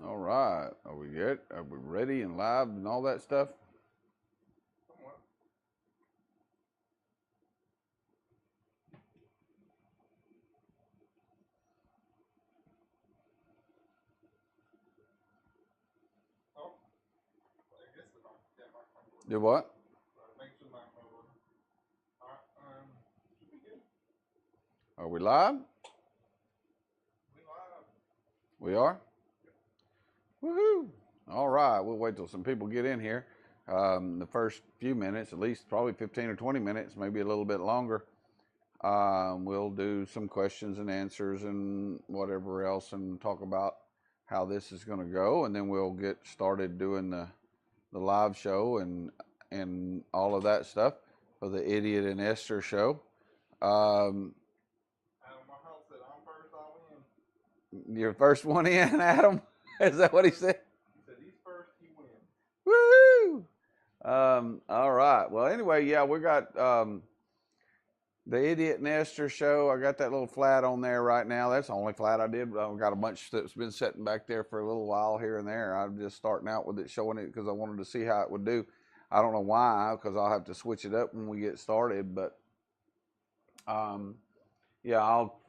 All right. Are we good? Are we ready and live and all that stuff? Do what? Are we live? We are? Woohoo! All right. We'll wait till some people get in here. The first few minutes, at least probably 15 or 20 minutes, maybe a little bit longer. We'll do some questions and answers and whatever else and talk about how this is going to go. And then we'll get started doing the live show and all of that stuff for the Idiot and Esther show. Your first one in, Adam? Is that what he said? He said he's first, he wins. Woo! All right. Well, anyway, yeah, we got the Idiot and Esther show. I got that little flat on there right now. That's the only flat I did. I've got a bunch that's been sitting back there for a little while here and there. I'm just starting out with it, showing it because I wanted to see how it would do. I don't know why, because I'll have to switch it up when we get started. But yeah, I'll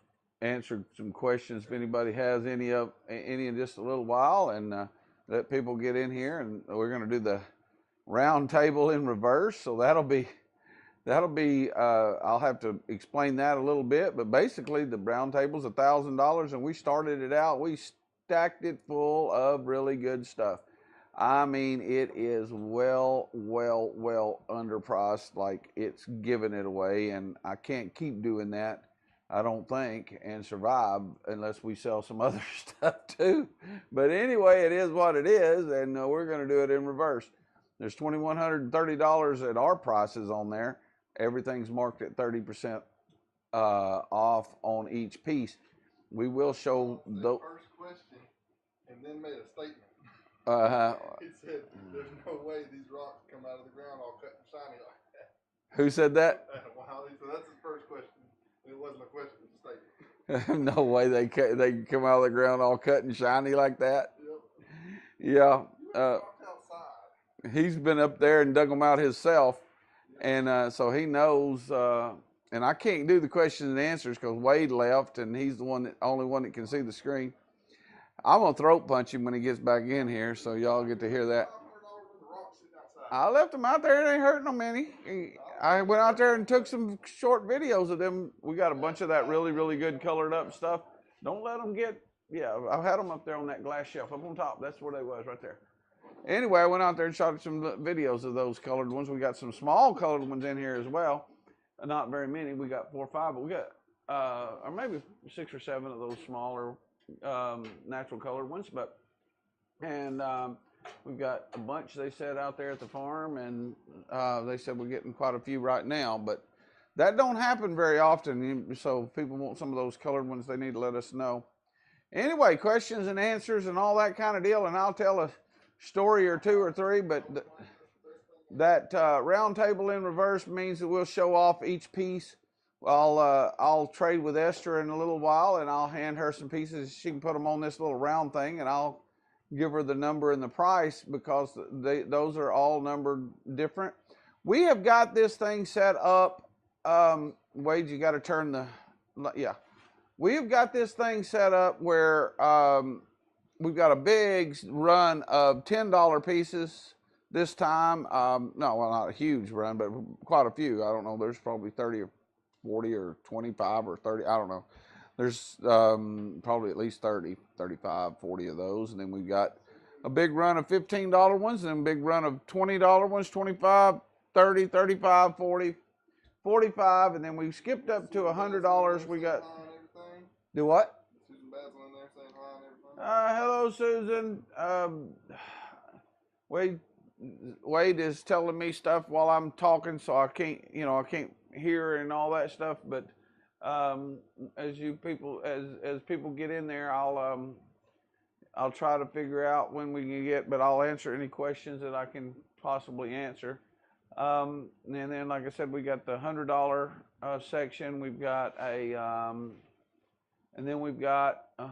answer some questions if anybody has any in just a little while, and let people get in here. And we're going to do the round table in reverse, so that'll be I'll have to explain that a little bit, but basically the round table's $1,000, and we started it out, we stacked it full of really good stuff. I mean, it is well underpriced, like it's giving it away, and I can't keep doing that, I don't think, and survive unless we sell some other stuff too. But anyway, it is what it is, and we're going to do it in reverse. There's $2,130 at our prices on there. Everything's marked at 30% off on each piece. We will show the first question and then made a statement. He said, "There's no way these rocks come out of the ground all cut and shiny like that." Who said that? Wow, so that's his first question. It wasn't a question, it was a statement. No way they come out of the ground all cut and shiny like that. Yep. Yeah. He's been up there and dug them out himself, and so he knows. And I can't do the questions and answers because Wade left, and he's the only one that can see the screen. I'm gonna throat punch him when he gets back in here, so y'all get to hear that. I left him out there; it ain't hurting him any. I went out there and took some short videos of them. We got a bunch of that really good colored up stuff. Don't let them get. Yeah, I had them up there on that glass shelf up on top. That's where they was, right there. Anyway, I went out there and shot some videos of those colored ones. We got some small colored ones in here as well. Not very many. We got 4 or 5, but we got or maybe 6 or 7 of those smaller natural colored ones. And we've got a bunch, they said, out there at the farm, and they said we're getting quite a few right now. But that don't happen very often. So if people want some of those colored ones, they need to let us know. Anyway, questions and answers and all that kind of deal, and I'll tell a story or 2 or 3, but that round table in reverse means that we'll show off each piece. I'll trade with Esther in a little while, and I'll hand her some pieces. She can put them on this little round thing, and I'll give her the number and the price because those are all numbered different. We have got this thing set up. Wade, you got to turn the, yeah. We've got this thing set up where we've got a big run of $10 pieces this time. No, well, not a huge run, but quite a few. I don't know. There's probably 30 or 40 or 25 or 30. I don't know. There's probably at least 30, 35, 40 of those. And then we've got a big run of $15 ones and a big run of $20 ones, 25, 30, 35, 40, 45. And then we skipped up to $100. We got... Do what? Susan Basil in there saying hi and Hello, everything. Susan. Wade is telling me stuff while I'm talking, so I can't hear and all that stuff. But as people get in there, I'll try to figure out when we can get. But I'll answer any questions that I can possibly answer. And then, like I said, we got the $100 section. We've got and then we've got 4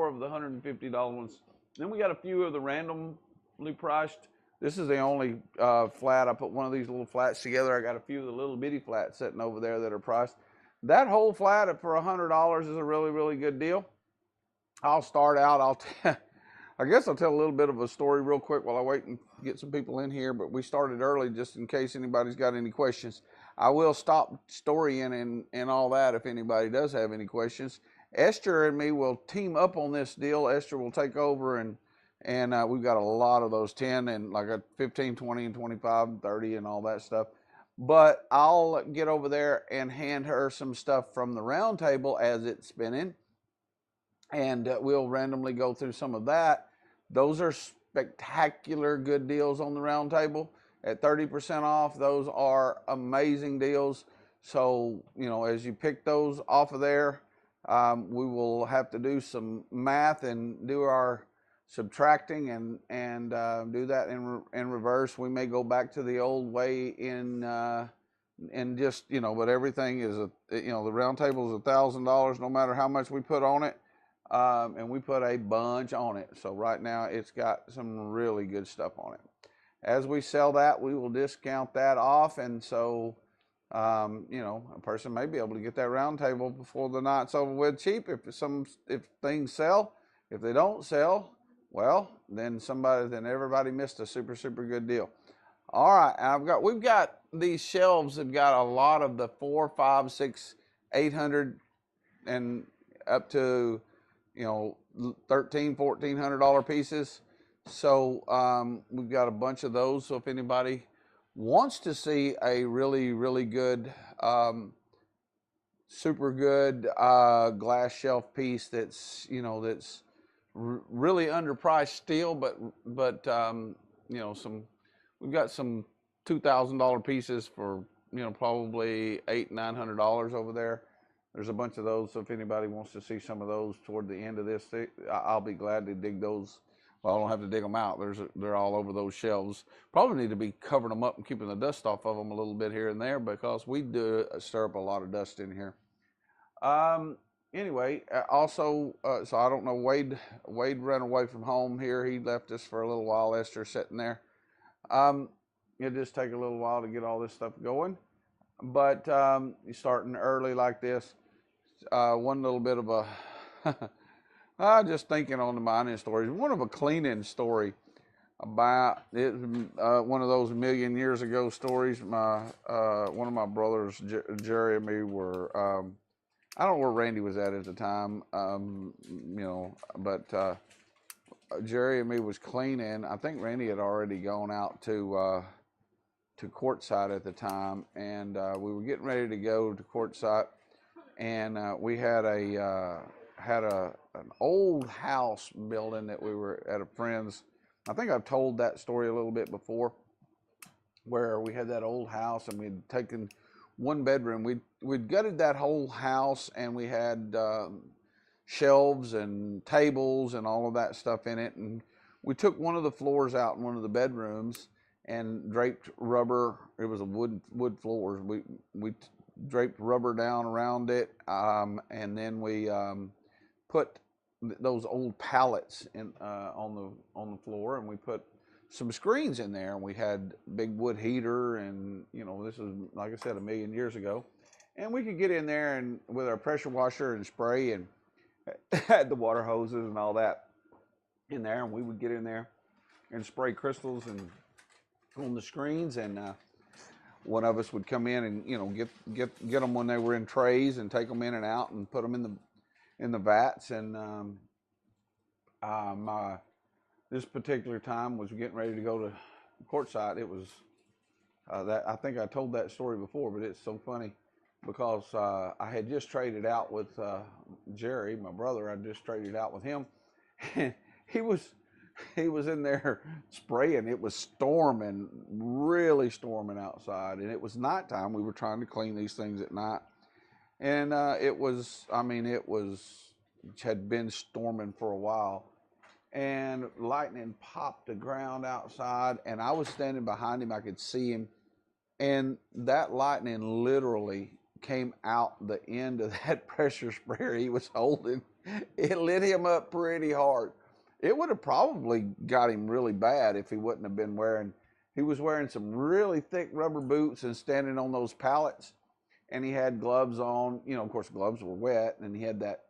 of the $150 ones Then we got a few of the randomly priced. This is the only flat. I put one of these little flats together. I got a few of the little bitty flats sitting over there that are priced. That whole flat for $100 is a really, really good deal. I'll start out. I guess I'll tell a little bit of a story real quick while I wait and get some people in here. But we started early just in case anybody's got any questions. I will stop storying and all that if anybody does have any questions. Esther and me will team up on this deal. Esther will take over, and we've got a lot of those 10 and like a 15, 20, and 25, and 30 and all that stuff. But I'll get over there and hand her some stuff from the round table as it's spinning. And we'll randomly go through some of that. Those are spectacular good deals on the round table. At 30% off, those are amazing deals. So, you know, as you pick those off of there, we will have to do some math and do our subtracting and do that in reverse. We may go back to the old way and just, you know, but everything is, you know, the round table is $1,000 no matter how much we put on it. And we put a bunch on it. So right now it's got some really good stuff on it. As we sell that, we will discount that off. And so, you know, a person may be able to get that round table before the night's over with cheap. If things sell, if they don't sell, well, then everybody missed a super, super good deal. All right. We've got these shelves that got a lot of the 4, 5, 6, 800 and up to, you know, $1,300, $1,400 pieces. So we've got a bunch of those. So if anybody wants to see a really, really good, super good glass shelf piece that's, you know, that's really underpriced steel, but you know, we've got some $2,000 pieces for, you know, probably $800, $900 over there. There's a bunch of those, so if anybody wants to see some of those toward the end of this, I'll be glad to dig those. Well, I don't have to dig them out. They're all over those shelves. Probably need to be covering them up and keeping the dust off of them a little bit here and there because we do stir up a lot of dust in here. Anyway, also, so I don't know, Wade ran away from home here. He left us for a little while. Esther's sitting there. It'll just take a little while to get all this stuff going. But you're starting early like this. One little bit of a, just thinking on the mining stories, one of a cleaning story about it, one of those million years ago stories. One of my brothers, Jerry and me were, I don't know where Randy was at the time, you know, but Jerry and me was cleaning. I think Randy had already gone out to Quartz at the time, and we were getting ready to go to Quartz, and we had an old house building that we were at a friend's. I think I've told that story a little bit before, where we had that old house and we'd taken one bedroom. We'd gutted that whole house, and we had shelves and tables and all of that stuff in it, and we took one of the floors out in one of the bedrooms and draped rubber. It was a wood floors. We draped rubber down around it, and then we put those old pallets in on the floor, and we put some screens in there, and we had big wood heater, and you know, this is, like I said, a million years ago, and we could get in there and with our pressure washer and spray, and had the water hoses and all that in there, and we would get in there and spray crystals and on the screens, and one of us would come in and, you know, get them when they were in trays and take them in and out and put them in the vats. And this particular time was getting ready to go to Quartzsite. It was that, I think I told that story before, but it's so funny because I had just traded out with Jerry, my brother. I just traded out with him, and he was in there spraying. It was storming, really storming outside, and it was nighttime. We were trying to clean these things at night, and it had been storming for a while, and lightning popped the ground outside, and I was standing behind him. I could see him, and that lightning literally came out the end of that pressure sprayer he was holding. It lit him up pretty hard. it would have probably got him really bad if he wouldn't have been wearing. He was wearing some really thick rubber boots and standing on those pallets, and he had gloves on. You know, of course, gloves were wet, and he had that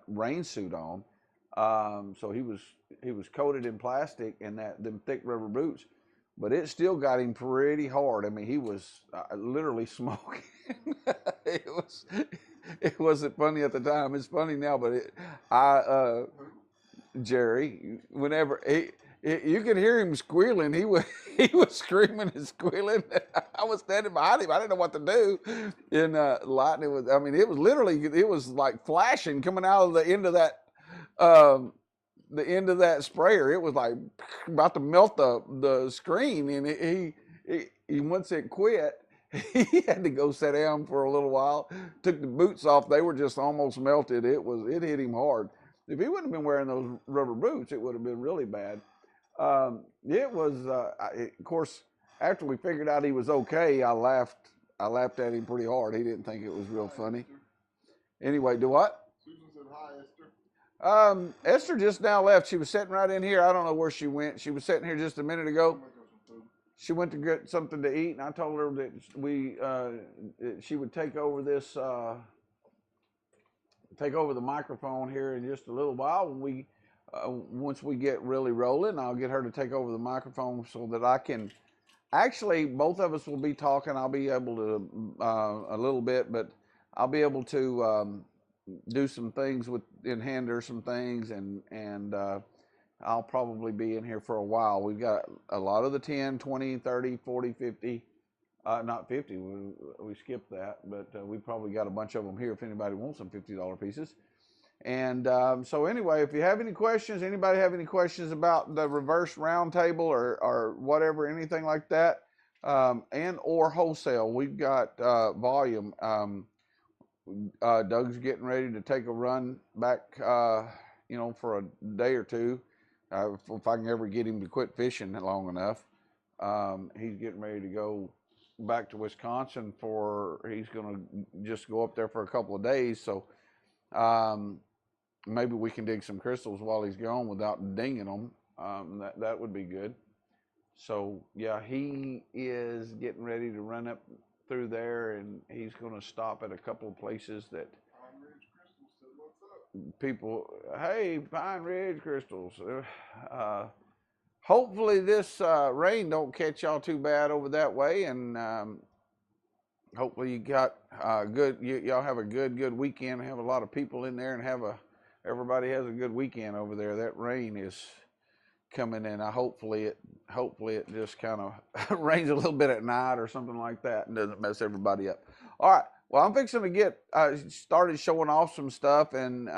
rain suit on. So he was coated in plastic and them thick rubber boots, but it still got him pretty hard. I mean, he was literally smoking. It wasn't funny at the time. It's funny now, but Jerry, whenever you could hear him squealing, he was screaming and squealing. I was standing behind him. I didn't know what to do. And lightning was. I mean, it was literally. It was like flashing coming out of the end of that. The end of that sprayer. It was like about to melt the screen. And he once it quit, he had to go sit down for a little while. Took the boots off. They were just almost melted. It hit him hard. If he wouldn't have been wearing those rubber boots, it would have been really bad. It was, of course, after we figured out he was okay, I laughed at him pretty hard. He didn't think it was real funny. Anyway, do what? Susan said hi, Esther. Esther just now left. She was sitting right in here. I don't know where she went. She was sitting here just a minute ago. She went to get something to eat, and I told her that she would take over this. Take over the microphone here in just a little while. When once we get really rolling, I'll get her to take over the microphone so that I can. Actually, both of us will be talking. I'll be able to a little bit, but I'll be able to do some things hand her some things, and I'll probably be in here for a while. We've got a lot of the 10, 20, 30, 40, 50. Not 50, we skipped that, but we probably got a bunch of them here if anybody wants some $50 pieces. And so anyway, if you have any questions, anybody have any questions about the reverse round table or whatever, anything like that, and or wholesale, we've got volume. Doug's getting ready to take a run back, for a day or two, if I can ever get him to quit fishing long enough. He's getting ready to go back to Wisconsin he's going to just go up there for a couple of days. So maybe we can dig some crystals while he's gone without dinging them. That would be good. So yeah, he is getting ready to run up through there, and he's going to stop at a couple of places that people, hey, Pine Ridge Crystals. Hopefully this rain don't catch y'all too bad over that way, and hopefully you got y'all have a good weekend. Have a lot of people in there, and everybody has a good weekend over there. That rain is coming in. Hopefully it just kind of rains a little bit at night or something like that, and doesn't mess everybody up. All right. Well, I'm fixing to get started showing off some stuff, and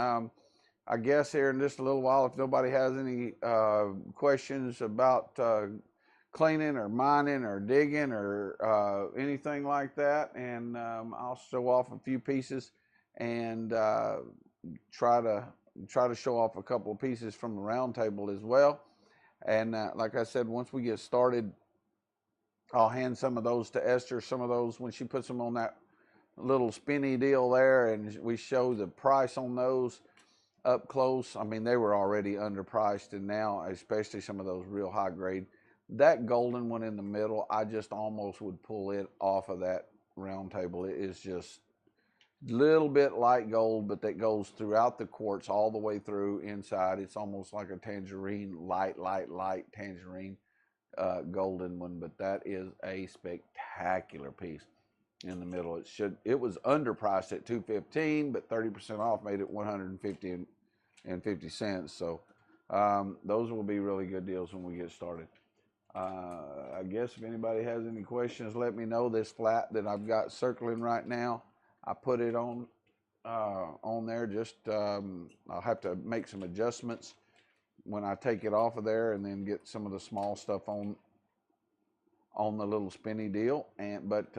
I guess here in just a little while, if nobody has any questions about cleaning or mining or digging or anything like that, and I'll show off a few pieces and try to show off a couple of pieces from the round table as well. And like I said, once we get started, I'll hand some of those to Esther. Some of those, when she puts them on that little spinny deal there, and we show the price on those up close. I mean, they were already underpriced, and now, especially some of those real high grade. That golden one in the middle, I just almost would pull it off of that round table. It is just a little bit light gold, but that goes throughout the quartz all the way through inside. It's almost like a tangerine, light tangerine golden one, but that is a spectacular piece in the middle. It was underpriced at $215, but 30% off made it $150 and 50 cents. So those will be really good deals when we get started. I guess if anybody has any questions, let me know. This flat that I've got circling right now, I put it on there. Just I'll have to make some adjustments when I take it off of there, and then get some of the small stuff on the little spinny deal. But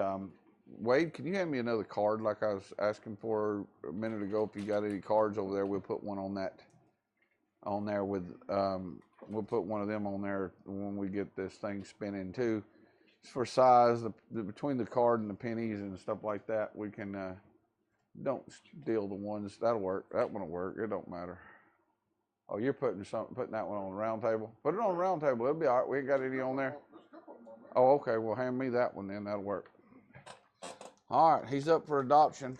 Wade, can you hand me another card like I was asking for a minute ago? If you got any cards over there, we'll put one on there with we'll put one of them on there when we get this thing spinning too. It's for size, between the card and the pennies and stuff like that, we can don't steal the ones. That'll work. That one will work. It don't matter. Oh, you're putting that one on the round table. Put it on the round table. It'll be all right. We ain't got any on there. Oh, okay. Well, hand me that one then. That'll work. All right. He's up for adoption.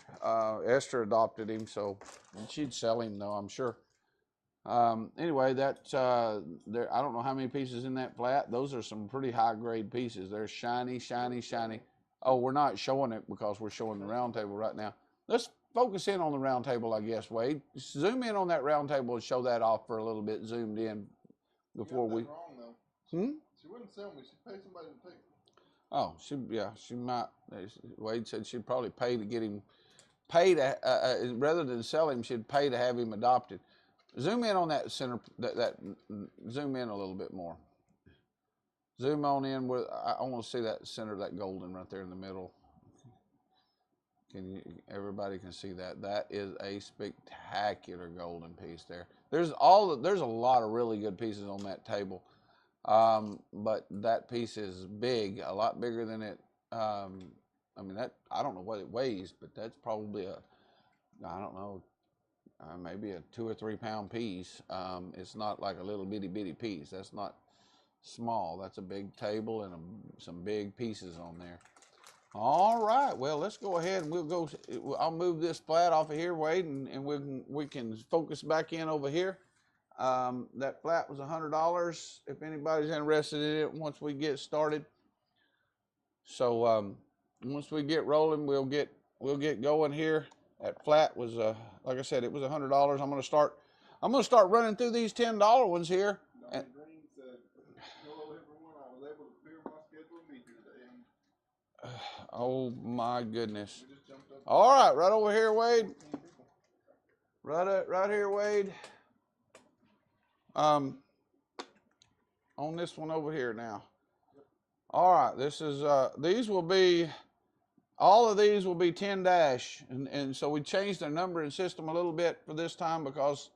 Esther adopted him, so she'd sell him though, I'm sure. Anyway, that's there. I don't know how many pieces in that flat. Those are some pretty high grade pieces. They're shiny, shiny, shiny. Oh, we're not showing it because we're showing the round table right now. Let's focus in on the round table, I guess, Wade. Zoom in on that round table and show that off for a little bit, zoomed in before we. Wrong, though. She wouldn't sell me. She'd pay somebody to take it. Oh, she might. Wade said she'd probably pay to get him, rather than sell him, she'd pay to have him adopted. Zoom in on that center, zoom in a little bit more. Zoom on in where I want to see that center, that golden right there in the middle. Everybody can see that. That is a spectacular golden piece there. There's a lot of really good pieces on that table. But that piece is big, a lot bigger than it. I mean, I don't know what it weighs, but that's probably I don't know, maybe a 2 or 3 pound piece. It's not like a little bitty piece. That's not small. That's a big table and some big pieces on there. All right. Well, let's go ahead and I'll move this flat off of here, Wade, and we can focus back in over here. That flat was $100 if anybody's interested in it once we get started. So once we get rolling, we'll get going here. That flat was like I said, it was $100. I'm gonna start running through these $10 ones here. And, Green said, hello everyone, I was able to clear my schedule and be here today. Oh my goodness. All right, right over here, Wade. Right here, Wade. On this one over here now. All right, this is all of these will be 10-, and so we changed the numbering system a little bit for this time because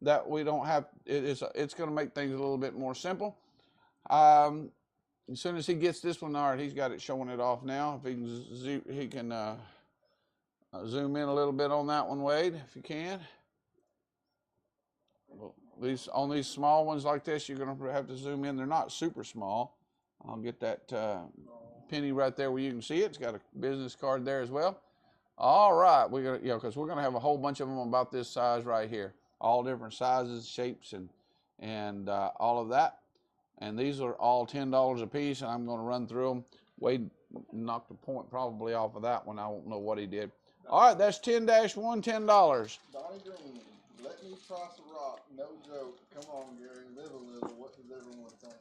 that we don't have it's going to make things a little bit more simple. As soon as he gets this one, all right, he's got it showing it off now. If he can zoom in a little bit on that one, Wade, if you can. On these small ones like this, you're going to have to zoom in. They're not super small. I'll get that penny right there where you can see it. It's got a business card there as well. All right, because we're gonna have a whole bunch of them about this size right here, all different sizes, shapes, and all of that. And these are all $10 a piece, and I'm going to run through them. Wade knocked a point probably off of that one. I don't know what he did. All right, that's 10-1, $10. Donnie Green, let me cross a rock. No joke. Come on, Gary. Live a little. What does everyone think?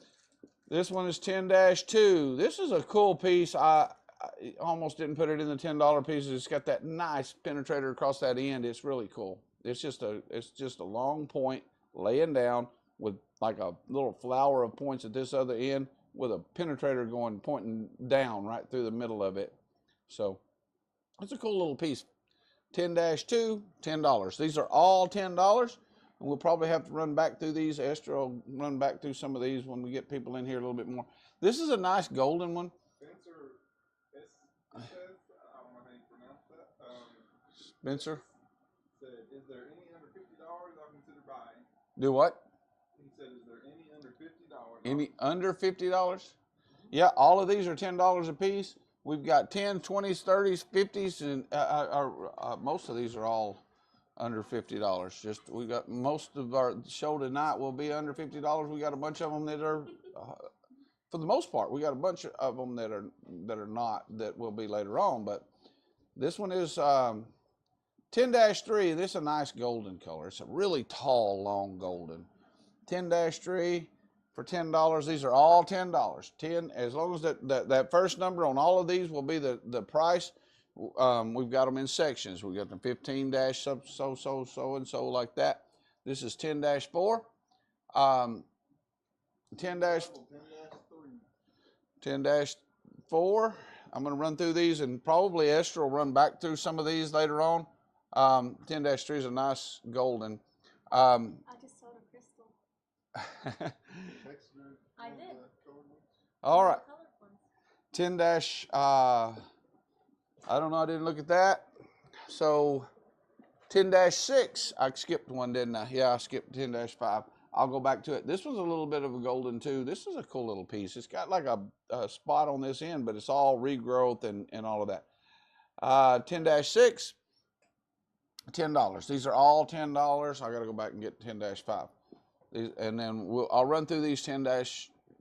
This one is 10-2. This is a cool piece. I almost didn't put it in the $10 pieces. It's got that nice penetrator across that end. It's really cool. It's just a long point laying down with like a little flower of points at this other end with a penetrator pointing down right through the middle of it. So it's a cool little piece. 10-2, $10. These are all $10. And we'll probably have to run back through these. Esther will run back through some of these when we get people in here a little bit more. This is a nice golden one. Spencer, it says, I don't know how you pronounce that. Spencer said, is there any under $50 I'll consider buying? Do what? He said, is there any under $50? Any under $50? Yeah, all of these are $10 a piece. We've got 10s, 20s, 30s, 50s, and most of these are all under $50. We got most of our show tonight will be under $50. We got a bunch of them that are, for the most part, we got a bunch of them that are not, that will be later on. But this one is 10-3. This is a nice golden color. It's a really tall, long golden. 10-3 for $10. These are all $10. 10, as long as that first number on all of these will be the price. We've got them in sections. We got the 15- so and so like that. This is 10-4. 10-4. I'm going to run through these, and probably Esther will run back through some of these later on. 10-3 is a nice golden. I just saw the crystal. I did. All right. 10-. I don't know. I didn't look at that. So 10-6, I skipped one, didn't I? Yeah, I skipped 10-5. I'll go back to it. This one's a little bit of a golden too. This is a cool little piece. It's got like a spot on this end, but it's all regrowth and all of that. 10-6, $10. These are all $10. I got to go back and get 10-5. And then I'll run through these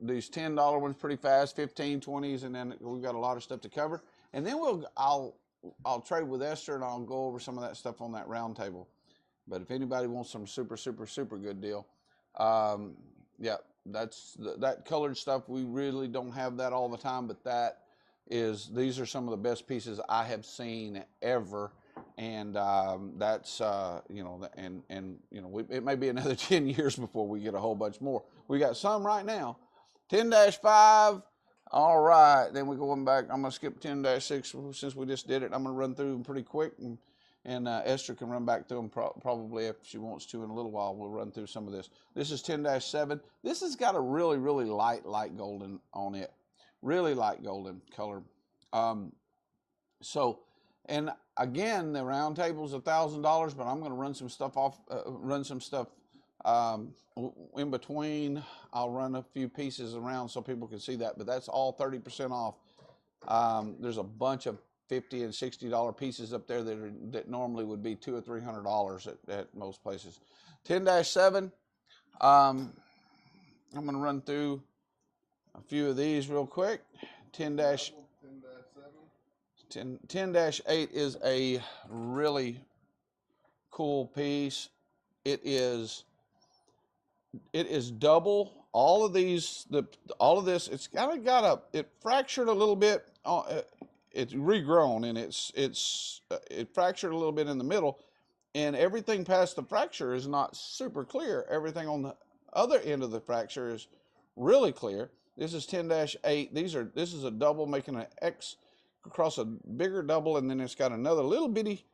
these $10 ones pretty fast, 15, 20s, and then we've got a lot of stuff to cover. And then I'll trade with Esther and I'll go over some of that stuff on that round table. But if anybody wants some super, super, super good deal, yeah, that colored stuff. We really don't have that all the time, but these are some of the best pieces I have seen ever. And that's you know, and you know, it may be another 10 years before we get a whole bunch more. We got some right now. 10-5. All right, then we're going back. I'm gonna skip 10-6 since we just did it. I'm gonna run through them pretty quick, and Esther can run back through them probably if she wants to in a little while. We'll run through some of this. This is 10-7. This has got a really, really light golden on it. Really light golden color. So, and again, the round table's $1,000, but I'm going to run some stuff off, in between. I'll run a few pieces around so people can see that, but that's all 30% off. There's a bunch of $50 and $60 pieces up there that normally would be $200 or $300 at most places. 10-7. I'm going to run through a few of these real quick. 10-8 is a really cool piece. It is double. All of these, all of this, it's kind of got it fractured a little bit. It's regrown and it fractured a little bit in the middle, and everything past the fracture is not super clear. Everything on the other end of the fracture is really clear. This is 10-8. This is a double making an X across a bigger double, and then it's got another little bitty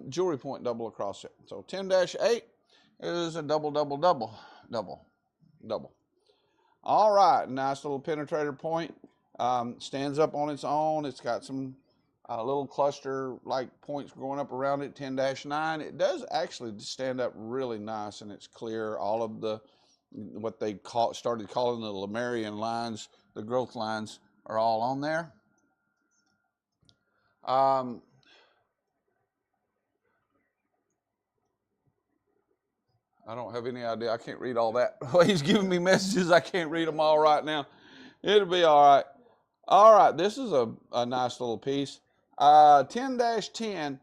jewelry point double across it. So 10-8 is a double. All right, nice little penetrator point. Stands up on its own. It's got some little cluster like points going up around it. 10-9. It does actually stand up really nice, and it's clear. All of what they started calling the Lemurian lines, the growth lines, are all on there. I don't have any idea. I can't read all that. He's giving me messages. I can't read them all right now. It'll be all right. All right, this is a nice little piece. 10-10.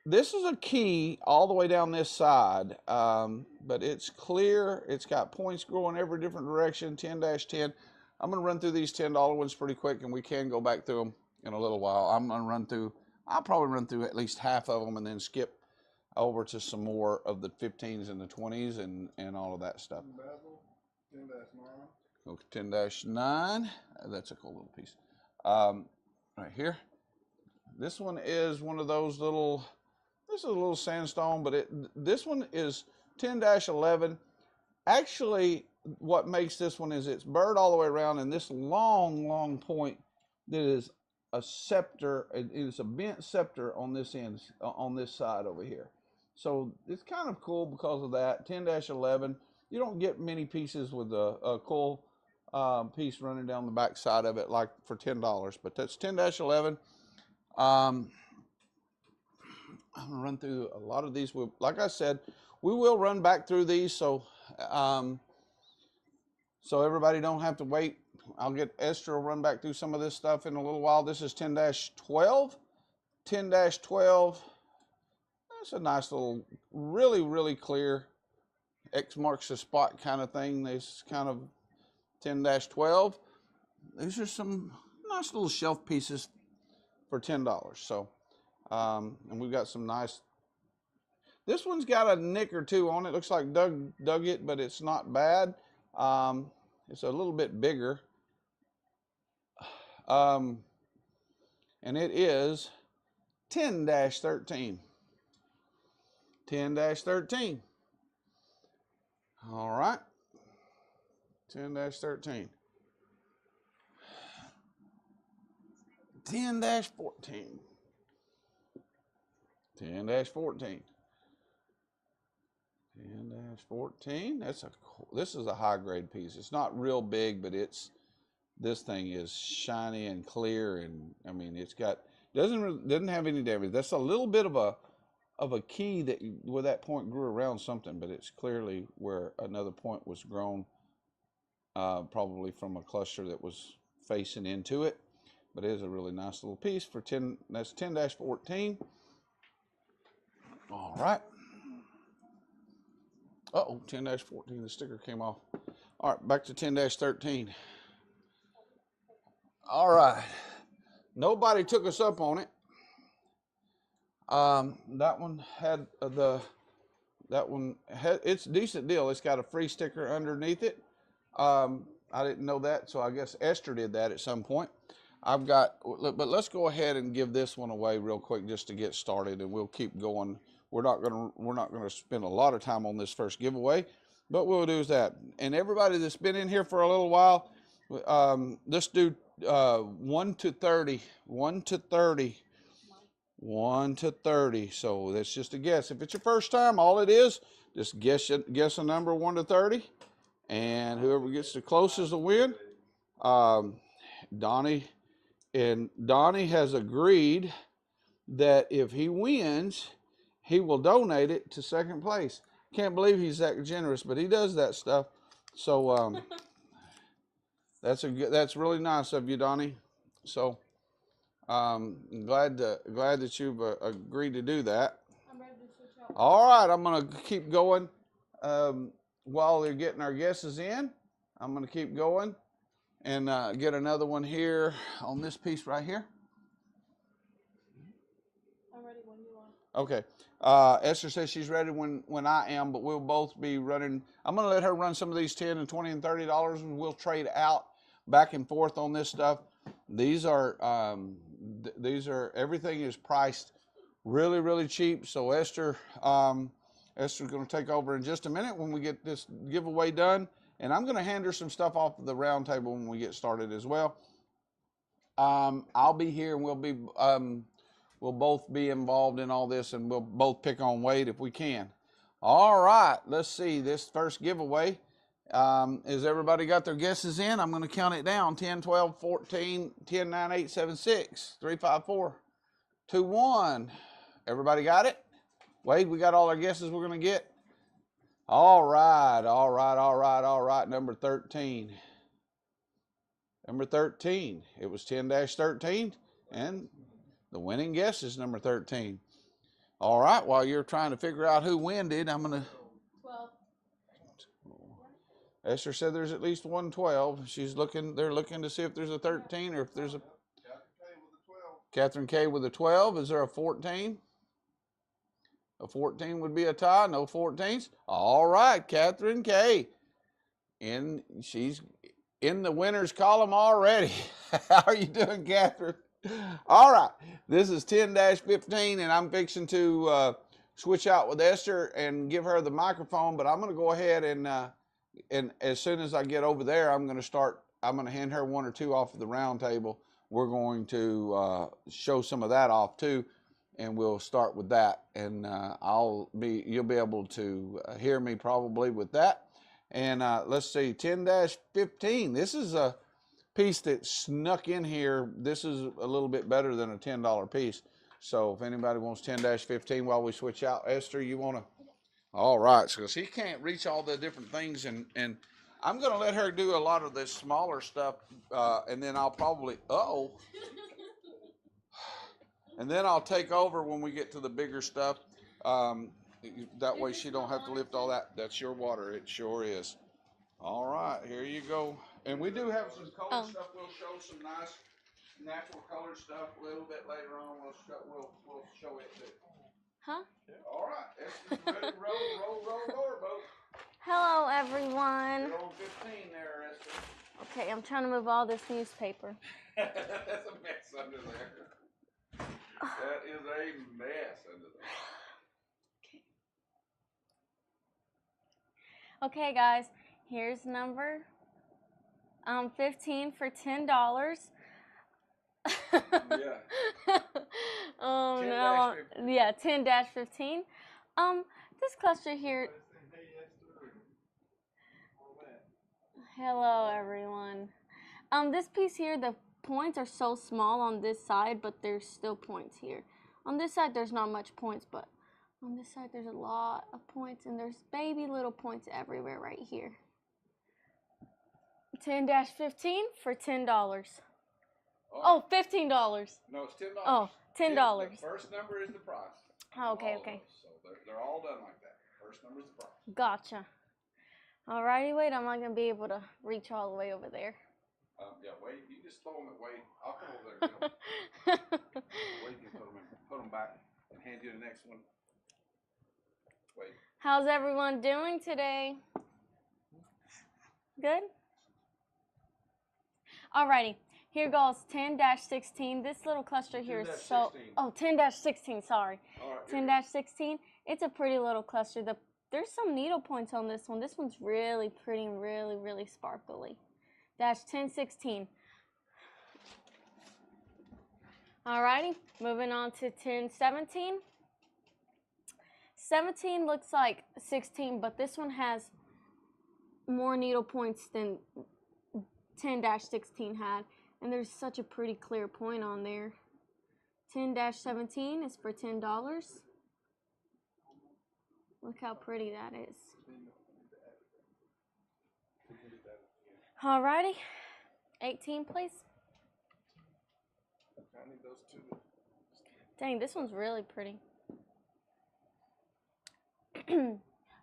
This is a key all the way down this side, but it's clear. It's got points going every different direction. 10-10. I'm going to run through these $10 ones pretty quick, and we can go back through them in a little while. I'll probably run through at least half of them and then skip over to some more of the 15s and the 20s and all of that stuff. 10-9. That's a cool little piece. Right here. This one is one of those little, this is a little sandstone, but this one is 10-11. Actually, what makes this one is it's burred all the way around, and this long point that is a scepter. It's a bent scepter on this end, on this side over here. So it's kind of cool because of that. 10-11. You don't get many pieces with a cool piece running down the back side of it like for $10, but that's 10-11. I'm gonna run through a lot of these. Like I said, we will run back through these, so everybody don't have to wait. I'll get Esther will run back through some of this stuff in a little while. This is 10-12. 10-12. That's a nice little, really clear X marks the spot kind of thing. This kind of 10-12. These are some nice little shelf pieces for $10. So, and we've got some nice. This one's got a nick or two on it. Looks like dug it, but it's not bad. It's a little bit bigger. And it is 10-13. 10-13. All right. 10-13. 10-14. 10-14. 10-14. This is a high grade piece. It's not real big, but this thing is shiny and clear, and I mean it's got doesn't have any damage. That's a little bit of a key where that point grew around something, but it's clearly where another point was grown, probably from a cluster that was facing into it. But it is a really nice little piece for 10. That's 10-14. All right. Uh-oh, 10-14, the sticker came off. All right, back to 10-13. All right. Nobody took us up on it. That one had it's a decent deal. It's got a free sticker underneath it. I didn't know that, so I guess Esther did that at some point. But let's go ahead and give this one away real quick just to get started, and we'll keep going. We're not gonna spend a lot of time on this first giveaway, but what we'll do is that. And everybody that's been in here for a little while, let's do 1 to 30, 1 to 30, 1 to 30. So that's just a guess. If it's your first time, all it is, just guess a number 1 to 30, and whoever gets the closest will win. Donnie has agreed that if he wins, he will donate it to second place. Can't believe he's that generous, but he does that stuff. So that's really nice of you, Donnie. So glad that you've agreed to do that. I'm ready to switch out. All right, I'm gonna keep going while they're getting our guesses in. I'm gonna keep going and get another one here on this piece right here. I'm ready when you are. Okay. Esther says she's ready when I am, but we'll both be running. I'm going to let her run some of these $10 and $20 and $30, and we'll trade out back and forth on this stuff. These are everything is priced really, really cheap. So Esther's going to take over in just a minute when we get this giveaway done, and I'm going to hand her some stuff off the round table when we get started as well. I'll be here, and we'll both be involved in all this, and we'll both pick on Wade if we can. All right, let's see. This first giveaway, has everybody got their guesses in? I'm going to count it down. 10, 12, 14, 10, 9, 8, 7, 6, 3, 5, 4, 2, 1. Everybody got it? Wade, we got all our guesses we're going to get? All right. Number 13. Number 13. It was 10-13, and the winning guess is number 13. All right, while you're trying to figure out who winded, I'm going to... 12. Esther said there's at least one 12. They're looking to see if there's a 13 or if there's a... Catherine K with a 12. Is there a 14? A 14 would be a tie. No 14s. All right, Catherine K. She's in the winners column already. How are you doing, Catherine? All right, this is 10-15, and I'm fixing to switch out with Esther and give her the microphone, but I'm going to go ahead and as soon as I get over there, I'm going to hand her one or two off of the round table. We're going to show some of that off too, and we'll start with that, and you'll be able to hear me probably with that. And let's see, 10-15. This is a piece that snuck in here. This is a little bit better than a $10 piece. So if anybody wants 10-15 while we switch out, Esther, you want to? All right, so she can't reach all the different things, and I'm going to let her do a lot of this smaller stuff, and then I'll probably, and then I'll take over when we get to the bigger stuff. That way she don't have to lift all that. That's your water. It sure is. All right, here you go. And we do have some color stuff. We'll show some nice natural colored stuff a little bit later on. We'll show it too. Huh? All right, Esther's ready to roll, boat. Hello, everyone. You're on 15 there, Esther. Okay, I'm trying to move all this newspaper. That's a mess under there. That is a mess under there. Okay, guys, here's number 15 for $10. Yeah. No. Yeah, 10-15. This cluster here. Hello, everyone. This piece here, the points are so small on this side, but there's still points here. On this side, there's not much points, but on this side, there's a lot of points, and there's baby little points everywhere right here. 10-15 for $10. Oh, $15. No, it's $10. Oh, $10. The first number is the price. Oh, okay, okay. So they're all done like that. First number is the price. Gotcha. Alrighty, wait, I'm not going to be able to reach all the way over there. Yeah, wait, you just throw them at Wade. I'll come over there and get them. Wade can put them back and hand you the next one. Wait. How's everyone doing today? Good? Alrighty, here goes 10-16. This little cluster here is so... 10-16. Oh, 10-16, sorry. All right, 10-16, it's a pretty little cluster. There's some needle points on this one. This one's really pretty and really, really sparkly. -10-16. Alrighty, moving on to 10-17. 17 looks like 16, but this one has more needle points than 10-16 had. And there's such a pretty clear point on there. 10-17 is for $10. Look how pretty that is. Alrighty, 18, please. I need those two. Dang, this one's really pretty.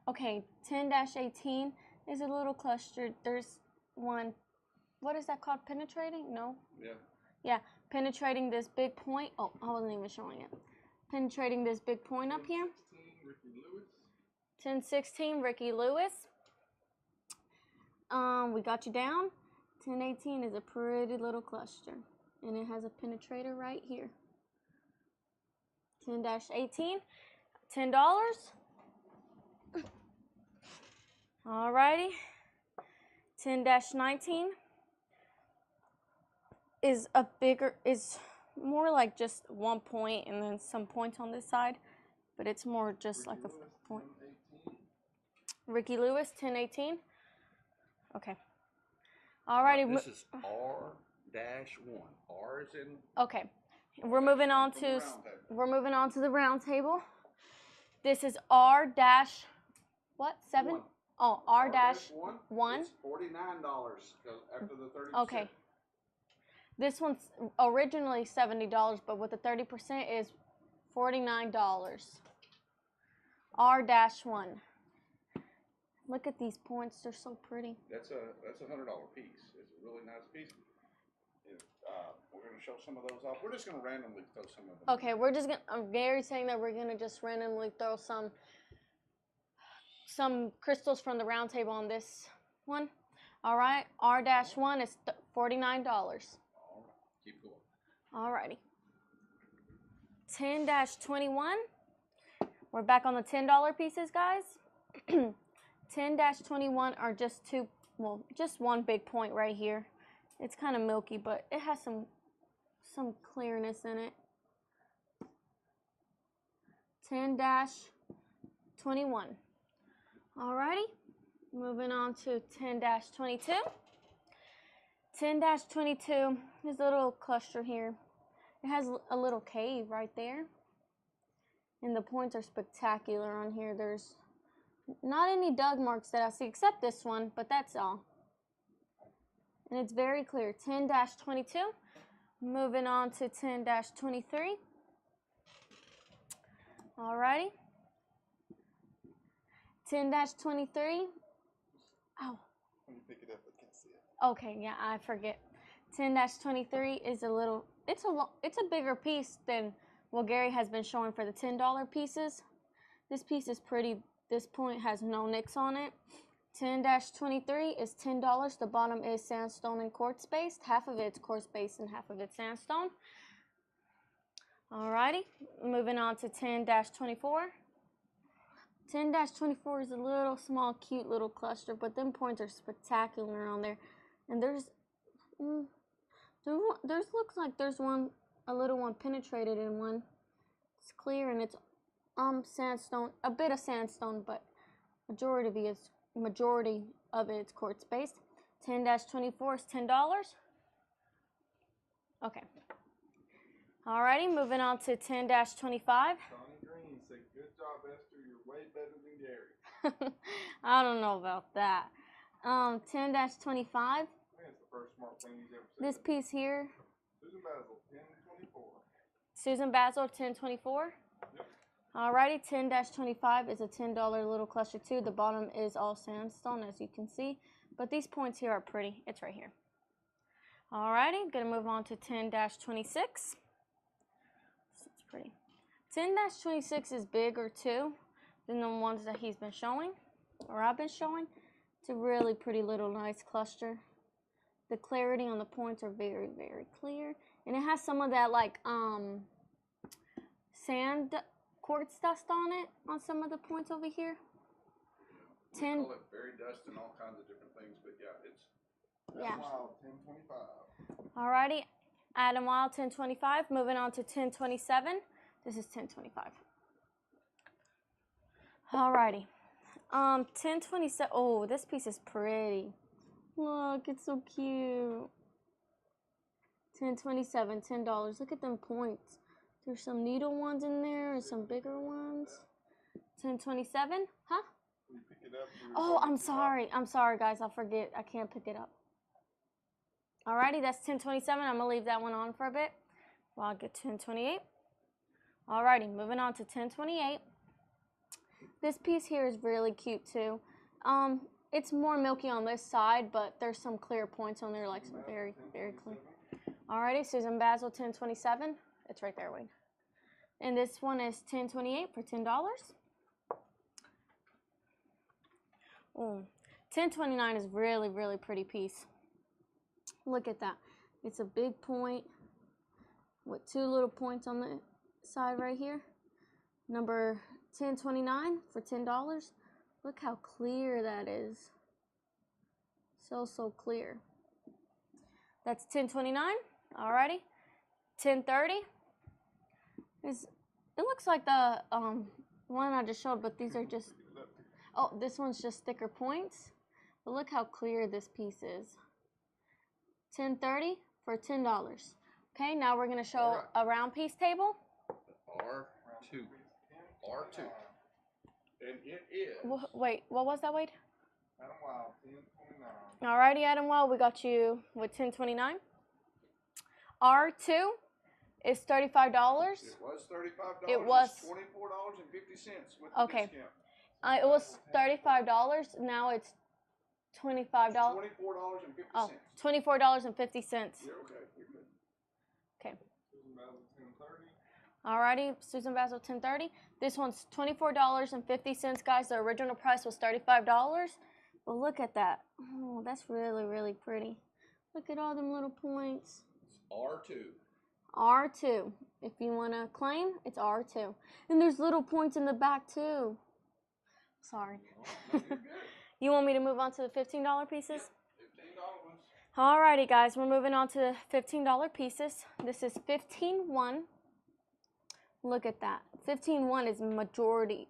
Okay, 10-18 is a little clustered. There's one, what is that called? Penetrating? No? Yeah. Yeah, penetrating this big point. Oh, I wasn't even showing it. Penetrating this big point up here. 10-16, Ricky Lewis. We got you down. 10-18 is a pretty little cluster, and it has a penetrator right here. 10-18, $10. Alrighty. 10-19 is more like just one point and then some points on this side, but it's more just like a point. Ricky Lewis, 10-18. Okay. Alrighty. This is R-1. R is in. Okay. We're moving on to the round table. This is R dash what? 7? One. Oh, R dash 1. It's $49 after the 30%. Okay. This one's originally $70, but with the 30% is $49. R dash 1. Look at these points; they're so pretty. That's a $100 piece. It's a really nice piece. We're gonna show some of those off. We're just gonna randomly throw some of them. Okay, we're just gonna. Gary's saying that we're gonna just randomly throw some crystals from the round table on this one. All right, R-1 is $49. All right, keep going. All righty. 10-21. We're back on the $10 pieces, guys. 10-21 are just just one big point right here. It's kind of milky, but it has some clearness in it. 10-21. Alrighty, moving on to 10-22. 10-22 is a little cluster here. It has a little cave right there. And the points are spectacular on here. There's not any dug marks that I see except this one, but that's all. And it's very clear. 10-22. Moving on to 10-23. Alrighty. 10-23. Oh. When you pick it up, I can't see it. Okay, yeah, I forget. 10-23 is it's a bigger piece than what Gary has been showing for the $10 pieces. This piece is pretty. This point has no nicks on it. 10-23 is $10. The bottom is sandstone and quartz based. Half of it's quartz based and half of it's sandstone. Alrighty, moving on to 10-24. 10-24 is a little small, cute little cluster, but them points are spectacular on there. And there's looks like there's a little one penetrated in one. It's clear and it's sandstone, a bit of sandstone, but majority of it is quartz based. 10-24 is $10. Okay. Alrighty, moving on to 10-25. Johnny Green said, "Good job, Esther. You're way better than Gary." I don't know about that. 10-25. I think it's the first smart thing he's ever said. This piece here. Susan Basil, 10-24. Susan Basil, 10-24. Yep. Alrighty, 10-25 is a $10 little cluster too. The bottom is all sandstone, as you can see. But these points here are pretty. It's right here. Alrighty, gonna move on to 10-26. It's pretty. 10-26 is bigger too than the ones that he's been showing, or I've been showing. It's a really pretty little nice cluster. The clarity on the points are very, very clear. And it has some of that like sand quartz dust on it on some of the points over here. We call it fairy dust and all kinds of different things, but yeah, it's Yeah. Wild, 10-25. Alrighty, Adam Wild, 10-25. Moving on to 10-27. This is 10-25. Alrighty. 10-27. Oh, this piece is pretty. Look, it's so cute. 10-27, $10. Look at them points. There's some needle ones in there and some bigger ones. 10-27, huh? You pick it up, Oh, I'm sorry. I'm sorry, guys. I'll forget. I can't pick it up. Alrighty, that's 10-27. I'm gonna leave that one on for a bit while I get 10-28. Alrighty, moving on to 10-28. This piece here is really cute too. It's more milky on this side, but there's some clear points on there, like some very, very clear. Alrighty, Susan Basil, 10-27. It's right there, Wayne. And this one is 10-28 for $10. Oh, 10-29 is really, really pretty piece. Look at that. It's a big point with two little points on the side right here. Number 10-29 for $10. Look how clear that is. So clear. That's 10-29. Alrighty. 10-30 is, it looks like the one I just showed, but these are just, oh, this one's just thicker points. But look how clear this piece is. 10-30 for $10. Okay, now we're going to show a round piece table. R2. R2. And it is. Wait, what was that, Wade? Adam Wild, 10-29. Alrighty, Adam Wild, we got you with 10-29. R2 is $35. It was $35. It was $24.50 with the discount. It was $35. Now it's $25. $24.50. Oh, $24.50. You're okay. You're good. Okay. Susan Basil, 10-30. Alrighty, Susan Basil, 10-30. This one's $24.50, guys. The original price was $35. But look at that. Oh, that's really, really pretty. Look at all them little points. R2. R2. If you want to claim, it's R2. And there's little points in the back, too. Sorry. No, you're good. You want me to move on to the $15 pieces? $15. Alrighty, guys. We're moving on to the $15 pieces. This is 15-1. Look at that. 15-1 is majority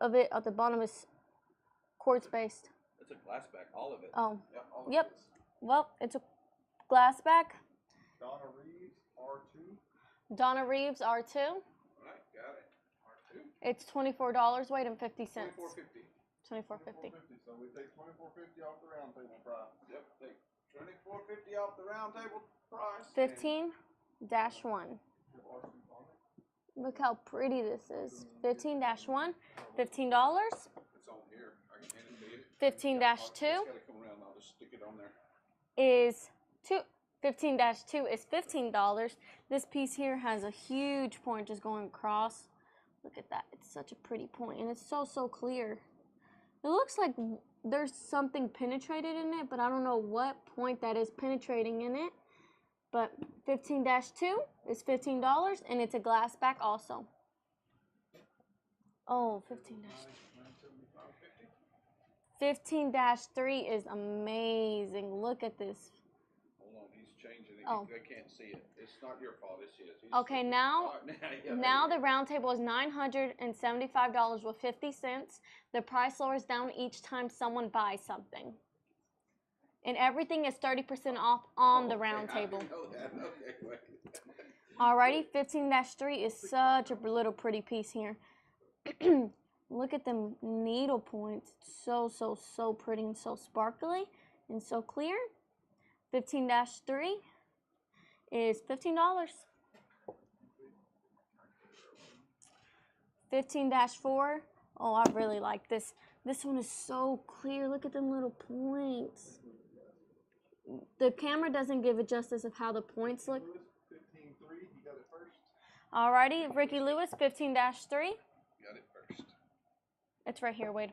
of it at the bottom is quartz based. It's a glass back, all of it. Oh. Yep. All of Yep. it is. Well, it's a glass back. Donna Reeves, R2. Donna Reeves, R2. All right, got it. R2. It's $24, wait, and 50 cents. $24.50. $24.50. So we take $24.50 off the round table price. Yep. Take $24.50 off the round table price. 15-1. Look how pretty this is. 15-1, $15. It's on here. I can hand it to you. 15-2 It's gotta come around. I'll just stick it on there. is 15-2 is $15. This piece here has a huge point just going across. Look at that. It's such a pretty point, and it's so clear. It looks like there's something penetrated in it, but I don't know what point that is penetrating in it. But 15-2 is $15, and it's a glass back also. Oh, 15-3 is amazing. Look at this. Hold on, he's changing it. Oh. They can't see it. It's not your fault. It's his. Okay, now the round table is $975 with 50 cents. The price lowers down each time someone buys something. And everything is 30% off on the round table. I know that. Okay, wait. Alrighty, 15-3 is such a little pretty piece here. Look at them needle points. So, so, so pretty and so sparkly and so clear. 15-3 is $15. 15-4. Oh, I really like this. This one is so clear. Look at them little points. The camera doesn't give it justice of how the points look. 15-3, you got it first. Alrighty, Ricky Lewis, 15-3. Got it first. It's right here, Wade.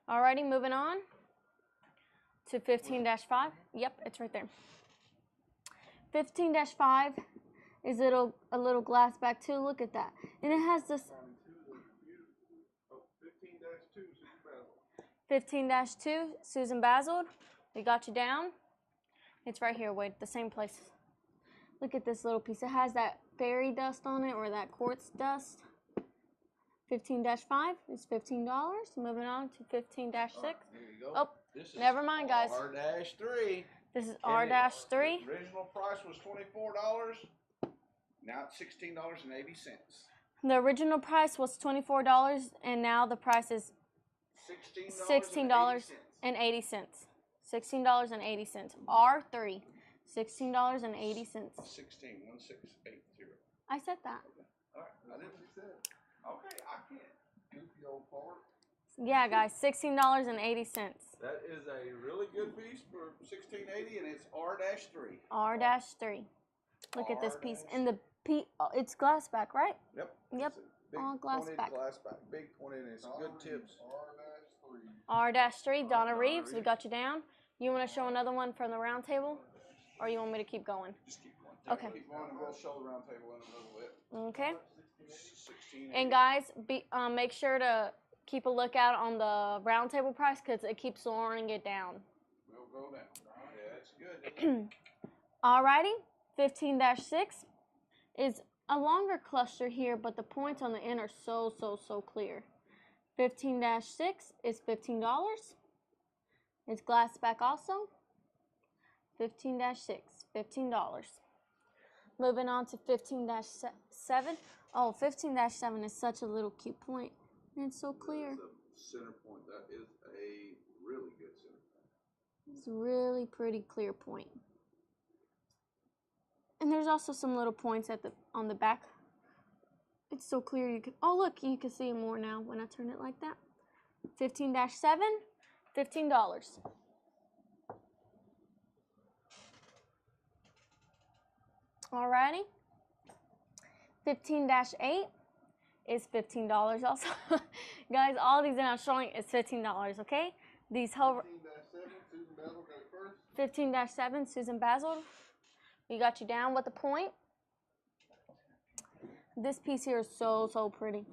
Alrighty, moving on to 15-5. Yep, it's right there. 15-5 is a little glass back too. Look at that. And it has this 15-2, Susan Basil. We got you down. It's right here, Wade, the same place. Look at this little piece. It has that fairy dust on it, or that quartz dust. 15-5 is $15. Moving on to 15-6. Here you go. Oh, never mind, guys. R-3. This is R-3. The original price was $24. Now it's $16.80. The original price was $24, and now the price is $16.80. $16.80. R3. $16.80. 16,1680. I said that. All right, I didn't say it. Okay, I can't. Goofy old fart. Yeah, guys, $16.80. That is a really good piece for $16.80, and it's R-3. R-3. Look at this piece. And the it's glass back, right? Yep. Yep. All glass back. Glass back. Big pointed, and it's good tips. R-3. R-3, Donna Reeves, we got you down. You want to show another one from the round table? Or you want me to keep going? Just keep going. Okay. Keep going, and we'll show the round table in a little bit. Okay. 16.80. And guys, make sure to keep a lookout on the round table price because it keeps lowering it down. We'll go down. Yeah, it's good. Alrighty, 15-6 is a longer cluster here, but the points on the end are so, so, so clear. 15-6 is $15. It's glass back also. 15-6, $15. Moving on to 15-7. Oh, 15-7 is such a little cute point. And it's so clear. That's a center point. That is a really good center point. It's a really pretty clear point. And there's also some little points on the back. It's so clear you can. Oh, look, you can see it more now when I turn it like that. 15-7, $15. Alrighty. 15-8 is $15 also. Guys, all these that I'm showing is $15, okay? These whole 15-7, Susan Basil. We got you down with the point. This piece here is so, so pretty.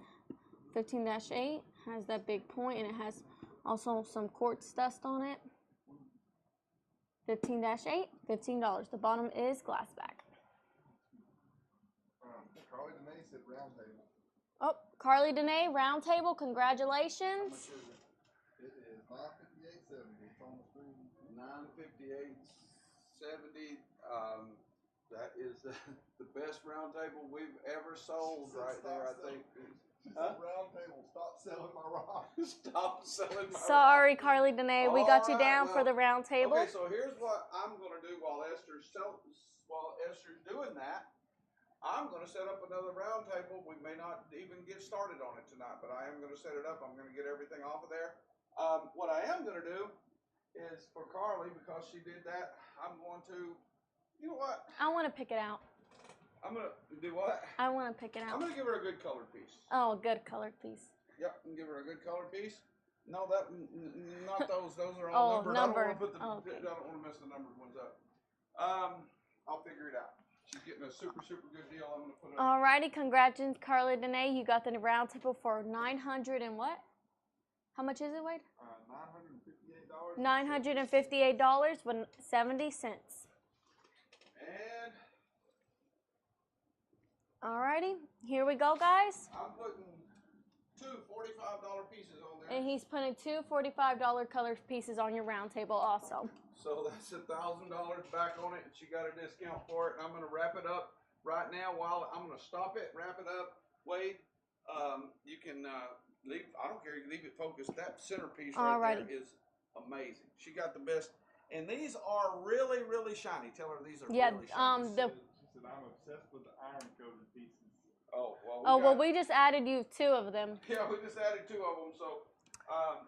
15-8 has that big point, and it has also some quartz dust on it. 15-8, $15. The bottom is glass back. Carly Danae said round table. Oh, Carly Danae, round table, congratulations. It is $958.70. It's on the screen. $958.70. That is the best round table we've ever sold right there, I think. Huh? Round table. Stop selling my rock. Stop selling my Sorry, rock. Carly Danae, we got you down for the round table. Okay, so here's what I'm going to do while Esther's doing that. I'm going to set up another round table. We may not even get started on it tonight, but I am going to set it up. I'm going to get everything off of there. What I am going to do is for Carly, because she did that, I'm going to, you know what? I want to pick it out. I'm going to do what? I want to pick it I'm out. going to give her a good colored piece. Oh, good colored piece. Yep, and give her a good colored piece. No, not those. Those are all numbered. Numbered. I don't want to mess the numbered ones up. I'll figure it out. She's getting a super, super good deal. I'm going to put it. Alrighty, congratulations, Carly Danae. You got the round table for $900 and what? How much is it, Wade? $958. $958 with 70 cents. And Alrighty, here we go, guys. I'm putting two $45 pieces on there. And he's putting two $45 colored pieces on your round table also. So that's $1,000 back on it, and she got a discount for it. And I'm going to wrap it up right now. While I'm going to stop it, wrap it up. Wade, you can leave. I don't care. You can leave it focused. That centerpiece right there is amazing. She got the best, and these are really, really shiny. Tell her these are really shiny. She said I'm obsessed with the iron coated pieces. Oh well. We just added you 2 of them. Yeah, we just added 2 of them. So.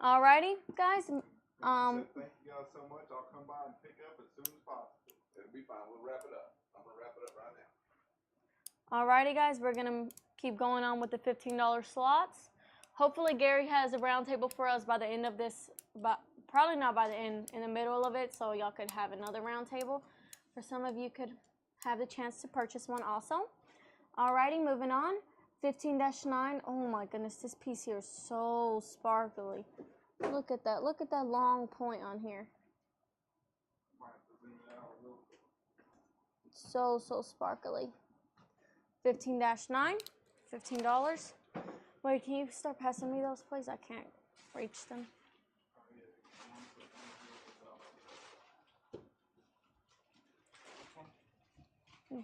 Alrighty, guys. Thank you guys so much. I'll come by and pick up as soon as possible. It'll be fine. We'll wrap it up. I'm gonna wrap it up right now. Alrighty, guys. We're gonna keep going on with the $15 slots. Hopefully, Gary has a round table for us by the end of this. But probably not by the end. In the middle of it, so y'all could have another round table. For some of you, could have the chance to purchase one also. Alrighty, moving on. 15-9. Oh my goodness, this piece here is so sparkly. Look at that. Look at that long point on here. So sparkly. 15-9. $15. Wait, can you start passing me those, please? I can't reach them.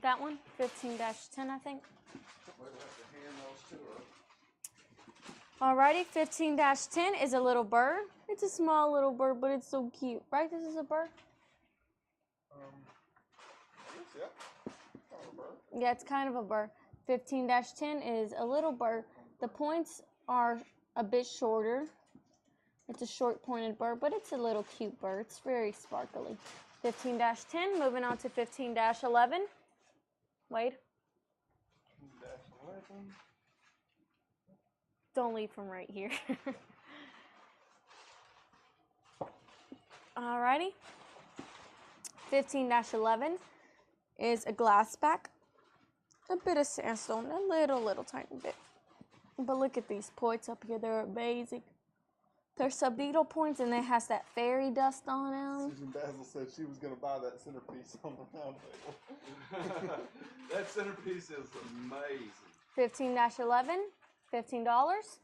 That one, 15-10, I think. Alrighty, 15-10 is a little bird. It's a small little bird, but it's so cute. Right? This is a bird? Yeah, it's kind of a bird. 15-10 is a little bird. The points are a bit shorter. It's a short pointed bird, but it's a little cute bird. It's very sparkly. 15-10, moving on to 15-11. Wade? 15-11. Don't leave from right here. Alrighty. 15-11 is a glass back. A bit of sandstone, a little tiny bit. But look at these points up here, they're amazing. They're subbeetle points and it has that fairy dust on them. Susan Basil said she was going to buy that centerpiece on the round table. That centerpiece is amazing. 15-11, $15.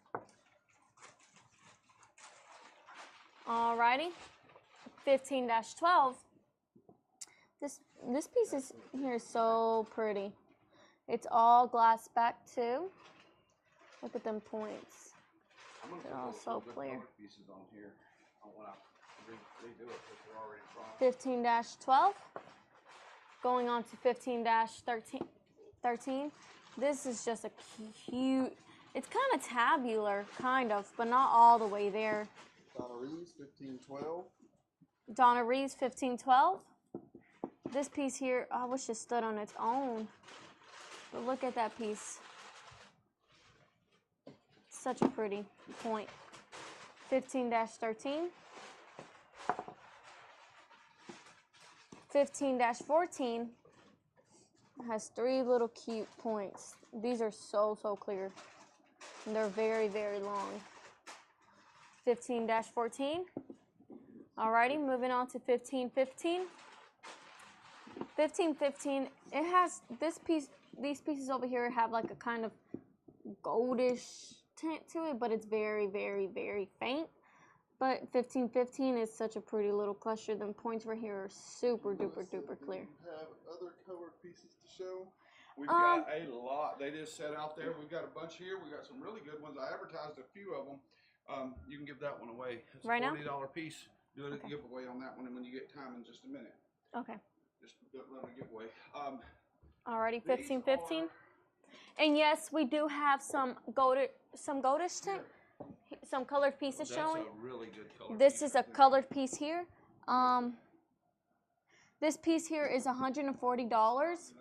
Alrighty. 15-12. This piece is here is so pretty. It's all glass back too. Look at them points. They're all so clear. Pieces on here. I want to redo it because they're already drawn. 15-12. Going on to 15-13. This is just a cute. It's kind of tabular, kind of, but not all the way there. Donna Reeves, 15-12. Donna Reeves, 15-12. This piece here, I wish it stood on its own. But look at that piece. Such a pretty point. 15-13. 15-14 has 3 little cute points. These are so clear. And they're very long. 15-14. Alrighty, moving on to 15-15. 15-15, it has this piece, these pieces over here have like a kind of goldish tint to it, but it's very faint. But 15-15 is such a pretty little cluster. The points right here are super duper clear. Have other colored pieces to show? We've got a lot. They just set out there. We've got a bunch here. We got some really good ones. I advertised a few of them. You can give that one away. It's a $40 piece. Do a giveaway on that one, and when you get time in just a minute. Okay. Just run a giveaway. Alrighty, 15-15. And yes, we do have some goldish tint, some colored pieces showing. That's a really good color. This is a colored piece here. This piece here is $140.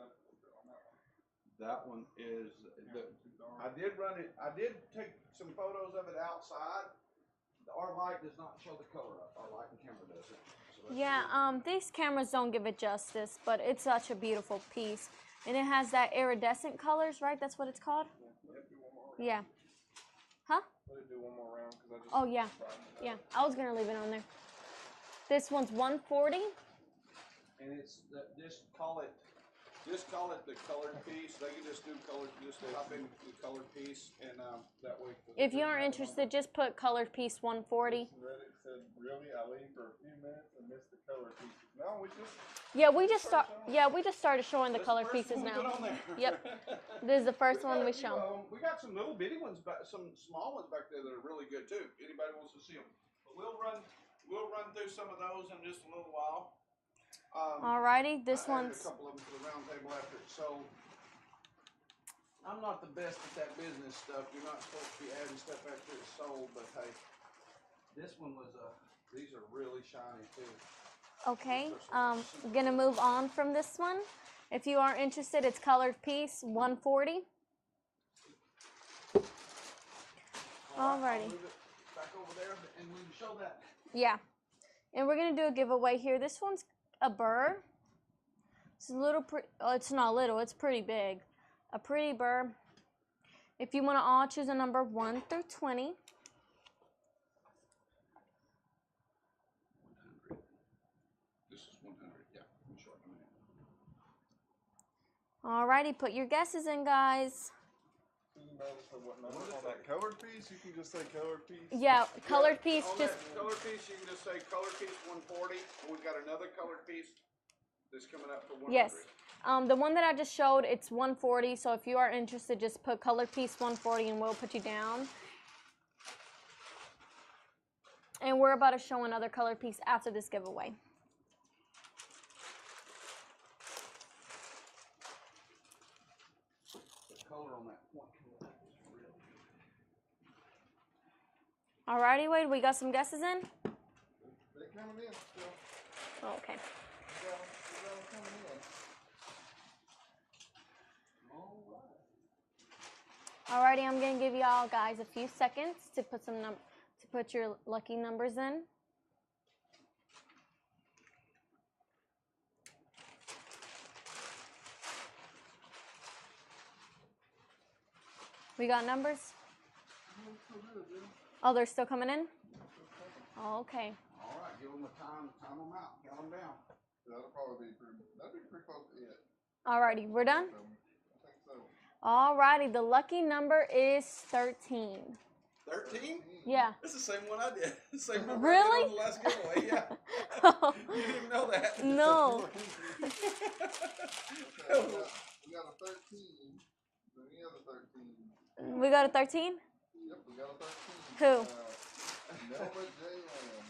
That one is. I did run it. I did take some photos of it outside. Our light does not show the color up. Our light and camera does it. So Yeah, these cameras don't give it justice, but it's such a beautiful piece. And it has that iridescent colors, right? That's what it's called? Yeah. Huh? Let it do one more round because I just. Oh, yeah. Yeah, I was going to leave it on there. This one's $140. And it's just call it Just call it the colored piece. They can just do colored, just hop in the colored piece, and that way. If you aren't interested, just put colored piece 140. Reddit said, really? I leave for a few minutes and miss the color pieces. No, we just. Yeah, we just started showing the color pieces now. Yep. This is the first one we show. We got some little bitty ones, some small ones back there that are really good too. Anybody wants to see them? But we'll run through some of those in just a little while. Alrighty, this one's. A couple of them to the round table after it's sold. I'm not the best at that business stuff. You're not supposed to be adding stuff after it's sold, but hey, this one was these are really shiny too. Okay, gonna move on from this one. If you are interested, it's colored piece 140. Alrighty. I'll move it back over there and we can show that. Yeah, and we're gonna do a giveaway here. This one's a burr. It's a little it's not little, it's pretty big. A pretty burr. If you want to all choose a number 1 through 20. 100. This is 100. Yeah, I'm sure. Alrighty, put your guesses in, guys. On that colored piece, you can just say colored piece. Yeah, colored piece. On Just that colored piece, you can just say colored piece 140. And we've got another colored piece that's coming up for 100. yes. The one that I just showed, it's 140. So if you are interested, just put colored piece 140, and we'll put you down. And we're about to show another colored piece after this giveaway. The color on that point is really good. Alrighty, Wade, we got some guesses in? They're coming in still. Okay. We got them coming in. Alrighty, I'm gonna give y'all guys a few seconds to put your lucky numbers in. We got numbers? Oh, they're still coming in? Oh, okay. All right, give them a time them out, count them down. That'd be pretty close to it. Alrighty, we're done? I think so. Alrighty, the lucky number is 13. 13? Yeah. That's the same one I did. The same one Really? I did on the last giveaway, yeah. You didn't even know that. No. We got a 13. Any other 13? We got a 13? Yep, we got a 13. Who? Melba J. Lamb.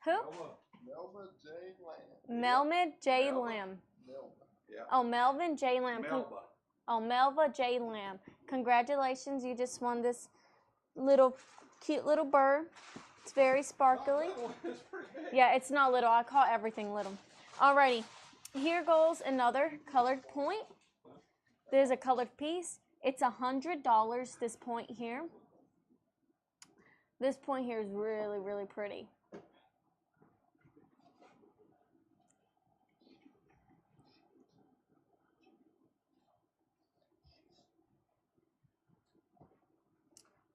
Who? Melba J. Lamb. Melvin J. Lamb. Melba. Yeah. Oh, Melvin J. Lamb. Melba. Oh, Melva J. Lamb. Congratulations, you just won this cute little bird. It's very sparkly. It's pretty big. Yeah, it's not little. I call everything little. Alrighty, here goes another colored point. There's a colored piece. It's $100, this point here. This point here is really, really pretty.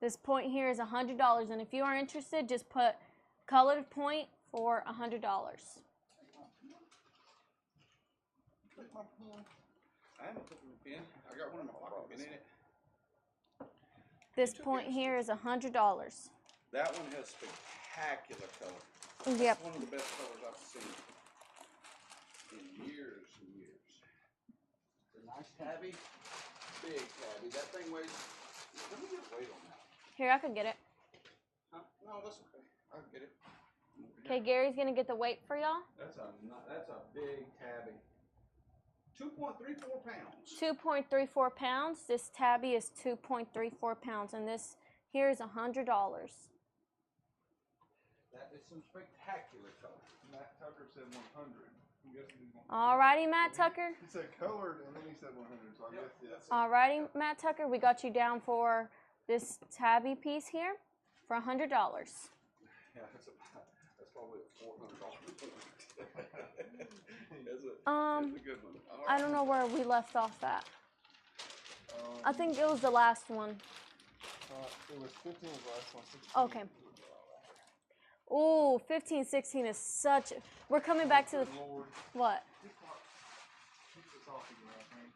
This point here is $100, and if you are interested, just put colored point for $100. Take my pen. I haven't put the pen. I got one in my pocket. Been in it. This point here is $100. That one has spectacular color. Yep. It's one of the best colors I've seen in years and years. It's a nice tabby, big tabby. That thing weighs. Let me get weight on that. Here, I could get it. Huh? No, that's okay. I can get it. Okay, Gary's gonna get the weight for y'all. That's a big tabby. 2.34 pounds. 2.34 pounds. This tabby is 2.34 pounds, and this here is $100. That is some spectacular color. Matt Tucker said 100. I'm guessing he's going. Alrighty, Matt Tucker. He said colored, and then he said 100. So I guess yes. Alrighty, Matt Tucker. We got you down for this tabby piece here for $100. Yeah, that's probably a $400. That's a good one. All I right. don't know where we left off at. I think it was the last one. It was 15 was the last one. 16 Okay. Ooh, 15, 16 is such. We're coming back to the. Lord. What? coffee again, I think.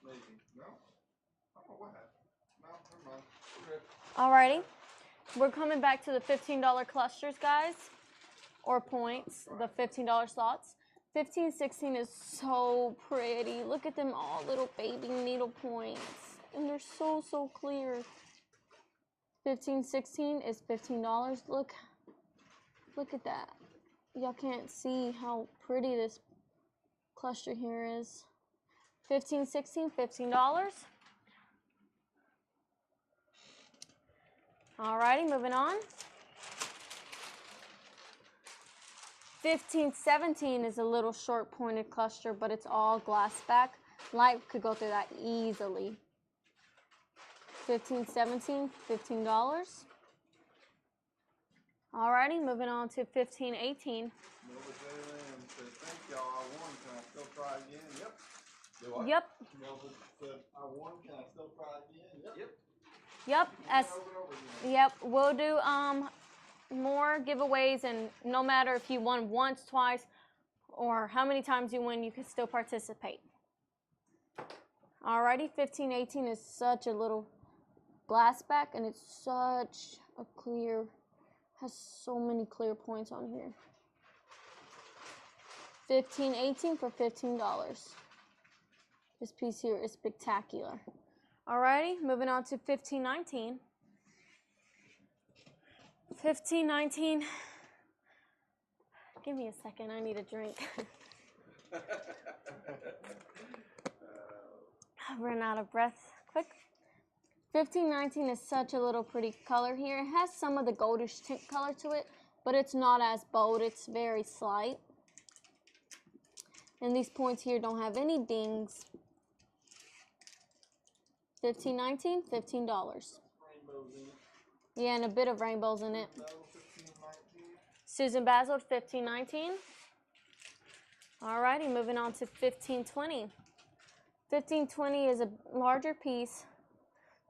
Maybe. No? I don't know what happened. No, never mind. We're good. Alrighty. We're coming back to the $15 clusters, guys, or points, the $15 slots. 15, 16 is so pretty. Look at them all, little baby needle points. And they're so, so clear. 15, 16 is $15. Look at that. Y'all can't see how pretty this cluster here is. 15, 16, $15. Alrighty, moving on. 15, 17 is a little short pointed cluster, but it's all glass back. Light could go through that easily. 15, 17, $15. Alrighty, moving on to 15, 18. Melba J. said, thank y'all, I won. Can I still try again? Yep. Do I? Yep. Melba said, I won. Can I still try again? Yep. Yep. As Over and over again. yep, we'll do more giveaways, and no matter if you won once, twice, or how many times you win, you can still participate. Alrighty, 15, 18 is such a little glass back, and it's such a clear, has so many clear points on here. 15, 18 for $15. This piece here is spectacular. Alrighty, moving on to 15, 19. 15, 19. Give me a second, I need a drink. I ran out of breath quick. 15, 19 is such a little pretty color here. It has some of the goldish tint color to it, but it's not as bold, it's very slight. And these points here don't have any dings. 15, 19, $15. Rainbows in it. Yeah, and a bit of rainbows in it. Basil, 15, 19. Susan Basil, 15, 19. Alrighty, moving on to 15, 20. 15, 20 is a larger piece.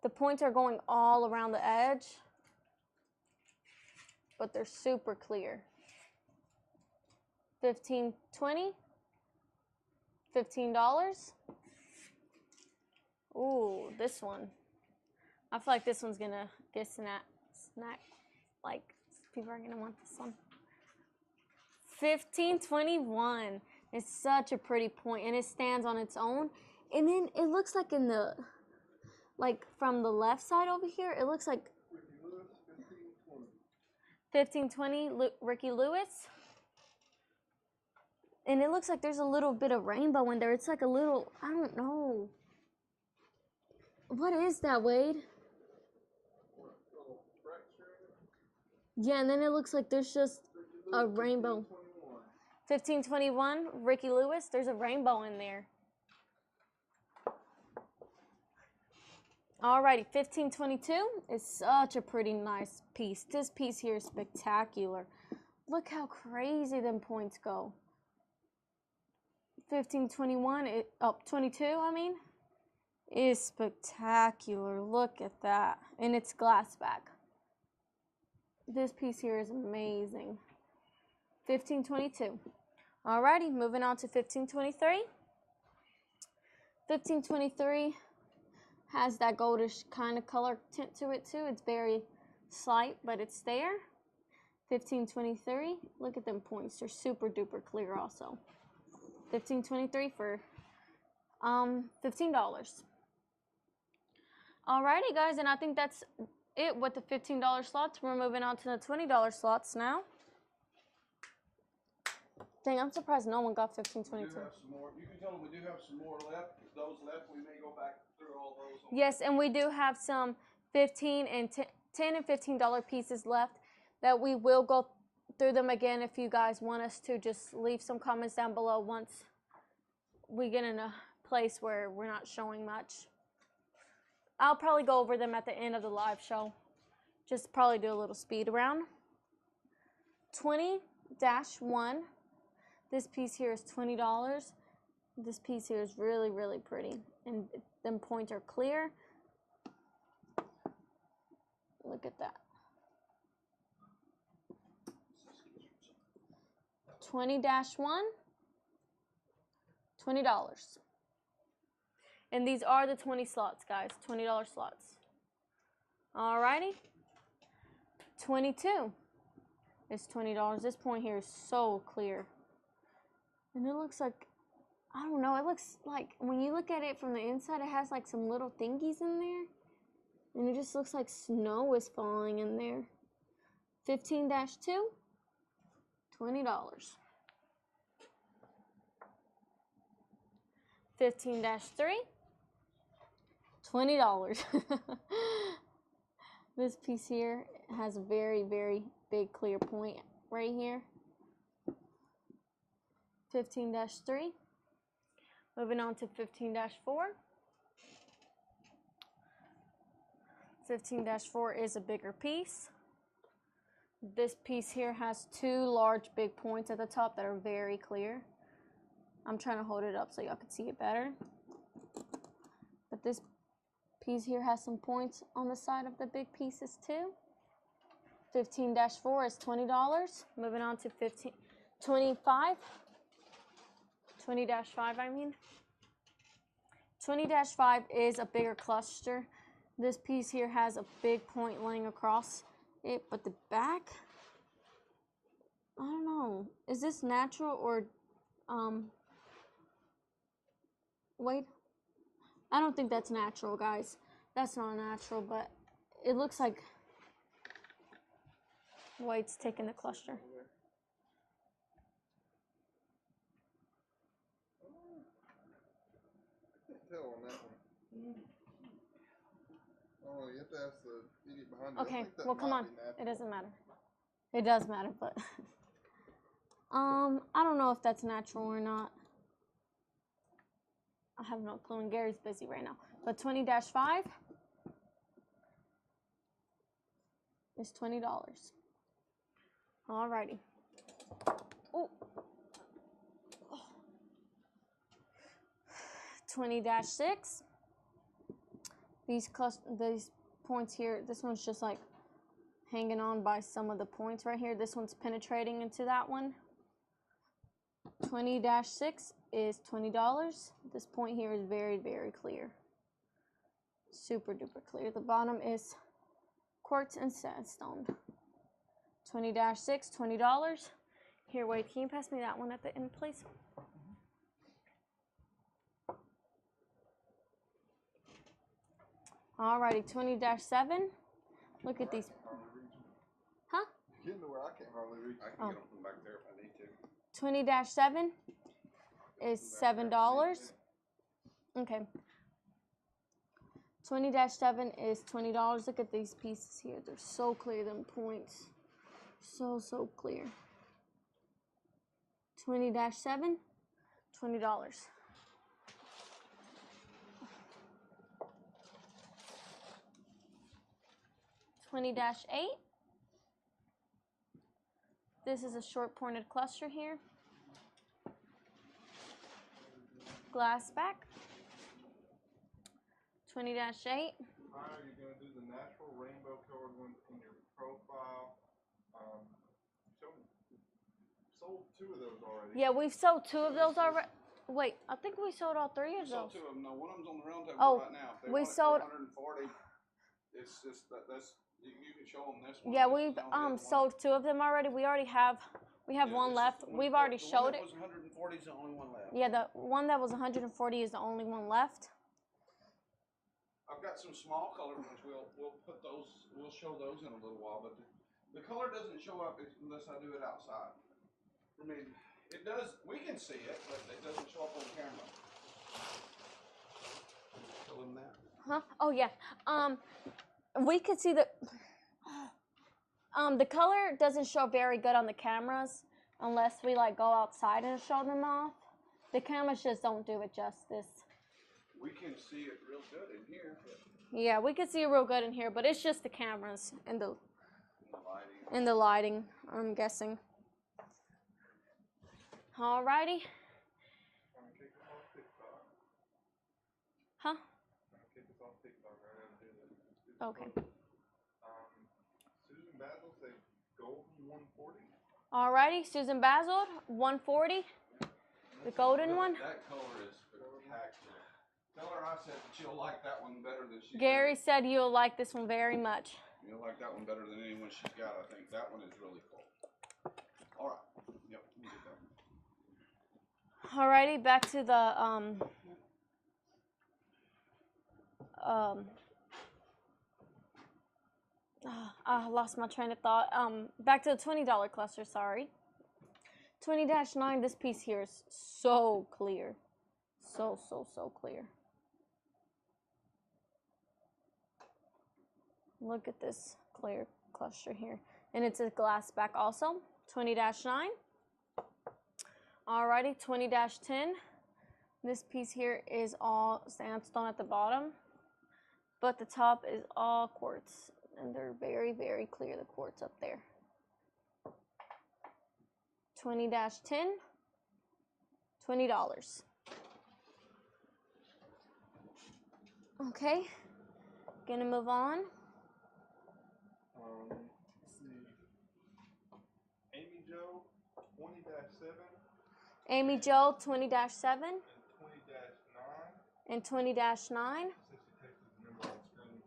The points are going all around the edge, but they're super clear. 15, 20, $15. Ooh, this one. I feel like this one's gonna get snack. Like, people are gonna want this one. 1521. It's such a pretty point, and it stands on its own. And then it looks like in the, like from the left side over here, it looks like Ricky Lewis, 1520. 1520 Ricky Lewis. And it looks like there's a little bit of rainbow in there. It's like a little, I don't know. What is that, Wade? Yeah, and then it looks like there's just a rainbow. 1521 Ricky Lewis. There's a rainbow in there. Alrighty, 1522 is such a pretty nice piece. This piece here is spectacular. Look how crazy them points go. 1521, 22, I mean, is spectacular. Look at that. And it's glass back. This piece here is amazing. 1522. Alrighty, moving on to 1523. 1523 has that goldish kind of color tint to it too. It's very slight, but it's there. 1523, look at them points. They're super duper clear also. 1523 for $15. Alrighty guys, and I think that's it with the $15 slots. We're moving on to the $20 slots now. Dang, I'm surprised no one got 1522. We do have some more. You can tell them we do have some more left. Those left, we may go back through all those. Yes, and we do have some 15 and 10 and $15 pieces left that we will go through them again if you guys want us to. Just leave some comments down below once we get in a place where we're not showing much. I'll probably go over them at the end of the live show. Just probably do a little speed around. 20-1. This piece here is $20. This piece here is really, really pretty. And them points are clear. Look at that. 20-1. $20. And these are the 20 slots, guys. $20 slots. Alrighty. 22 is $20. This point here is so clear. And it looks like, I don't know, it looks like when you look at it from the inside, it has like some little thingies in there. And it just looks like snow is falling in there. 15-2, $20. 15-3, $20. This piece here has a very, very big clear point right here. 15-3. Moving on to 15-4. 15-4 is a bigger piece. This piece here has two large big points at the top that are very clear. I'm trying to hold it up so y'all can see it better. But this piece here has some points on the side of the big pieces too. 15-4 is $20. Moving on to 20-5 I mean. 20-5 is a bigger cluster. This piece here has a big point laying across it, but the back, I don't know. Is this natural or wait, I don't think that's natural, guys. That's not natural, but it looks like white's taking the cluster. I can't tell on that one. Oh, you have to ask the idiot behind you. Okay, well, come on. It doesn't matter. It does matter, but I don't know if that's natural or not. I have no clue, and Gary's busy right now. But 20-5 is $20. Alrighty. Oh. 20-6. These points here, this one's just like hanging on by some of the points right here. This one's penetrating into that one. 20-6 is $20. This point here is very, very clear. Super duper clear. The bottom is quartz and sandstone. 20-6, $20. Here, wait, can you pass me that one at the end, please? Alrighty, 20-7. Look at these. Huh? Getting to where I can't hardly reach. I can get them from back there if I need to. 20-7 is $7. Okay. 20-7 is $20. Look at these pieces here. They're so clear, them points. So clear. 20-7, $20. 20-8. This is a short pointed cluster here. Glass back. 20-8. How are you going to do the natural rainbow colored ones in your profile? Sold 2 of those already. Yeah, we've sold 2 of those already. Wait, I think we sold all 3 of We sold those. 2 of them. No, one of them's on the round table Oh, right now. If they we want it sold. for 140. It's just that's you can show them this one. Yeah, This we've is the only other sold 2 of them already. We already have. We have one left. We've already showed it. The one that was 140 is the only one left. Yeah, the one that was 140 is the only one left. I've got some small colored ones. We'll put those. We'll show those in a little while, but the color doesn't show up unless I do it outside. I mean, it does. We can see it, but it doesn't show up on camera. Show them that. Huh? Oh yeah. We could see the color doesn't show very good on the cameras unless we like go outside and show them off. The cameras just don't do it justice. We can see it real good in here. Yeah, we can see it real good in here, but it's just the cameras and the lighting, I'm guessing. Alrighty. Huh? Okay. Susan Basil said golden 140. Alrighty, Susan Basil, 140. The golden one? That color is spectacular. Tell her I said that you'll like that one better than she Gary said you'll like this one very much. You'll like that one better than any one she's got, I think. That one is really cool. All right. Yep, we'll get that one. Alrighty, back to the I lost my train of thought. Back to the $20 cluster, sorry. 20-9, this piece here is so clear. So clear. Look at this clear cluster here. And it's a glass back also. 20-9. Alrighty, 20-10. This piece here is all sandstone at the bottom, but the top is all quartz. And they're very, very clear, the quartz up there. 20-10, $20. Okay, gonna move on. Let's see. Amy Joe, 20-7. Amy Joe, 20-7 And 20-9. and 20-9. Says she texted the number on screen.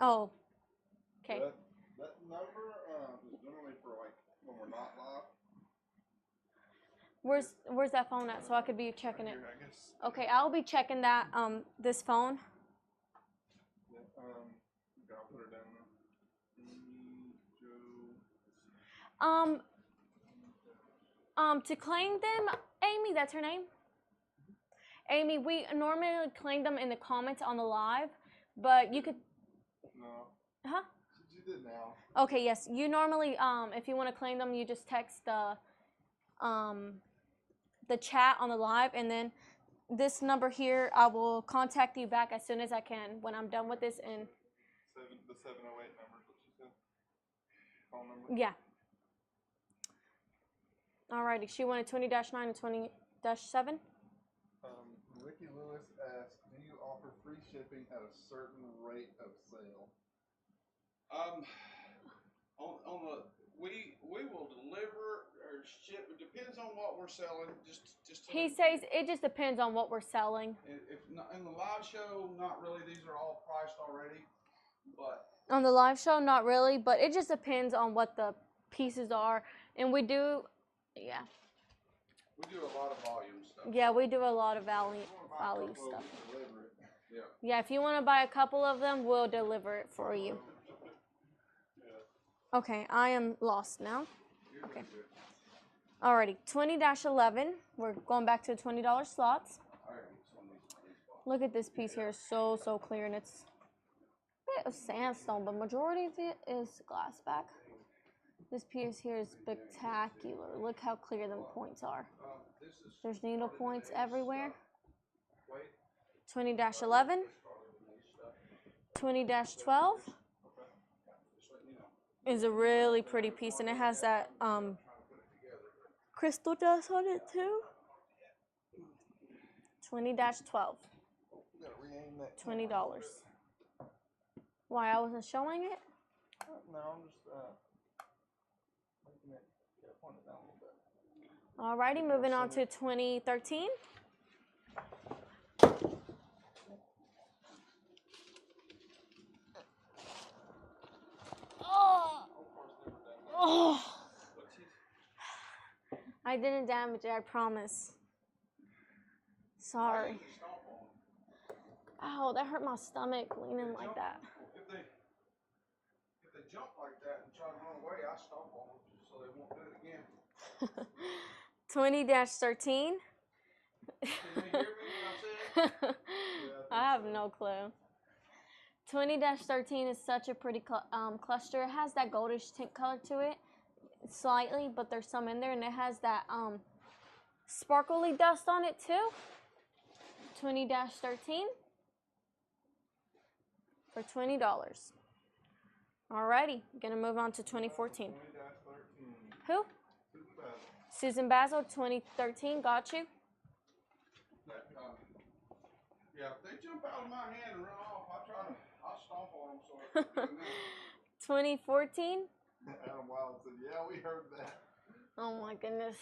Oh, okay. That number is generally for like when we're not live. Where's that phone at so I could be checking it? Here, I guess. Okay, I'll be checking that this phone. Yeah, I'll put her down there. Amy Joe. To claim them, Amy, that's her name. Amy, we normally claim them in the comments on the live, but you could. No. Huh? She did now. Okay, yes. You normally, if you want to claim them, you just text the chat on the live, and then this number here, I will contact you back as soon as I can when I'm done with this. And the 708 number, what she said. Phone number. yeah. Alrighty, she wanted 20-9 and 20-7. Ricky Lewis asked, do you offer free shipping at a certain rate of sale? We will deliver or ship. It depends on what we're selling. He says it just depends on what we're selling. If not, in the live show, not really. These are all priced already, but On the live show, not really, but it just depends on what the pieces are, and we do, yeah. we do a lot of volume stuff. Yeah, we do a lot of value stuff. Yeah, if you want to buy a couple of them, we'll deliver it for you. Okay, I am lost now. Okay. Alrighty, 20-11. We're going back to the $20 slots. Look at this piece here, so clear, and it's a bit of sandstone, but majority of it is glass back. This piece here is spectacular. Look how clear the points are. There's needle points everywhere. 20-11, 20-12 is a really pretty piece, and it has that crystal dust on it too. 20-12, $20. Why, I wasn't showing it? No, I'm just making it point it down a little bit. Alrighty, moving on to 2013. Oh. I didn't damage it, I promise. Sorry. Ow, that hurt my stomach leaning like that. If they jump like that and try to run away, I stomp on them so they won't do it again. 20-13. Can they hear me when I say it? I have no clue. 20-13 is such a pretty cluster. It has that goldish tint color to it, slightly, but there's some in there, and it has that sparkly dust on it too. 20-13 for $20. Alrighty, gonna move on to 2014. 20-13. Who? Susan Basil, 2013. Got you. Yeah, if they jump out of my hand and run off, I'll stomp on them. So 2014. Adam Wild said, yeah, we heard that. Oh my goodness.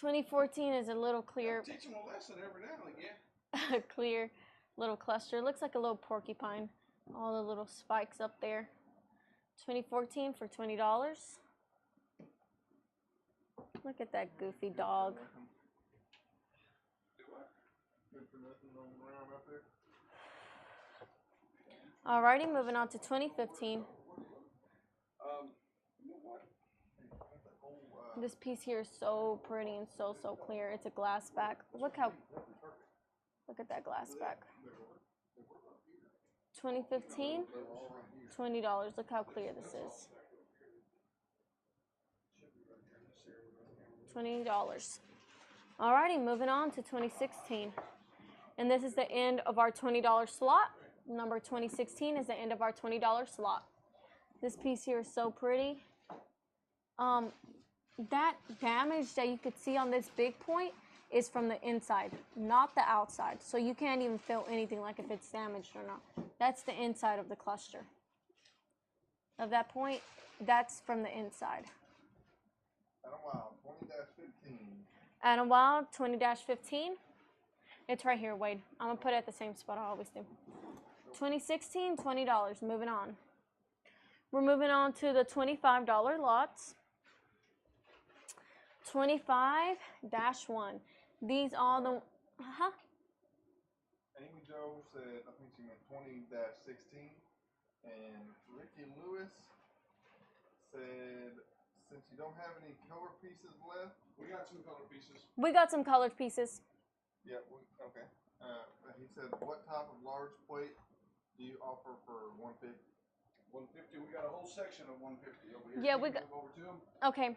2014 is a little clear, Teach them a lesson every now and again. clear little cluster. Looks like a little porcupine. All the little spikes up there. 2014 for $20. Look at that goofy dog. Alrighty, moving on to 2015. This piece here is so pretty and so clear. It's a glass back. Look at that glass back. 2015, $20. Look how clear this is. $20. Alrighty, moving on to 2016. And this is the end of our $20 slot. Number 2016 is the end of our $20 slot. This piece here is so pretty. That damage that you could see on this big point is from the inside, not the outside. So you can't even feel anything like if it's damaged or not. That's the inside of the cluster. Of that point, that's from the inside. Adam Wild, 20-15. Adam Wild, 20-15. It's right here, Wade. I'm going to put it at the same spot I always do. 2016, $20. Moving on. We're moving on to the $25 lots. 25-1. These are the... Amy Jo said, I think she meant 20-16. And Ricky Lewis said, since you don't have any color pieces left. We got some color pieces. We got some colored pieces. Yeah, okay. He said, what type of large plate do you offer for 150? 150. We got a whole section of 150 over here. Yeah, we got. Move over to them. Okay.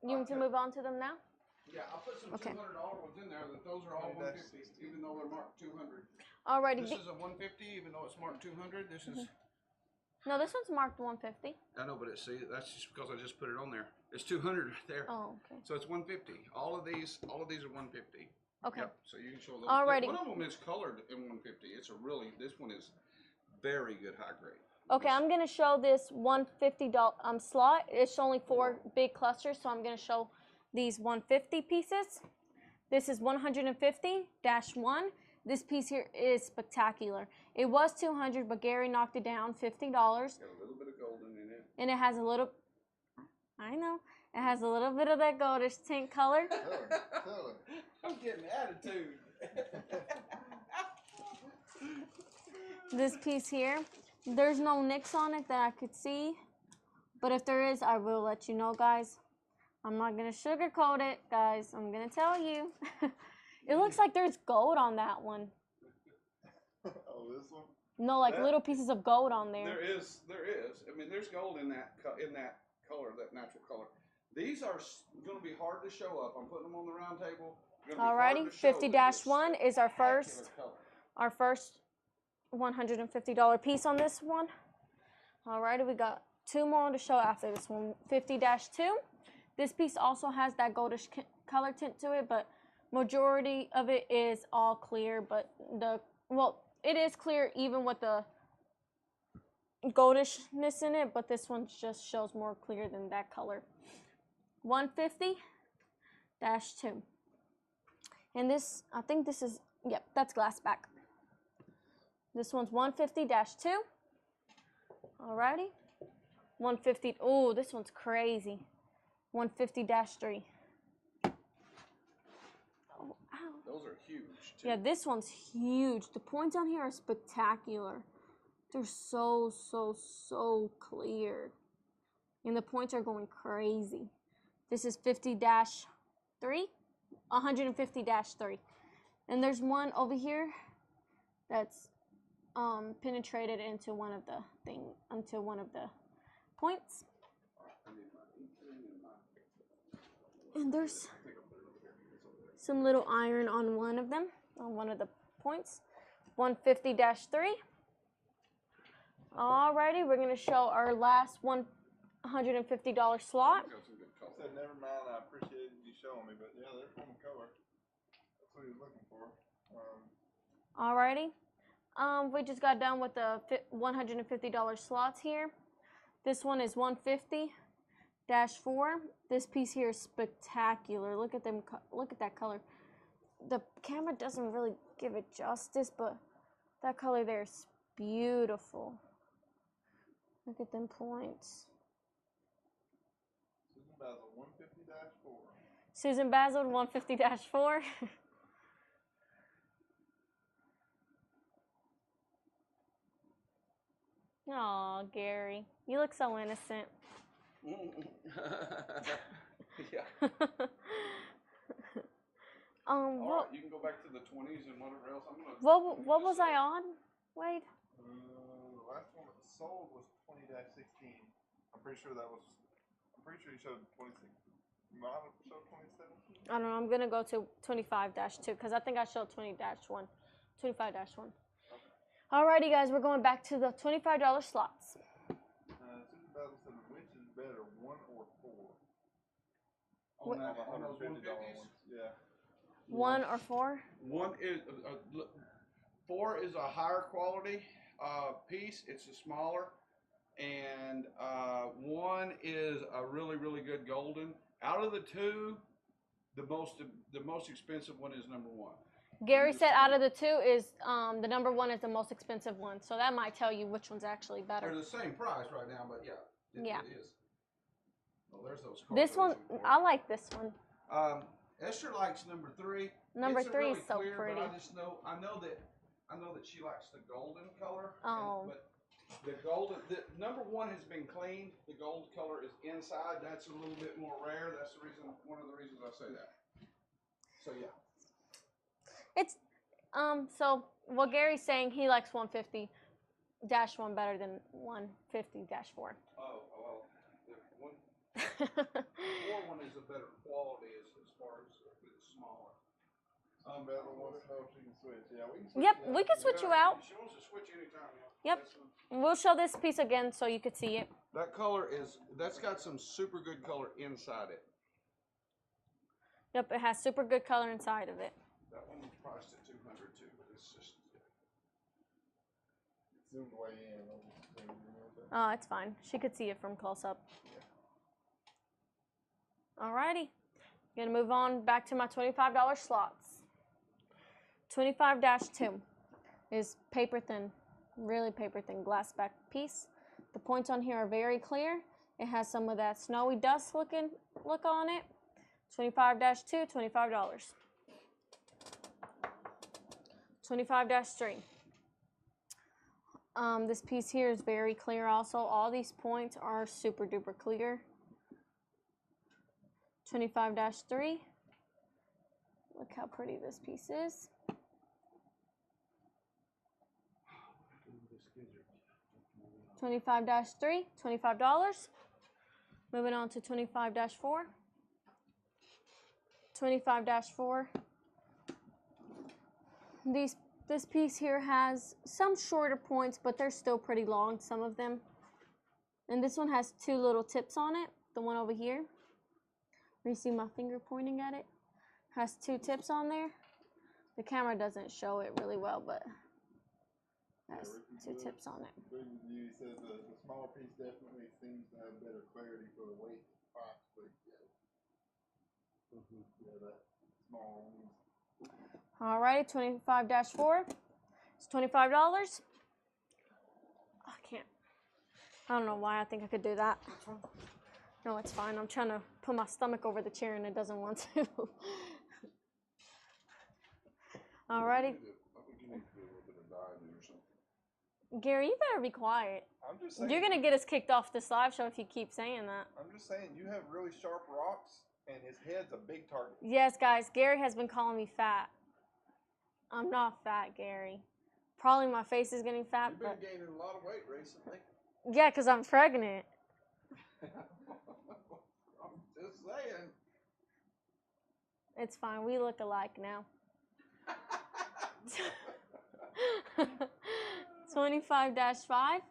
You want to move on to them now? Yeah, I'll put some Okay. $200 ones in there. Those are all 150, even though they're marked 200. Alrighty. This is a 150, even though it's marked 200. This is. No, this one's marked 150. I know, but that's just because I just put it on there. It's 200 right there. Oh, okay. So it's 150. All of these are 150. Okay. Yep. So you can show those. Alrighty. One of them is colored in 150. It's a really. This one is very good high grade. Okay, I'm going to show this $150 slot. It's only 4 big clusters, so I'm going to show these 150 pieces. This is 150-1. This piece here is spectacular. It was 200, but Gary knocked it down, $50. Got a little bit of golden in it. And it has a little, I know, it has a little bit of that goldish tint color. Tell her. I'm getting attitude. This piece here, there's no nicks on it that I could see, but if there is, I will let you know, guys. I'm not going to sugarcoat it, guys. I'm going to tell you. It looks like there's gold on that one. Oh, this one? No, like little pieces of gold on there. There is. I mean, there's gold in that color, that natural color. These are going to be hard to show up. I'm putting them on the round table. Alrighty, 50-1 is our first $150 piece on this one. Alrighty, we got 2 more to show after this one. 50-2. This piece also has that goldish color tint to it, but majority of it is all clear. But it is clear even with the goldishness in it, but this one just shows more clear than that color. 150-2. And this, I think this is, yep, that's glass back. This one's 150-2. Alrighty. 150, oh, this one's crazy. 150-3. Oh, ow. Those are huge, too. Yeah, this one's huge. The points on here are spectacular. They're so clear. And the points are going crazy. This is 50-3. 150-3. And there's one over here that's penetrated into one of the points. And there's some little iron on one of them, on one of the points. 150-3. Alrighty, we're gonna show our last $150 slot. I said, never mind, I appreciated you showing me, but yeah, there's one color. That's what he was looking for. Alrighty. We just got done with the $150 slots here. This one is 150-1. 25-4. This piece here is spectacular. Look at them. Look at that color. The camera doesn't really give it justice, but that color there is beautiful. Look at them points. Susan Basil 150-4. Susan Basil 150-4. Aw, Gary, you look so innocent. Yeah. What, All right, you can go back to the 20s and whatever else. what was I on, Wade? The last one that was sold was 20-16. I'm pretty sure you showed 26. You might have showed 2017. I don't know. I'm gonna go to 25-2 because I think I showed 20-1, 25-1. Alrighty, guys, we're going back to the $25 slots. Susan Basil said which is better, 1 or 4? On those $150s? Yeah. 1 or 4? 1 is 4 is a higher quality piece. It's a smaller, and 1 is a really, really good golden. Out of the two, the most expensive one is number 1. Gary said out of the two is the number 1 is the most expensive one, so that might tell you which one's actually better. They're the same price right now, but yeah, it is. Well, there's those cards. This one, I like this one. Esther likes number 3. Number It's 3 really is so clear, pretty. But I know that she likes the golden color. Oh. But the number 1 has been cleaned. The gold color is inside. That's a little bit more rare. That's one of the reasons I say that. So yeah. It's so what Gary's saying, he likes 150-1 better than 150-4. Oh, well, the 4 one is a better quality as far as it's smaller. Basil wants to know if she can switch. Yeah, we can switch. Yep, we can switch you out. She wants to switch anytime. Yeah. Yep. We'll show this piece again so you could see it. That color that's got some super good color inside it. Yep, it has super good color inside of it. That one was priced at $200 too, but it's just. Zoomed way in. Oh, it's fine. She could see it from close up. Alrighty. I'm gonna move on back to my $25 slots. 25-2 is paper thin, really paper thin glass back piece. The points on here are very clear. It has some of that snowy dust look on it. 25-2, $25. 25-3. This piece here is very clear also. All these points are super duper clear. 25-3. Look how pretty this piece is. $25-3, $25. Moving on to 25-4. 25-4. This piece here has some shorter points, but they're still pretty long, some of them. And this one has 2 little tips on it. The one over here, where you see my finger pointing at it, has 2 tips on there. The camera doesn't show it really well, but it has 2 tips on it. He says the smaller piece definitely seems to have better clarity for the weight. Yeah, that small one. Alrighty, 25-4. It's $25. I don't know why I think I could do that. No, it's fine. I'm trying to put my stomach over the chair and it doesn't want to. Alrighty. I think you need to do a little bit of diving or something. Gary, you better be quiet. I'm just saying. You're going to get us kicked off this live show if you keep saying that. I'm just saying, you have really sharp rocks, and his head's a big target. Yes, guys, Gary has been calling me fat. I'm not fat, Gary. Probably my face is getting fat. You've been gaining a lot of weight recently. Yeah, because I'm pregnant. I'm just saying. It's fine. We look alike now. 25-5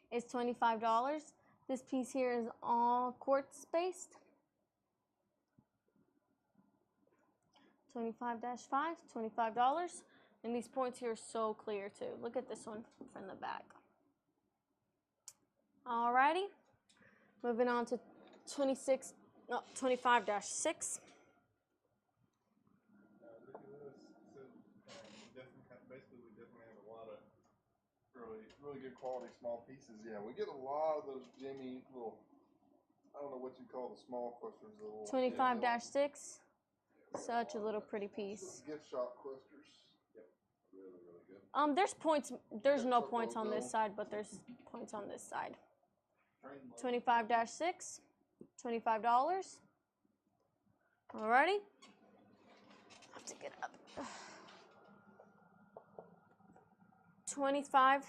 is $25. This piece here is all quartz based. 25-5, $25. And these points here are so clear too. Look at this one from the back. Alrighty. Moving on to 25-6. Look at this. So, basically, we definitely have a lot of really good quality small pieces. Yeah, we get a lot of those Jimmy little, I don't know what you call the small clusters. 25-6. Such a little pretty piece. Gift shop clusters. Yep. Really good. There's points. There's no points on this side, but there's points on this side. 25-6. $25. Alrighty. Have to get up. 25-7.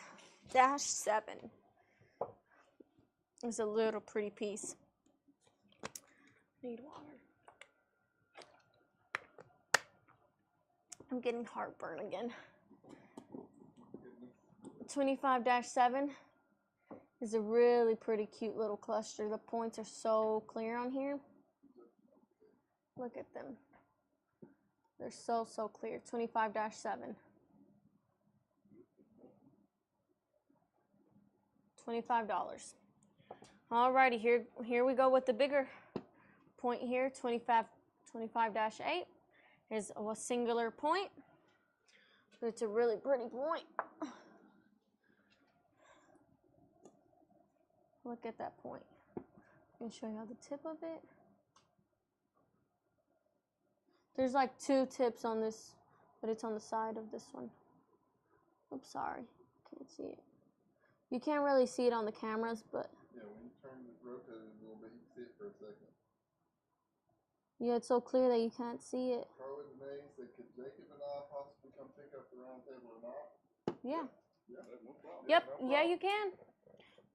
It's a little pretty piece. Need water. I'm getting heartburn again. 25-7 is a really pretty cute little cluster. The points are so clear on here. Look at them. They're so clear. 25-7. $25. Alrighty, here we go with the bigger point here. 25-8 is a singular point. It's a really pretty point. Look at that point. I can show you the tip of it. There's like 2 tips on this, but it's on the side of this one. Oops, sorry. Can't see it. You can't really see it on the cameras, but... Yeah, when you turn the rotator a little bit, you can see it for a second. Yeah, it's so clear that you can't see it. Charlie Denise said, could Jacob and I possibly come pick up the round table or not? Yeah. Yeah, no problem. Yep, No yeah, problem. you can.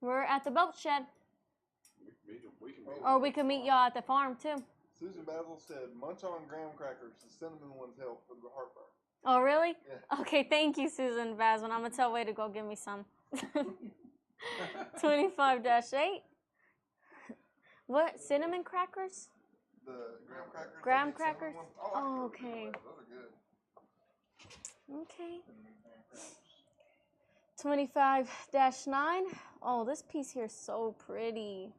We're at the boat shed. We can meet. Or we can meet y'all at the farm, too. Susan Basil said, munch on graham crackers. The cinnamon ones help with the heartburn. Oh, really? Yeah. Okay, thank you, Susan Basman. I'm going to tell Way to go give me some. 25-8. What? Cinnamon crackers? The graham crackers. Graham like the cinnamon crackers? ones? I like Oh, those. okay. Those are good. Okay. Cinnamon graham crackers. 25-9. Oh, this piece here is so pretty.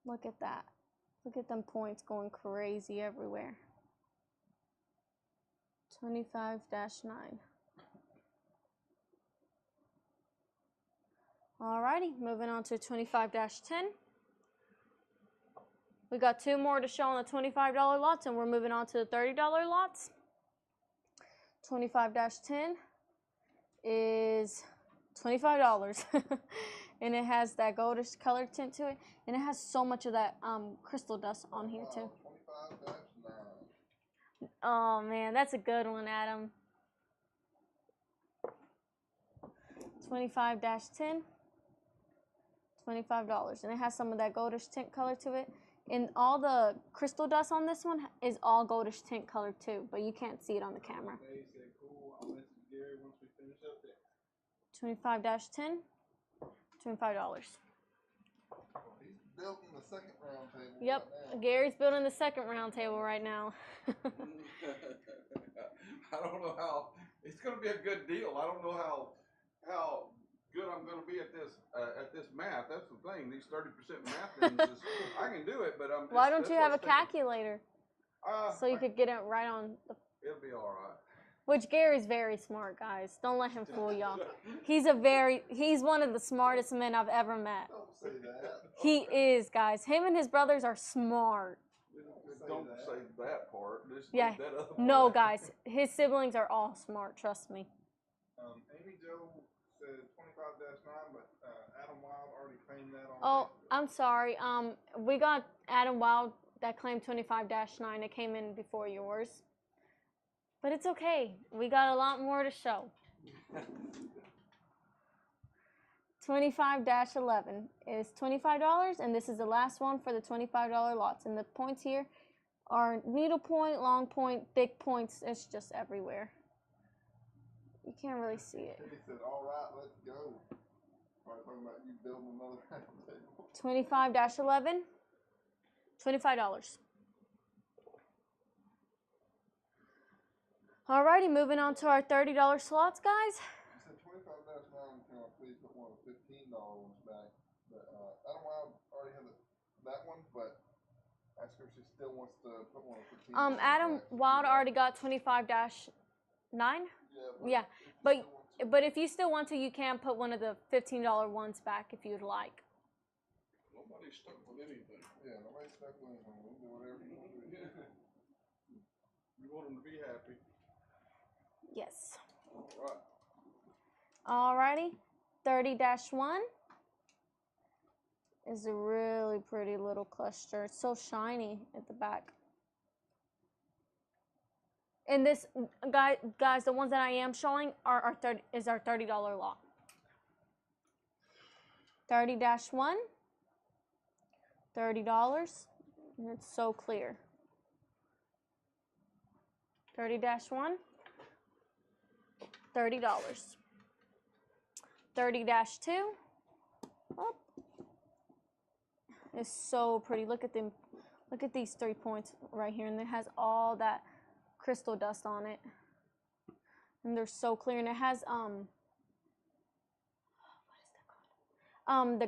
Look at that. Look at them points going crazy everywhere. 25-9. Alrighty, moving on to 25-10. We got 2 more to show on the $25 lots, and we're moving on to the $30 lots. 25-10 is $25. And it has that goldish color tint to it, and it has so much of that crystal dust on here too. 25-9. Oh man, that's a good one, Adam. 25-10, $25, and it has some of that goldish tint color to it. And all the crystal dust on this one is all goldish tint color too, but you can't see it on the camera. 25-10, $25. He's building the second round table. Yep, right now. Gary's building the second round table right now. I don't know how it's going to be a good deal. I don't know how good I'm going to be at this math. That's the thing. These 30% math things, I can do it, but I'm. Why don't you have a calculator so you could get it right on the? It'll be all right. Which Gary's very smart, guys. Don't let him fool y'all. He's one of the smartest men I've ever met. Don't say that. He is, guys. Him and his brothers are smart. Don't say that part. Just Yeah. leave that other No, part. guys. His siblings are all smart. Trust me. Amy Jo said 25-9, but Adam Wild already claimed that on. Oh, Facebook. I'm sorry. We got Adam Wild that claimed 25-9. It came in before yours. But it's okay. We got a lot more to show. 25-11 is $25, and this is the last one for the $25 lots. And the points here are needle point, long point, thick points. It's just everywhere. You can't really see it. He said, all right, let's go. Probably talking about you building another round table. 25-11, $25. Alrighty, moving on to our $30 slots, guys. You said 25-9, can I please put one of the $15 ones back? But Adam Wild already had that one, but ask her if she still wants to put one of the Adam Wild already got 25-9. Yeah, but if you still want to, you can put one of the $15 ones back if you'd like. Nobody's stuck with anything. Yeah, nobody's stuck with anything. We can do whatever you want to do. You want them to be happy. Yes. All right. Alrighty, 30-1 is a really pretty little cluster. It's so shiny at the back. And this, guys, the ones that I am showing are our $30 lot. 30-1, $30, and it's so clear. 30-1, $30. 30-2, oh, it's so pretty. Look at them. Look at these 3 points right here, and it has all that crystal dust on it, and they're so clear. And it has what is that called?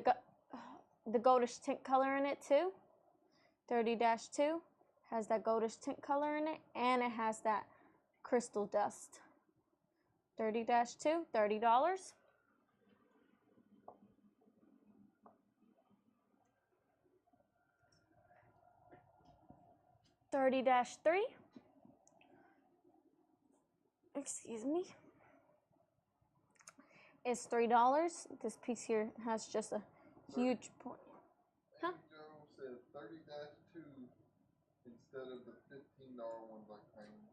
The goldish tint color in it too. 30-2 has that goldish tint color in it, and it has that crystal dust. 30-2, $30. 30-3. Excuse me. It's $3. This piece here has just a huge point. Huh? Joe said 30-2 instead of the $15 ones like paying.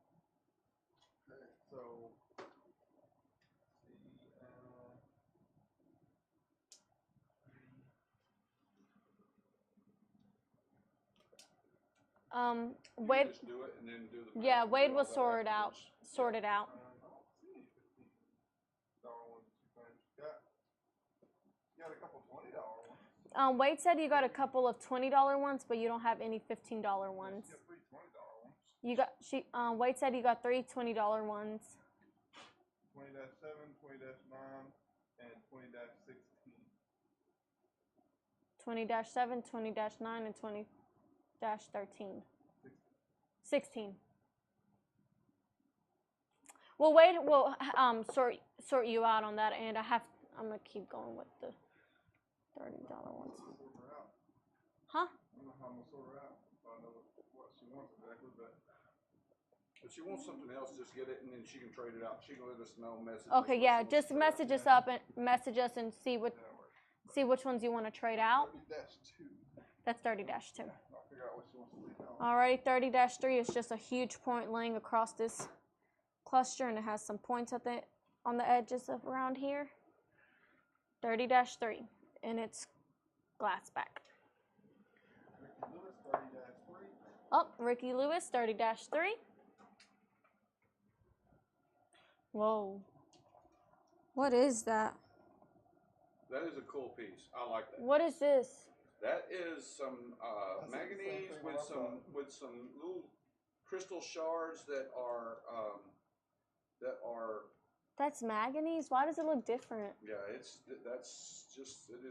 Okay, so Wade. just do it and then do the Yeah, pattern, Wade do will all that sort it out. afterwards. Sort it out. I don't see any $15 ones that you found. You got a couple $20 ones. Wade said you got a couple of $20 ones, but you don't have any $15 ones. You got 3 $20 ones. You got Wade said you got 3 $20 ones. 20-7, 20-9, and 20-16. 20-7, 20-9, and 20-13. 16. Well, Wade will sort you out on that, and I'm gonna keep going with the $30 ones. Huh? I don't know how I'm gonna sort her out. I know what she wants exactly, but If she wants something else, just get it and then she can trade it out. She can let us know. Message. Okay, yeah, just message us up and message us and see which ones you want to trade out. 30-2. That's 30-2. I'll figure out what she wants to leave out. Alrighty, 30-3 is just a huge point laying across this cluster, and it has some points on the edges of around here. 30-3, and it's glass back. Ricky Lewis, 30-3. Oh, Ricky Lewis, 30-3. Whoa. What is that? That is a cool piece. I like that. What is this? That is some That's the same manganese thing with I thought. some little crystal shards that are That's manganese? Why does it look different? yeah. It is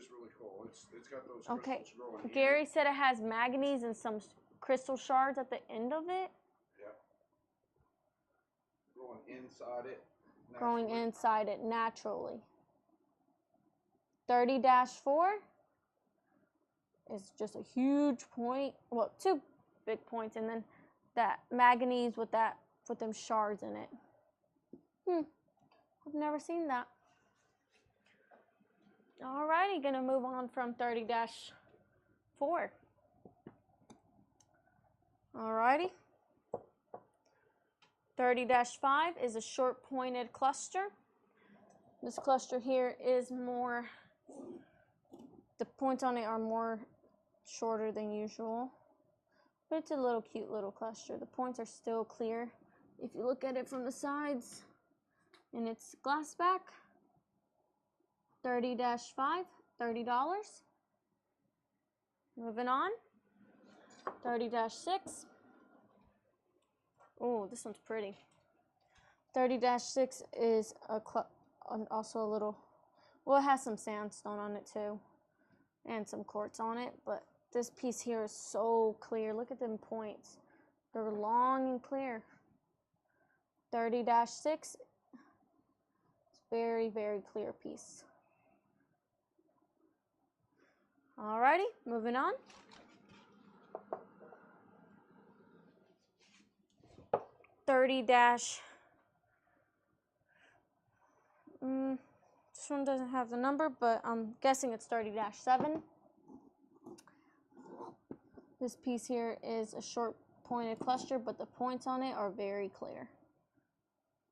really cool. It's got those Okay. crystals growing. Gary said it has manganese and some crystal shards at the end of it. Yeah. Growing inside it. Growing naturally. inside it naturally. 30-4 is just a huge point. Well, 2 big points, and then that manganese with them shards in it. I've never seen that. Alrighty, gonna move on from 30-4. Alrighty. 30-5 is a short pointed cluster. This cluster here is more, the points on it are more shorter than usual. But it's a little cute little cluster. The points are still clear if you look at it from the sides. And it's glass back. 30-5, $30. Moving on. 30-6. Oh, this one's pretty. 30-6 is also a little, well, it has some sandstone on it too, and some quartz on it, but This piece here is so clear. Look at them points. They're long and clear. 30-6. It's very, very clear piece. Alrighty, moving on. 30 dash. This one doesn't have the number, but I'm guessing it's 30-7. This piece here is a short pointed cluster, but the points on it are very clear.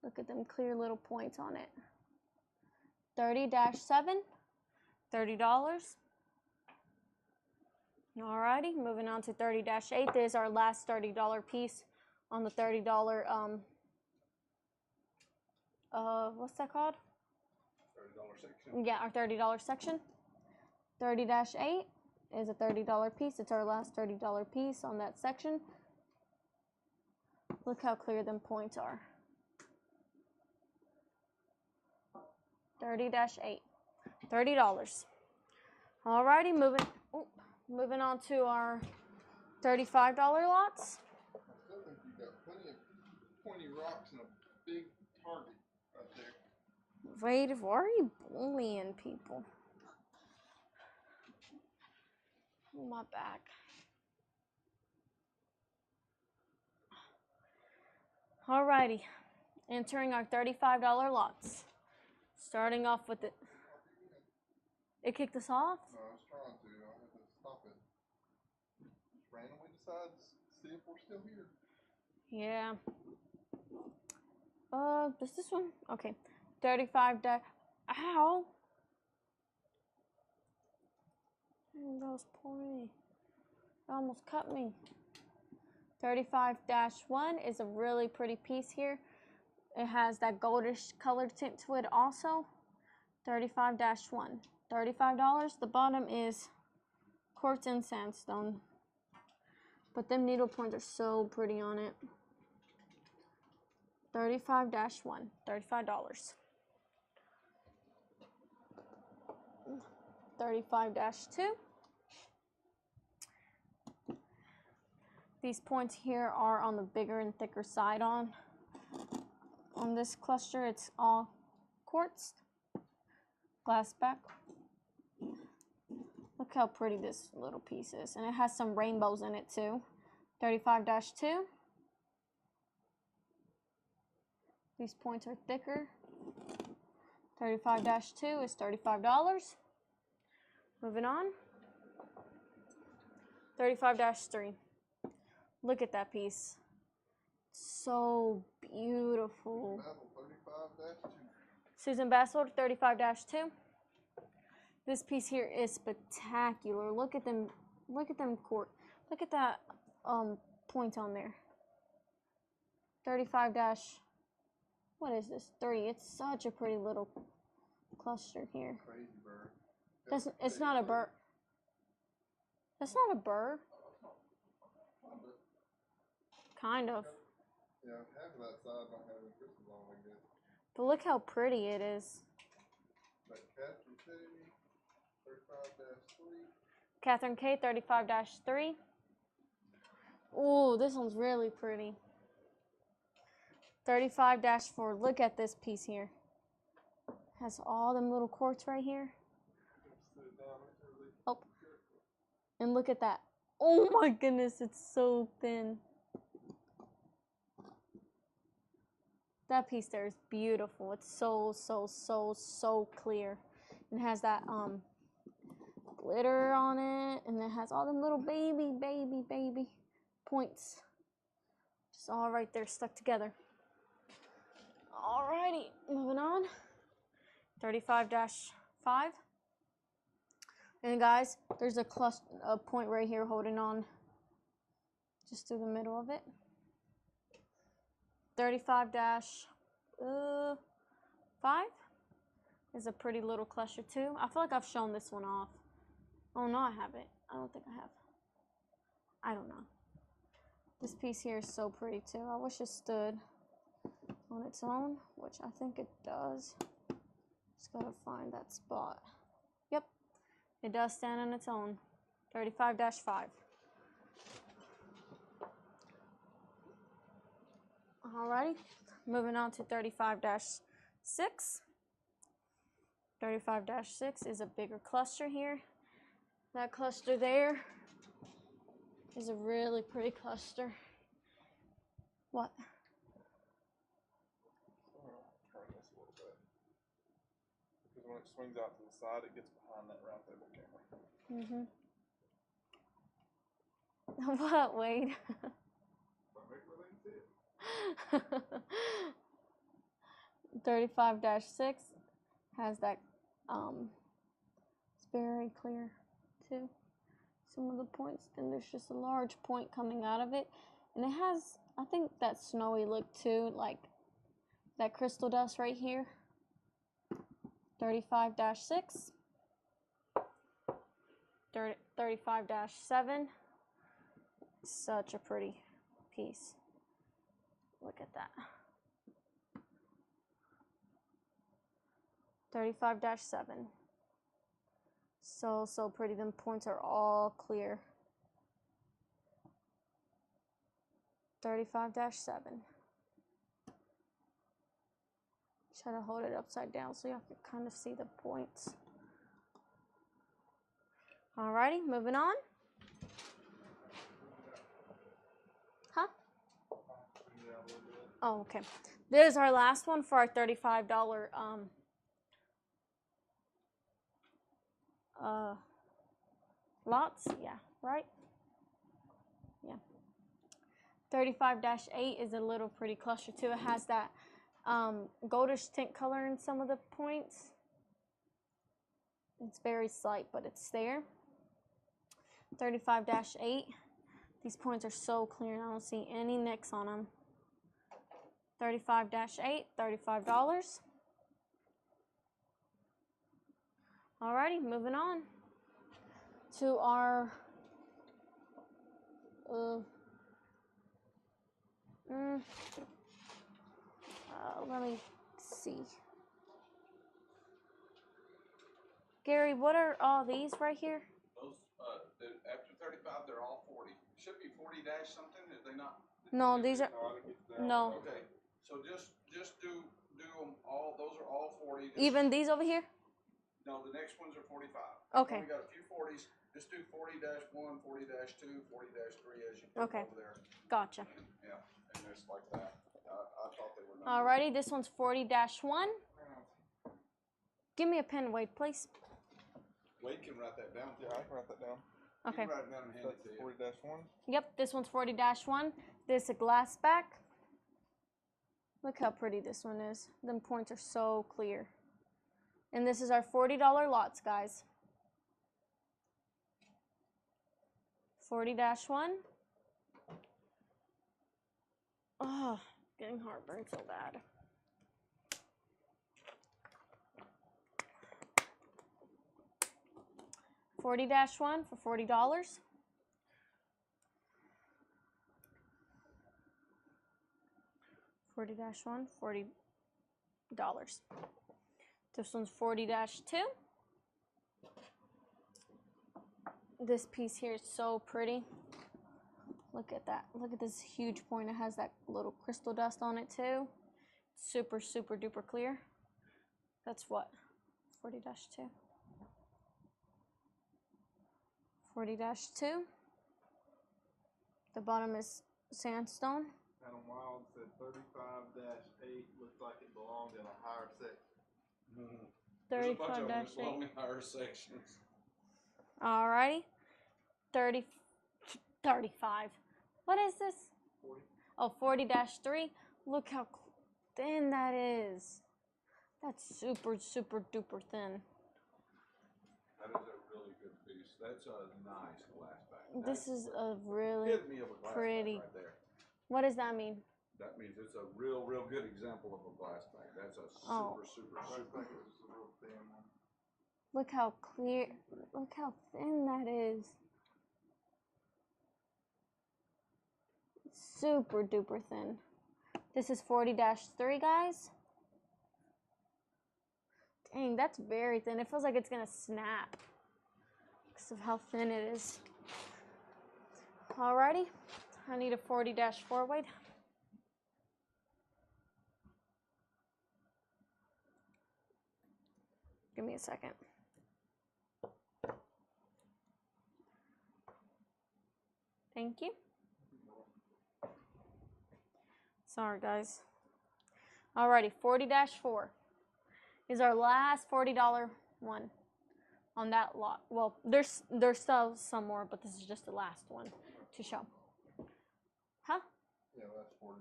Look at them clear little points on it. 30-7, $30. Alrighty, moving on to 30-8. This is our last $30 piece on the $30, what's that called? $30 section. Yeah, our $30 section. 30-8 is a $30 piece. It's our last $30 piece on that section. Look how clear them points are. 30-8, $30. Alrighty, moving on to our $35 lots. I still think you got plenty of pointy rocks and a big target right there. Wait, why are you bullying people? Oh, my back. Alrighty, entering our $35 lots. Starting off with it. It kicked us off? No, I was trying to. I had to stop it. Just randomly decide to see if we're still here. Yeah. Does this one? Okay. 35 dash. Ow! Oh, that was pointy. It almost cut me. 35-1 is a really pretty piece here. It has that goldish colored tint to it also. 35-1. $35. The bottom is quartz and sandstone. But them needle points are so pretty on it. 35-1. $35. 35-2. These points here are on the bigger and thicker side on this cluster. It's all quartz, glass back. Look how pretty this little piece is. And it has some rainbows in it too. 35-2. These points are thicker. 35-2 is $35. Moving on. 35-3. Look at that piece. So beautiful. Susan Bassel, 35-2. This piece here is spectacular. Look at them. Look at them Look at that point on there. 35 what is this? 3. It's such a pretty little cluster here. Crazy bird. It's not a burr. That's not a burr. Kind of. Yeah, half of that side don't have any crystals on, I guess. But look how pretty it is. But Catherine K, 35-3. Catherine K, 35-3. Ooh, this one's really pretty. 35-4. Look at this piece here. Has all them little quartz right here. Oh. And look at that. Oh my goodness, it's so thin. That piece there is beautiful. It's so clear. It has that glitter on it, and it has all them little baby points. Just all right there stuck together. Alrighty, moving on. 35-5. And guys, there's a point right here holding on just through the middle of it. 35-5 is a pretty little cluster too. I feel like I've shown this one off. Oh no, I haven't. I don't think I have. I don't know. This piece here is so pretty too. I wish it stood on its own, which I think it does. Just gotta find that spot. Yep, it does stand on its own. 35-5. Alrighty, moving on to 35-6. 35-6 is a bigger cluster here. That cluster there is a really pretty cluster. What? Turn this a little bit. Because when it swings out to the side, it gets behind that round table camera. What, Wade? But make really see it. 35-6 has that, it's very clear too. Some of the points, then there's just a large point coming out of it. And it has, I think, that snowy look too, like that crystal dust right here. 35-6. 35-7. Such a pretty piece. Look at that. 35-7. So pretty. Them points are all clear. 35-7. Try to hold it upside down so y'all can kind of see the points. Alrighty, moving on. Huh? Oh, okay. This is our last one for our $35 lots. Yeah, right? Yeah. 35-8 is a little pretty cluster too. It has that goldish tint color in some of the points. It's very slight, but it's there. 35-8. These points are so clear and I don't see any nicks on them. 35-8, $35. Alrighty, moving on to our let me see. Gary, what are all these right here? Those, after 35, they're all 40. Should be 40 dash something, is they not? No, these are, no. Okay, so just do them all, those are all 40. Even these over here? No, the next ones are 45. Okay. We got a few 40s. Just do 40-1, 40-2, 40-3 as you put Okay. over there. Gotcha. Yeah, and just like that. I thought they were numbered. Alrighty, this one's 40-1. Give me a pen, Wade, please. Wade can write that down. Yeah, I can write that down. Okay. You can write it down and hand That's it to you. 40-1. Yep, this one's 40-1. This is a glass back. Look how pretty this one is. Them points are so clear. And this is our $40 lots, guys. 40-1. Oh, getting heartburn so bad. $40-1 for $40. $40-1, $40. This one's 40-2. This piece here is so pretty. Look at that. Look at this huge point. It has that little crystal dust on it too. Super, super duper clear. That's what? 40-2. 40-2. The bottom is sandstone. Adam Wild said 35-8 looks like it belonged in a higher section. There's a bunch of them that 35-8. belong in higher sections. Alrighty. 35. What is this? 40. Oh, 40-3. Look how thin that is. That's super, super duper thin. That is a really good piece. That's a nice glass back. This is a really Epitome of a glass pretty. back right there. What does that mean? That means it's a real good example of a glass back. That's a super, Oh. super, Looks super like good. it was a real thin one. Look how clear. Look how thin that is. Super duper thin. This is 40-3, guys. Dang, that's very thin. It feels like it's gonna snap. because of how thin it is. Alrighty, I need a 40-4 weight. Give me a second. Thank you. Sorry, guys. Alrighty, 40-4 is our last $40 one on that lot. Well, there's still some more, but this is just the last one to show. Huh? Yeah, that's $40.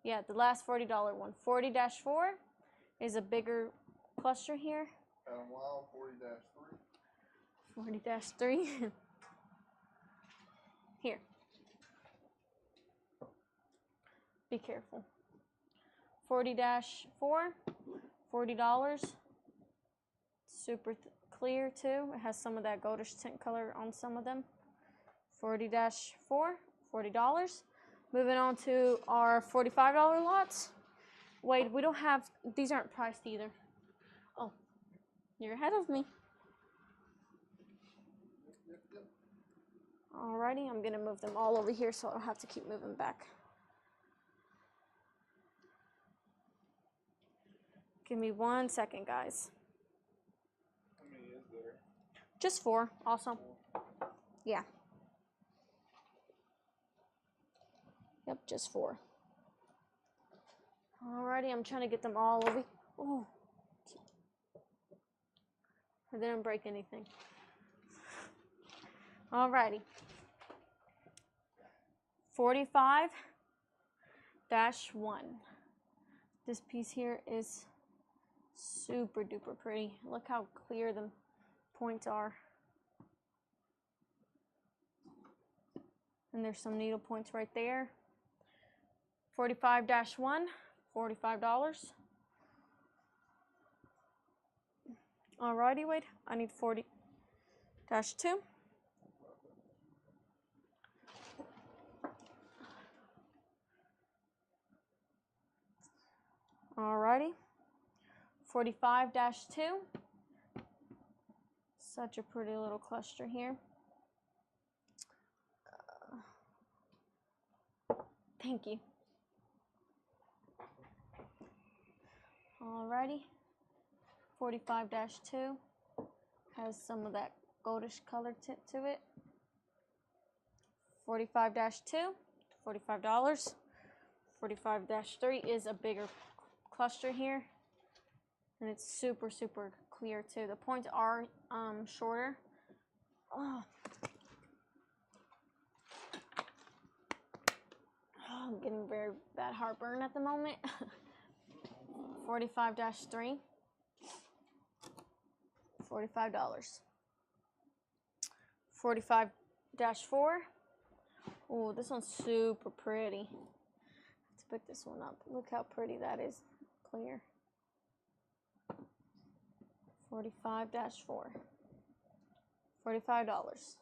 Yeah, the last $40 one. 40-4 is a bigger cluster here. Adam Wild, 40-3. 40-3. Here. Be careful. 40-4, $40. Super clear too. It has some of that goldish tint color on some of them. 40-4, $40. Moving on to our $45 lots. Wait, we don't have, these aren't priced either. Oh, you're ahead of me. Alrighty, I'm gonna move them all over here so I don't have to keep moving back. Give me 1 second, guys. How many is there? Just 4, also. Yeah. Yep, just 4. Alrighty, I'm trying to get them all over. Oh. I didn't break anything. Alrighty. 45-1. This piece here is super duper pretty. Look how clear the points are. And there's some needle points right there. 45-1, $45. Alrighty, wait, I need 40-2. Alrighty, 45-2. Such a pretty little cluster here. Thank you. Alrighty, 45-2 has some of that goldish color tint to it. 45-2, $45. 45-3 is a bigger cluster here, and it's super clear too. The points are shorter. Oh, I'm getting very bad heartburn at the moment. 45-3, $45. 45-4. Oh, this one's super pretty. Let's pick this one up. Look how pretty that is. Clear. 45-4. $45.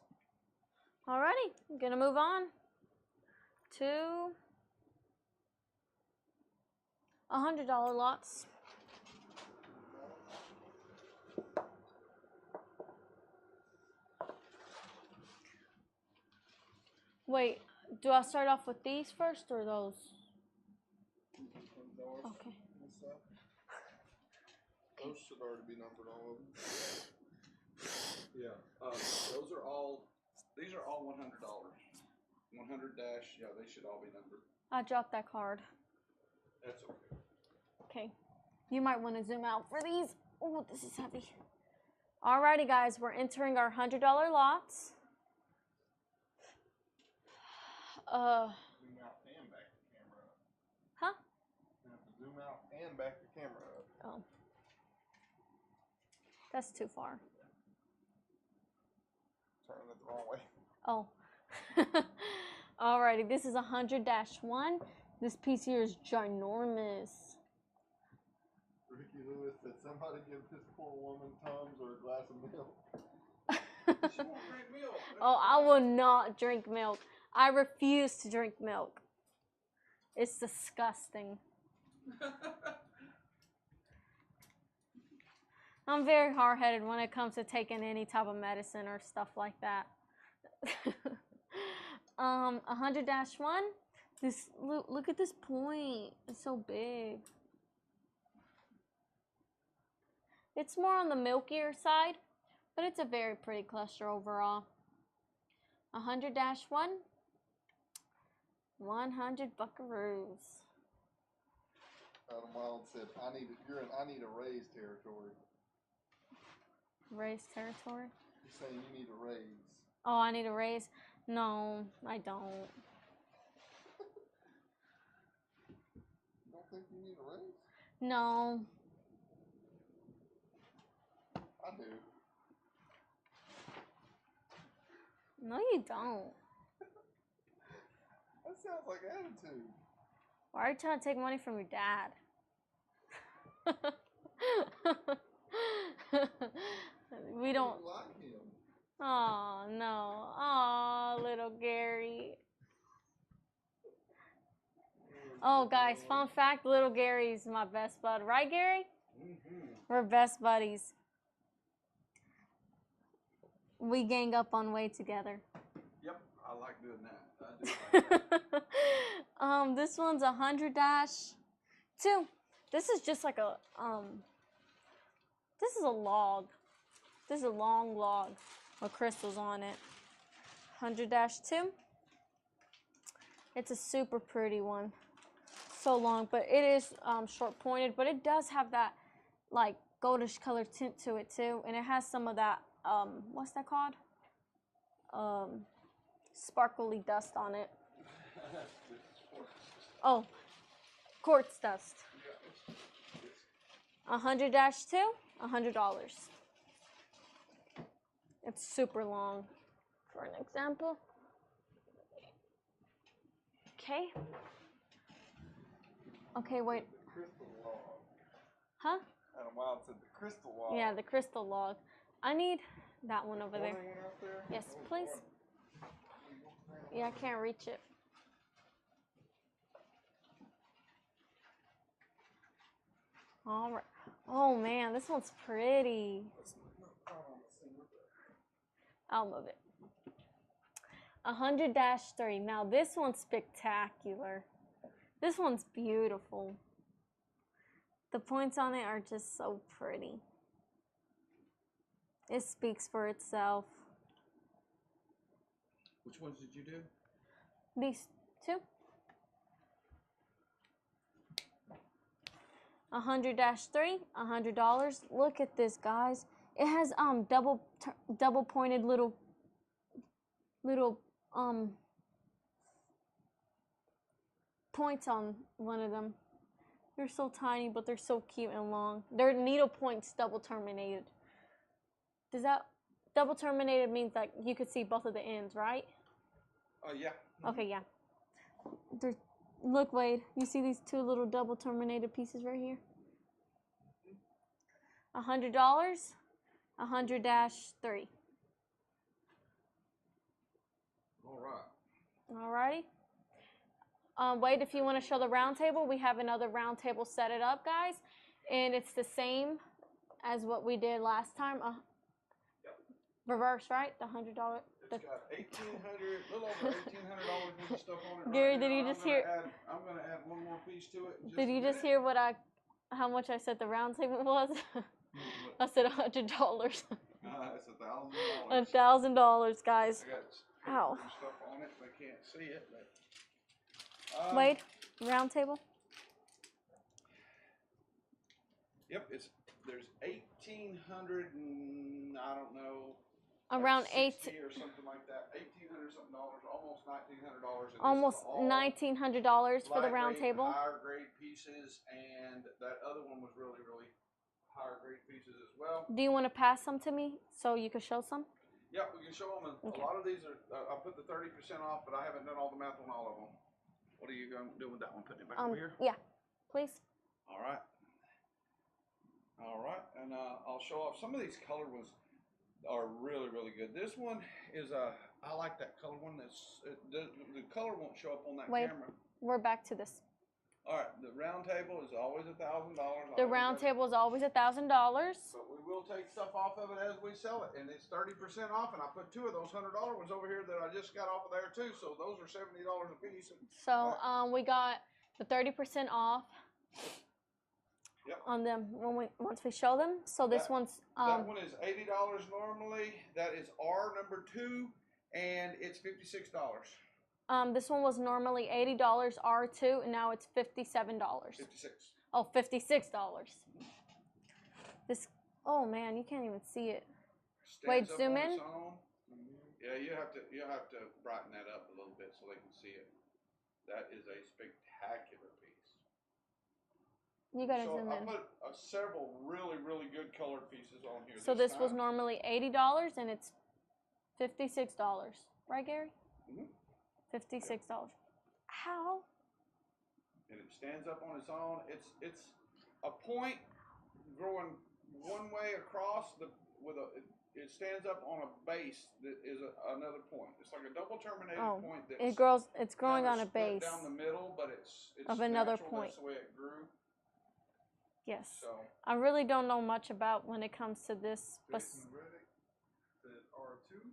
Alrighty, I'm gonna move on to $100 lots. Wait, do I start off with these first or those? Okay. Those should already be numbered, all of them. Yeah, those are all, these are all $100. 100 dash, yeah, they should all be numbered. I dropped that card. That's okay. Okay. You might want to zoom out for these. Oh, this is heavy. Alrighty, guys, we're entering our $100 lots. Zoom out and back the camera up. Huh? You have to zoom out and back the camera up. Oh. That's too far. Turning it the wrong way. Oh. Alrighty, this is 100-1. This piece here is ginormous. Ricky Lewis said, somebody give this poor woman Tums or a glass of milk. She won't drink milk. Oh, I will not drink milk. I refuse to drink milk. It's disgusting. I'm very hard-headed when it comes to taking any type of medicine or stuff like that. 100-1. This look at this point. It's so big. It's more on the milkier side, but it's a very pretty cluster overall. 100-1. 100 buckaroos. Adam Wild said, I need a raise territory. Raise territory? He's saying you need a raise. Oh, I need a raise? No, I don't. You don't think you need a raise? No. I do. No, you don't. That sounds like attitude. Why are you trying to take money from your dad? We don't. You like him. Oh, no. Oh, little Gary. Oh, guys, fun fact, little Gary's my best bud. Right, Gary? Mm-hmm. We're best buddies. We gang up on Way together. Yep, I like doing that. I do like that. This one's 100-2. This is just like a, this is a log. This is a long log with crystals on it. 100-2. It's a super pretty one. So long, but it is short pointed, but it does have that like goldish color tint to it too. And it has some of that, what's that called? Sparkly dust on it. Oh, quartz dust. 100-2, $100. It's super long. For an example. Okay. Okay, wait. The crystal log. Huh? Adam Wild said the crystal log. Yeah, the crystal log. I need that one over there. Corner one out there? Yes, Oh, please. boy. Yeah, I can't reach it. All right. Oh man, this one's pretty. I'll move it. 100-3. Now this one's spectacular. This one's beautiful. The points on it are just so pretty. It speaks for itself. Which ones did you do? These two. 100-3, $100. Look at this, guys. It has double pointed little points on one of them. They're so tiny, but they're so cute and long. They're needle points double terminated. Does that double terminated means like you could see both of the ends, right? Yeah. Okay, yeah. Look, Wade, you see these two little double terminated pieces right here? $100, 100-3. All right. Alrighty. Wade, if you want to show the round table, we have another round table set it up, guys. And it's the same as what we did last time. Yep. Reverse, right? The $100. It's got $1,800, a little over $1,800 worth of stuff on it. Gary, right did now. you just hear? I'm gonna add one more piece to it. Did you just hear how much I said the round table was? I said $100. It's $1,000. $1,000, guys. I got Ow. stuff on it. They can't see it, but. Wade, round table. Yep, there's 1,800 and I don't know. Around like 60 or something like that. $1,800 something, almost $1,900. Almost $1,900 for the round table. Higher grade pieces, and that other one was really, really higher grade pieces as well. Do you want to pass some to me so you can show some? Yeah, we can show them. Okay. A lot of these are. I put the 30% off, but I haven't done all the math on all of them. What are you going to do with that one? Putting it back over here? Yeah, please. All right. All right, and I'll show off some of these color ones are really, really good. This one is I like that color one. The color won't show up on that Wait. camera. We're back to this. All right, the round table is always $1,000. The round table is always $1,000. But we will take stuff off of it as we sell it, and it's 30% off. And I put 2 of those $100 ones over here that I just got off of there too. So those are $70 a piece. So we got the 30% off Yep. on them once we show them. So this one's that one is $80 normally. That is R number 2, and it's $56. this one was normally $80 R2, and now it's $57. 56. Oh, $56. This, oh man, you can't even see it. Wait, Stands up zoom on in. its own. Yeah, you have to brighten that up a little bit so they can see it. That is a spectacular piece. You gotta So zoom I in. put several really, really good colored pieces on here. So this was time. normally $80, and it's $56. Right, Gary? Mhm. $56. How? And it stands up on its own. It's a point growing one way across it stands up on a base that is another point. It's like a double terminated point that's It's growing on a split base. down the middle, but it's of another natural. point. That's the way it grew. Yes. So I really don't know much about when it comes to this. Jason Reddick said R2.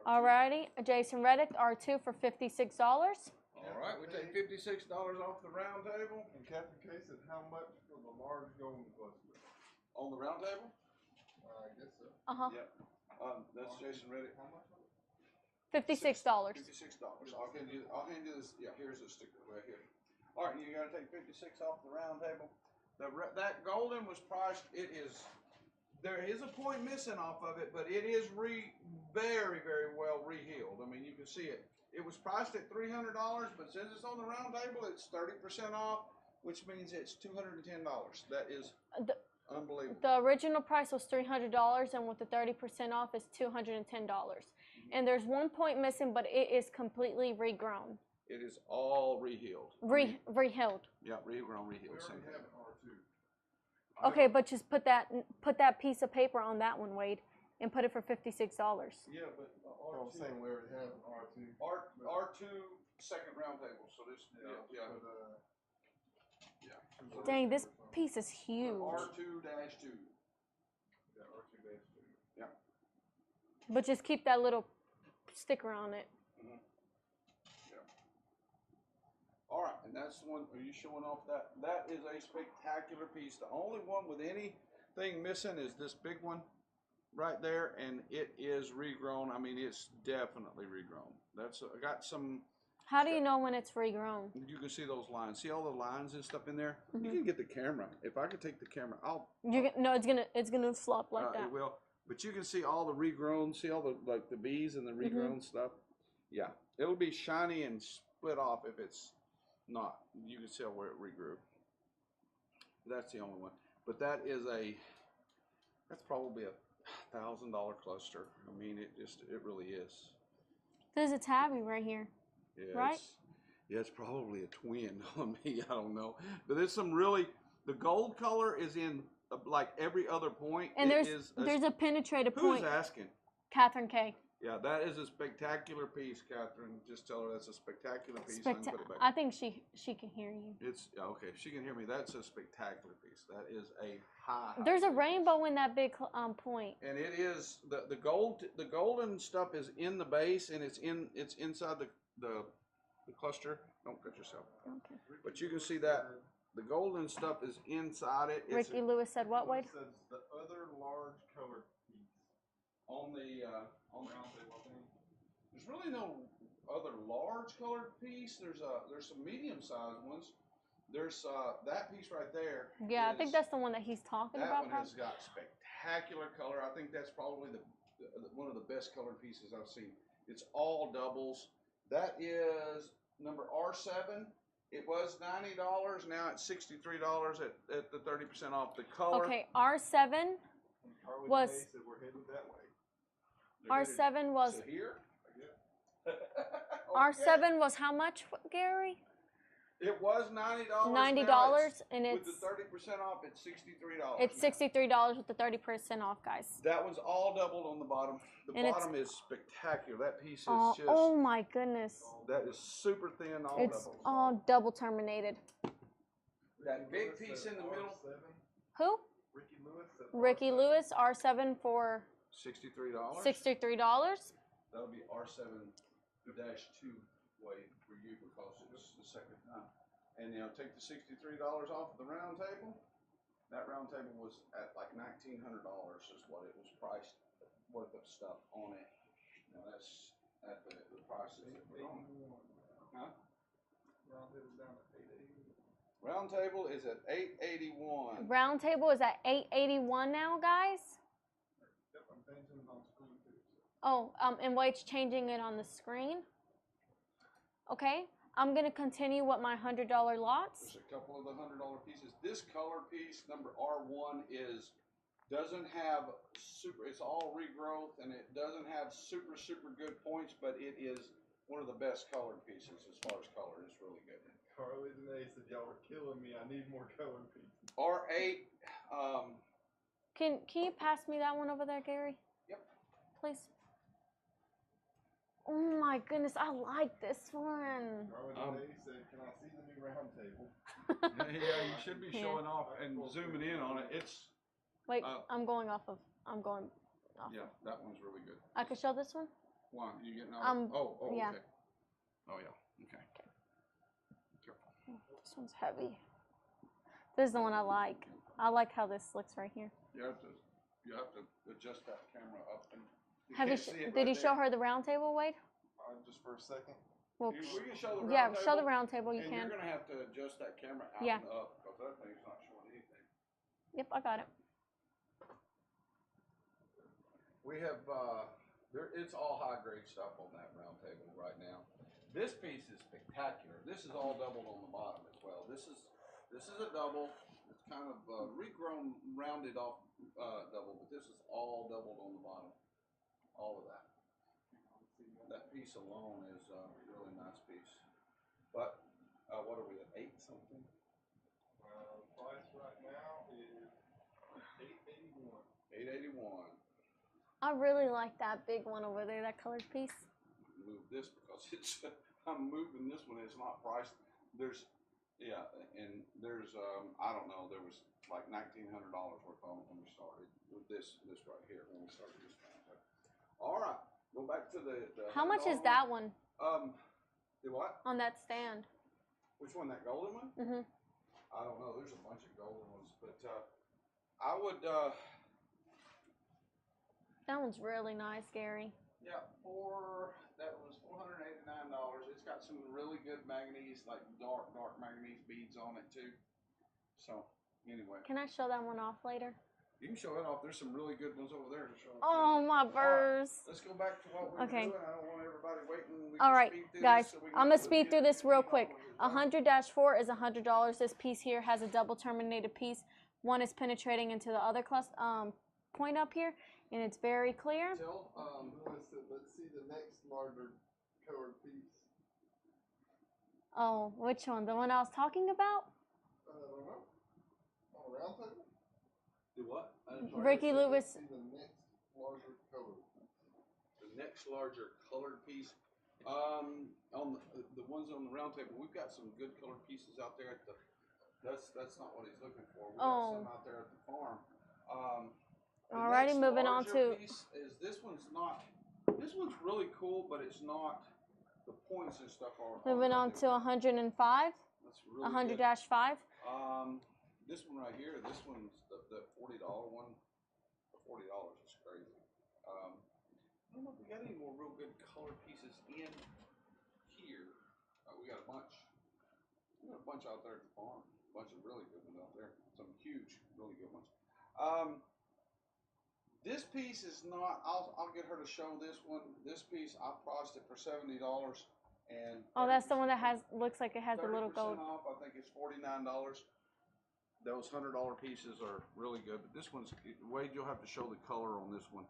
Alrighty, Jason Reddick, R2 for $56. all right, we take $56 off the round table. And Captain K said how much for the large golden cluster? On the round table? I guess so. Yep. That's Jason Reddick. How much? $56. $56. I'll hand you this. Yeah, here's the sticker right here. All right, you got to take 56 off the round table. That golden was priced. There is a point missing off of it, but it is very, very well rehealed. I mean, you can see it. It was priced at $300, but since it's on the round table, it's 30% off, which means it's $210. That is unbelievable. The original price was $300, and with the 30% off is $210. And there's one point missing, but it is completely regrown. It is all rehealed. Rehealed. Yeah, regrown, rehealed. We Same already thing. have an R2. Okay, but just put that piece of paper on that one, Wade, and put it for $56. Yeah, but I'm R2. saying we already have an R2. R2 second round table. So this, yeah. But, Dang, this piece is huge. R2-2. Yeah, R2-2. Yeah. But just keep that little sticker on it. Yeah. All right, and that's the one. Are you showing off that? That is a spectacular piece. The only one with anything missing is this big one right there, and it is regrown. I mean, it's definitely regrown. I got some. How do you know when it's regrown? You can see those lines. See all the lines and stuff in there. You can get the camera. If I could take the camera, No, it's gonna flop like that. It will. But you can see all the regrown. See all the bees and the regrown stuff. Yeah, it'll be shiny and split off if it's not. You can tell where it regrew. That's the only one. But that's probably $1,000 cluster. I mean, it really is. There's a tabby right here. Yeah, right? It's probably a twin on me. I don't know. But there's the gold color is in like every other point. And there's a penetrated point. Who's asking? Catherine K. Yeah, that is a spectacular piece, Catherine. Just tell her that's a spectacular piece. I can put it back. I think she can hear you. It's okay. She can hear me. That's a spectacular piece. That is a high. There's a rainbow in that big point. And it is the golden stuff is in the base, and it's inside the cluster. Don't cut yourself. Okay. But you can see that the golden stuff is inside it. Ricky Lewis said what, Wade? It says the other large colored piece. On the round table. There's really no other large colored piece. There's some medium sized ones. There's that piece right there. Yeah, I think that's the one that he's talking that about. That one has got spectacular color. I think that's probably one of the best colored pieces I've seen. It's all doubles. That is number R7. It was $90. Now it's $63 at the 30% off. The color. Okay, R7 was. Said we're headed that way. R7 was. Is it here? R7 was how much, Gary? It was $90. $90, and it's with the 30% off. It's $63. It's $63 with the 30% off, guys. That was all doubled on the bottom. The And bottom is spectacular. That piece is oh my goodness! That is super thin. All It's doubles. all double terminated. That big piece in the middle, R7. Who? Ricky Lewis. Said Ricky R7. Lewis, R7 for $63. $63. That'll be R7-2 weight for you because it's the second time. And take the $63 off of the round table. That round table was at like $1,900 is what it was priced worth of stuff on it. Now that's at the prices that we're on. Huh? Round table's down to 880. Round table is at $881. Round table is at $881 now, guys. Yep, I'm changing it on screen too. Oh, and Wade's changing it on the screen. Okay, I'm gonna continue with my $100 lots. There's a couple of the $100 pieces. This color piece, number R1, doesn't have super. It's all regrowth, and it doesn't have super good points, but it is one of the best colored pieces as far as color. It's really good. Carly Danae said y'all were killing me. I need more color pieces. R8. Can you pass me that one over there, Gary? Yep. Please. Oh my goodness, I like this one. Carly Danae said, "Can I see the new round table?" Yeah, you should be showing off and zooming in on it. It's Wait, I'm going off. yeah, that one's really good. I could show this one? Why? You getting all? yeah. Okay. Oh yeah. Okay. Careful. This one's heavy. This is the one I like. I like how this looks right here. You have to adjust that camera up and. Did you show her the round table, Wade? Just for a second. Well, We can show the round yeah, table. show the round table. You And can. you're gonna have to adjust that camera out Yeah. and up because that thing's not showing anything. Yep, I got it. We have it's all high grade stuff on that round table right now. This piece is spectacular. This is all doubled on the bottom as well. This is a double. It's kind of regrown, rounded off double, but this is all doubled on the bottom. All of that. That piece alone is a really nice piece. But what are we at? 8 something? Price right now is $881. $881. I really like that big one over there, that colored piece. Move this because it's I'm moving this one. It's not priced. There's I don't know. There was like $1,900 worth on it when we started with this right here when we started this project. All right, go back to the How much is that one The what? on that stand? Which one? That golden one? Mhm. I don't know. There's a bunch of golden ones, but I would. That one's really nice, Gary. Yeah, that was $489. It's got some really good manganese, like dark manganese beads on it too. So anyway, Can I show that one off later? you can show it off. There's some really good ones over there to show. Oh, my birds. Let's go back to what we Okay. were doing. I don't want everybody waiting. We All can right, speed through guys, this so we can I'm get gonna to speed the through this real quick. $100 100-4 is $100. This piece here has a double terminated piece. One is penetrating into the other point up here, and it's very clear. Tell, Lewis said, let's see the next larger colored piece. Oh, which one? The one I was talking about? I don't know. On a round table? do what? I'm sorry. Ricky Let's Lewis. see the next larger colored piece. The next larger colored piece. On the ones on the round table, we've got some good colored pieces out there. That's not what he's looking for. We've got some out there at the farm. The Alrighty, next moving on larger to- piece is this one's not. This one's really cool, but it's not. The points and stuff are. Moving on to 105, That's really 100-5. good. This one right here. This one's the $40 one. The $40 is crazy. I don't know if we got any more real good colored pieces in here. We got a bunch. We got a bunch out there at the farm. A bunch of really good ones out there. Some huge, really good ones. This piece is not. I'll get her to show this one. This piece I priced it for $70 and. Oh, that's the one that looks like it has the little 30% gold. off. I think it's $49. Those $100 pieces are really good, but this one's Wade. You'll have to show the color on this one.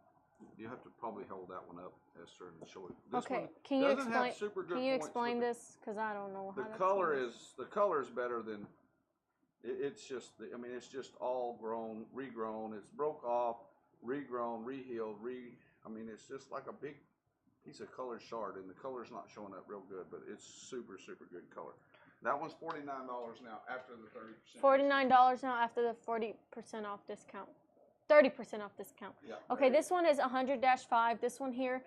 You have to probably hold that one up, Esther, and show it. This Okay, one can you doesn't explain? have super good Can you points, explain but this? Because I don't know how. The that's color going. is better than. It's just. I mean, it's just all grown, regrown. It's broke off, regrown, rehealed, I mean, it's just like a big piece of colored shard, and the color's not showing up real good, but it's super good color. That one's $49 now after the 30%. $49 now after the 40% off discount. 30% off discount. Yeah. Okay, this one is 100-5. This one here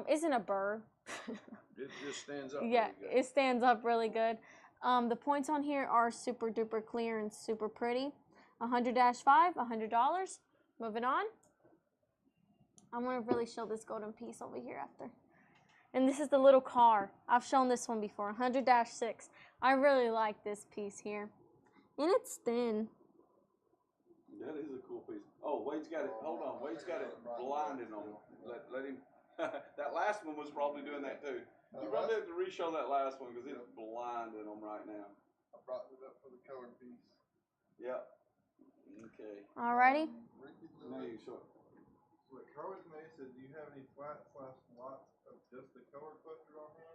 isn't a burr. It just stands up. Yeah, really good. it stands up really good. The points on here are super duper clear and super pretty. 100-5, $100. Moving on. I'm going to really show this golden piece over here after. And this is the little car. I've shown this one before. 100-6. I really like this piece here. And it's thin. That is a cool piece. Oh, Wade's got it. Hold on. Wade's got it blinded on him. Let him. That last one was probably doing that too. You probably have to re-show that last one because it's blinding them right now. I brought it up for the colored piece. Yep. Okay. Alrighty. Ricky Now Lewis, you show it. what Carlos May said, do you have any flat/lots of just the colored cluster on here?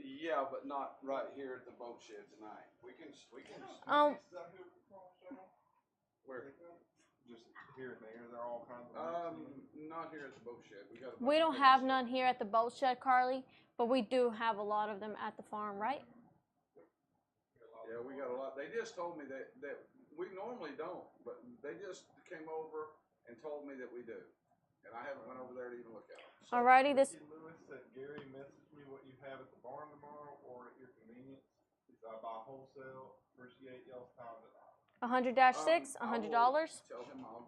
Yeah, but not right here at the boat shed tonight. We can. Pieces out here for small show? Where? Just here and there, they're all kinds of Not here at the boat shed. We don't have none here at the boat shed, Carly, but we do have a lot of them at the farm, right? Yeah, we got a lot. They just told me that we normally don't, but they just came over and told me that we do. And I haven't went over there to even look at them. So, Alrighty, this Ricky Lewis said, Gary, message me what you have at the barn tomorrow or at your convenience. He said, I buy wholesale. Appreciate y'all's time tonight. 100-6, $100. Tell him I'll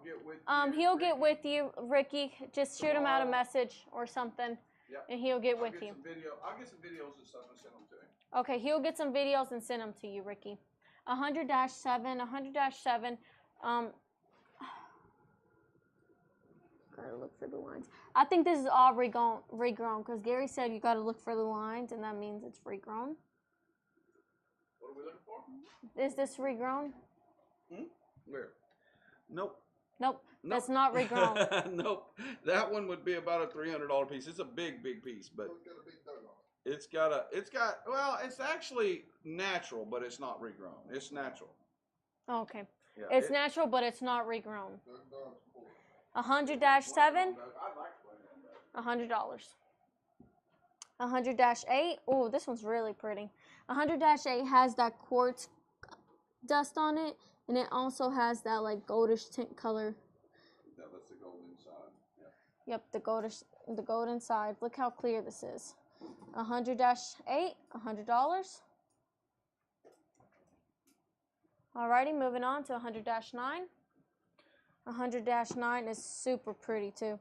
get with you. He'll get with you, Ricky. Just shoot him out a message or something, Yep. and he'll get with you. I'll get some videos and stuff and send them to him. Okay, he'll get some videos and send them to you, Ricky. 100-7, 100-7. Gotta look for the lines. I think this is all regrown because Gary said you gotta look for the lines, and that means it's regrown. What are we looking for? Is this regrown? Where? Nope. Nope, that's not regrown. Nope. That one would be about a $300 piece. It's a big piece, but It's got a big dug on it. well, it's actually natural, but it's not regrown. It's natural. Okay, Yeah, it's natural, but it's not regrown. Dug dogs for it. 100-7, I'd like to play on that. $100. 100-8. Oh, this one's really pretty. 100-8 has that quartz dust on it, and it also has that like goldish tint color. Yeah, that's the golden side. Yeah. Yep, the golden side. Look how clear this is. 100-8, $100. Alrighty, moving on to 100-9. 100-9 is super pretty too.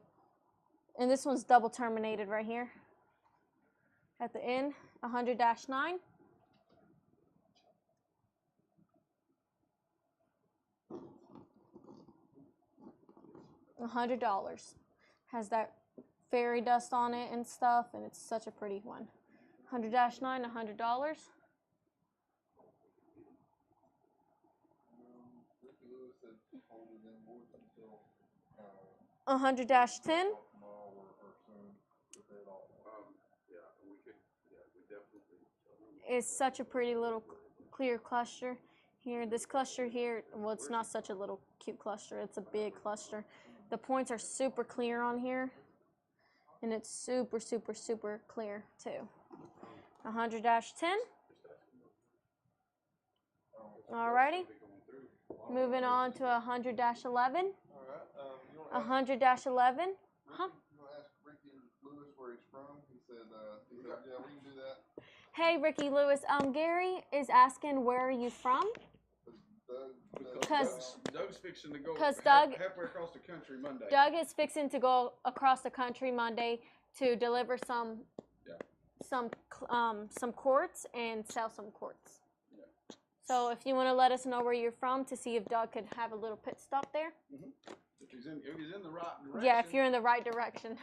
And this one's double terminated right here. At the end, 100-9. $100. Has that fairy dust on it and stuff, and it's such a pretty one. 100-9, $100. Ricky Lewis said hold it in woods until 100-10. tomorrow or soon. If they all Yeah, we definitely. It's such a pretty little clear cluster here. This cluster here, well, it's not such a little cute cluster. It's a big cluster. The points are super clear on here, and it's super, super, super clear too. 100-10. Alrighty. Moving on to 100-11. All right. You want to 100-11. Huh? You want to ask Ricky Lewis where he's from? He said, yeah, we can do that. Hey, Ricky Lewis. Gary is asking where are you from? Because Doug's fixing to go 'cause Doug- halfway across the country Monday. Doug is fixing to go across the country Monday to deliver some quartz and sell some quartz. Yeah. So if you want to let us know where you're from to see if Doug could have a little pit stop there. If he's in the right direction. Yeah, if you're in the right direction.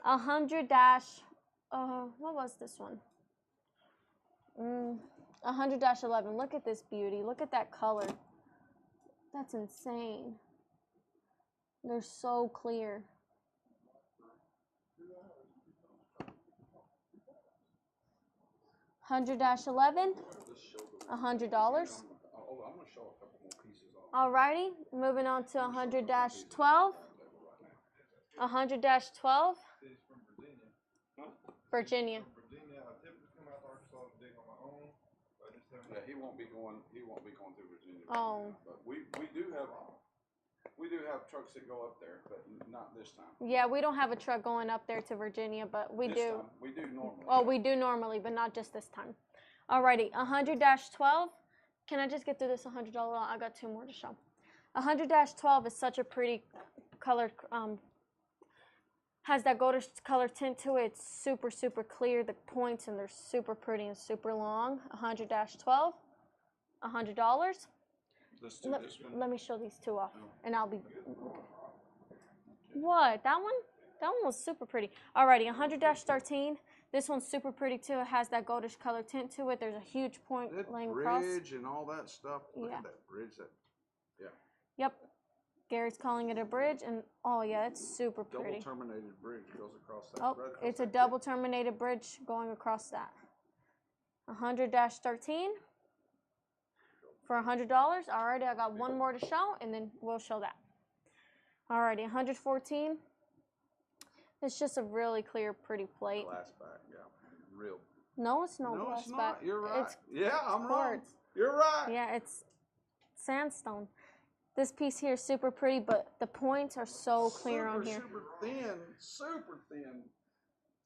100 dash. What was this one? 100-11. Look at this beauty. Look at that color. That's insane. They're so clear. $100-11. $100. I'm going to show a couple more pieces off. Alrighty, moving on to 100-12. 100-12. He's from Virginia. Virginia. Virginia, I typically come out to Arkansas to dig on my he won't be going. He won't be going through Virginia. Oh. But we do have trucks that go up there, but not this time. Yeah, we don't have a truck going up there to Virginia, but we This do. time, we do normally. Oh, we do normally, but not just this time. Alrighty, 100-12. Can I just get through this $100 lot? I got 2 more to show. 100-12 is such a pretty colored, has that goldish color tint to it. It's super, super clear, the points, and they're super pretty and super long. 100-12, $100. Let's do this one. Let me show these 2 off, and I'll be. What? That one? That one was super pretty. Alrighty, 100-13. This one's super pretty too. It has that goldish color tint to it. There's a huge point That laying across. bridge and all that stuff. Look Yeah. at that bridge. Yeah. Yep. Gary's calling it a bridge, and oh yeah, it's super pretty. Double terminated bridge goes across that. Oh, right across it's a that double terminated bridge going across that. 100-13 for $100. Alrighty, I got 1 more to show, and then we'll show that. Alrighty, 114. It's just a really clear, pretty plate. glass back. Yeah. Real. No, it's no No, glass it's not. back. You're right. It's Yeah, I'm wrong. quartz. You're right. Yeah, it's sandstone. This piece here is super pretty, but the points are so clear on here. Super thin.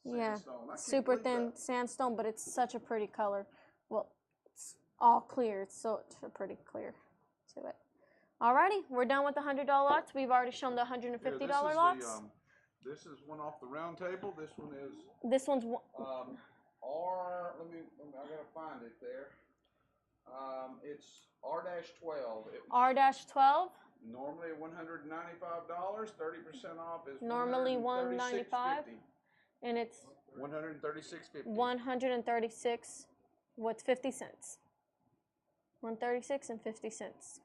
Yeah, Sandstone. I can't super believe thin that. sandstone, but it's such a pretty color. Well, it's all clear. It's so pretty clear to it. Alrighty, we're done with the $100 lots. We've already shown the $150 Here, lots. this is one off the round table. This one is This one's R. Let me. I gotta find it there. It's R-12. R-12. Normally $195. 30% off is Normally $195, and it's $136.50. 136 with 50 cents. 136 and 50 cents.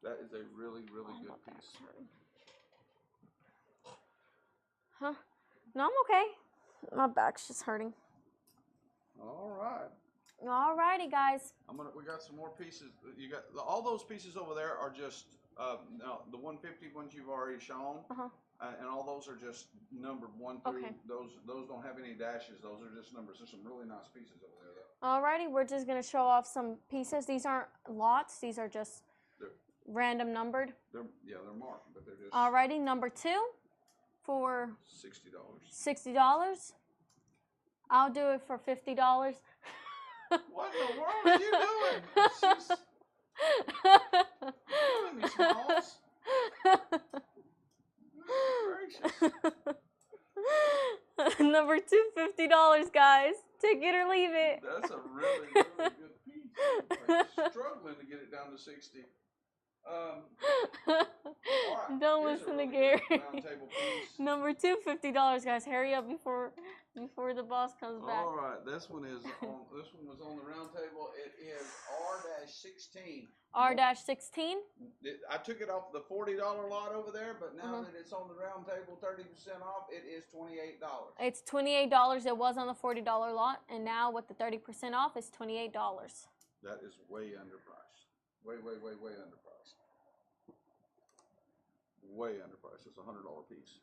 That is a really, really good piece. Huh? No, I'm okay. My back's just hurting. All right. Alrighty, guys. We got some more pieces. You got all those pieces over there are just no, the 150 ones you've already shown, and all those are just numbered 1 through. Okay. Those don't have any dashes. Those are just numbers. There's some really nice pieces over there, though. Alrighty, we're just gonna show off some pieces. These aren't lots. These are just random numbered. They're marked, but they're just. Alrighty, number 2 for $60. $60. I'll do it for $50. What in the world are you doing? She's doing me, Smalls. Gracious. Number 2, $50, guys. Take it or leave it. That's a really, really good piece. I'm struggling to get it down to 60. All right. Don't Here's a listen really to Gary. good round table piece. Number 2, $50, guys. Hurry up before the boss comes back. All right, this one was on the round table. It is R-16. R-16. I took it off the $40 lot over there, but now that it's on the round table, 30% off, it is $28. It's $28. It was on the $40 lot, and now with the 30% off, it's $28. That is way underpriced. Way underpriced. Way underpriced. It's a $100 piece.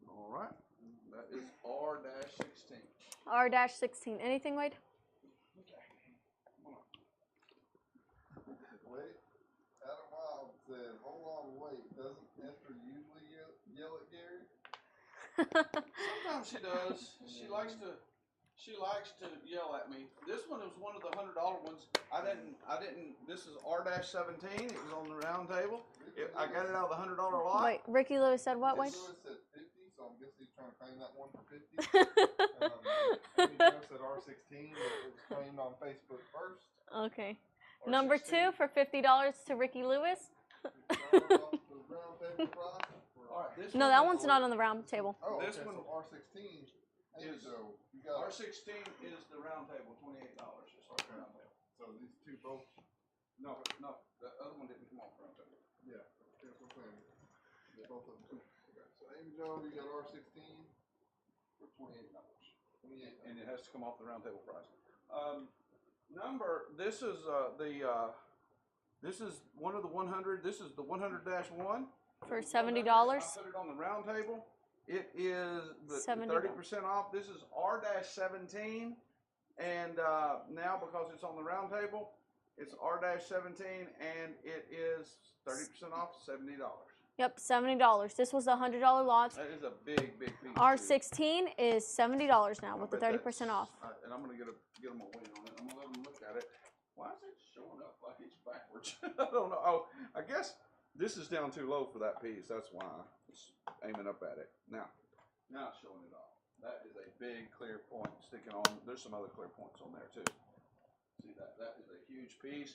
All right. That is R-16. R-16. Anything, Wade? Wait, Adam Wild said, hold on, wait. Doesn't Esther usually yell at Gary? Sometimes she does. She likes to yell at me. This one was one of the $100 ones. I didn't. This is R-17. It was on the round table. I got it out of the $100 lot. Wait, Ricky Lewis said what, Wade? Lewis said 50, so I'm guessing he's trying to claim that one for 50. Amy Joe said R16, but it was claimed on Facebook first. Okay. R16. Number 2 for $50 to Ricky Lewis. All right, this No, one that is one's not on the round table. Oh, This okay, one so R16 is so you got R16 is the round table, $28. Just like the round table. so these two both. No, the other one didn't come off the round table. Yeah, that's what I'm saying. Yeah, both of them. Okay. So Amy Joe, you got R16 for $28. And it has to come off the round table price. This is one of the 100. This is the 100-1 For $70. I put it on the round table. It is the $70. 30% off. This is R-17, and now because it's on the round table, It's R-17 and it is 30% off, $70. Yep, $70. This was the $100 lot. That is a big, big piece. R16 is $70 now with the I bet 30% off. And I'm gonna get them a weight on it. I'm gonna let them look at it. Why is it showing up like it's backwards? I don't know. Oh, I guess this is down too low for that piece. That's why it's aiming up at it. Now it's showing it off. That is a big clear point sticking on. There's some other clear points on there too. See that? That is a huge piece.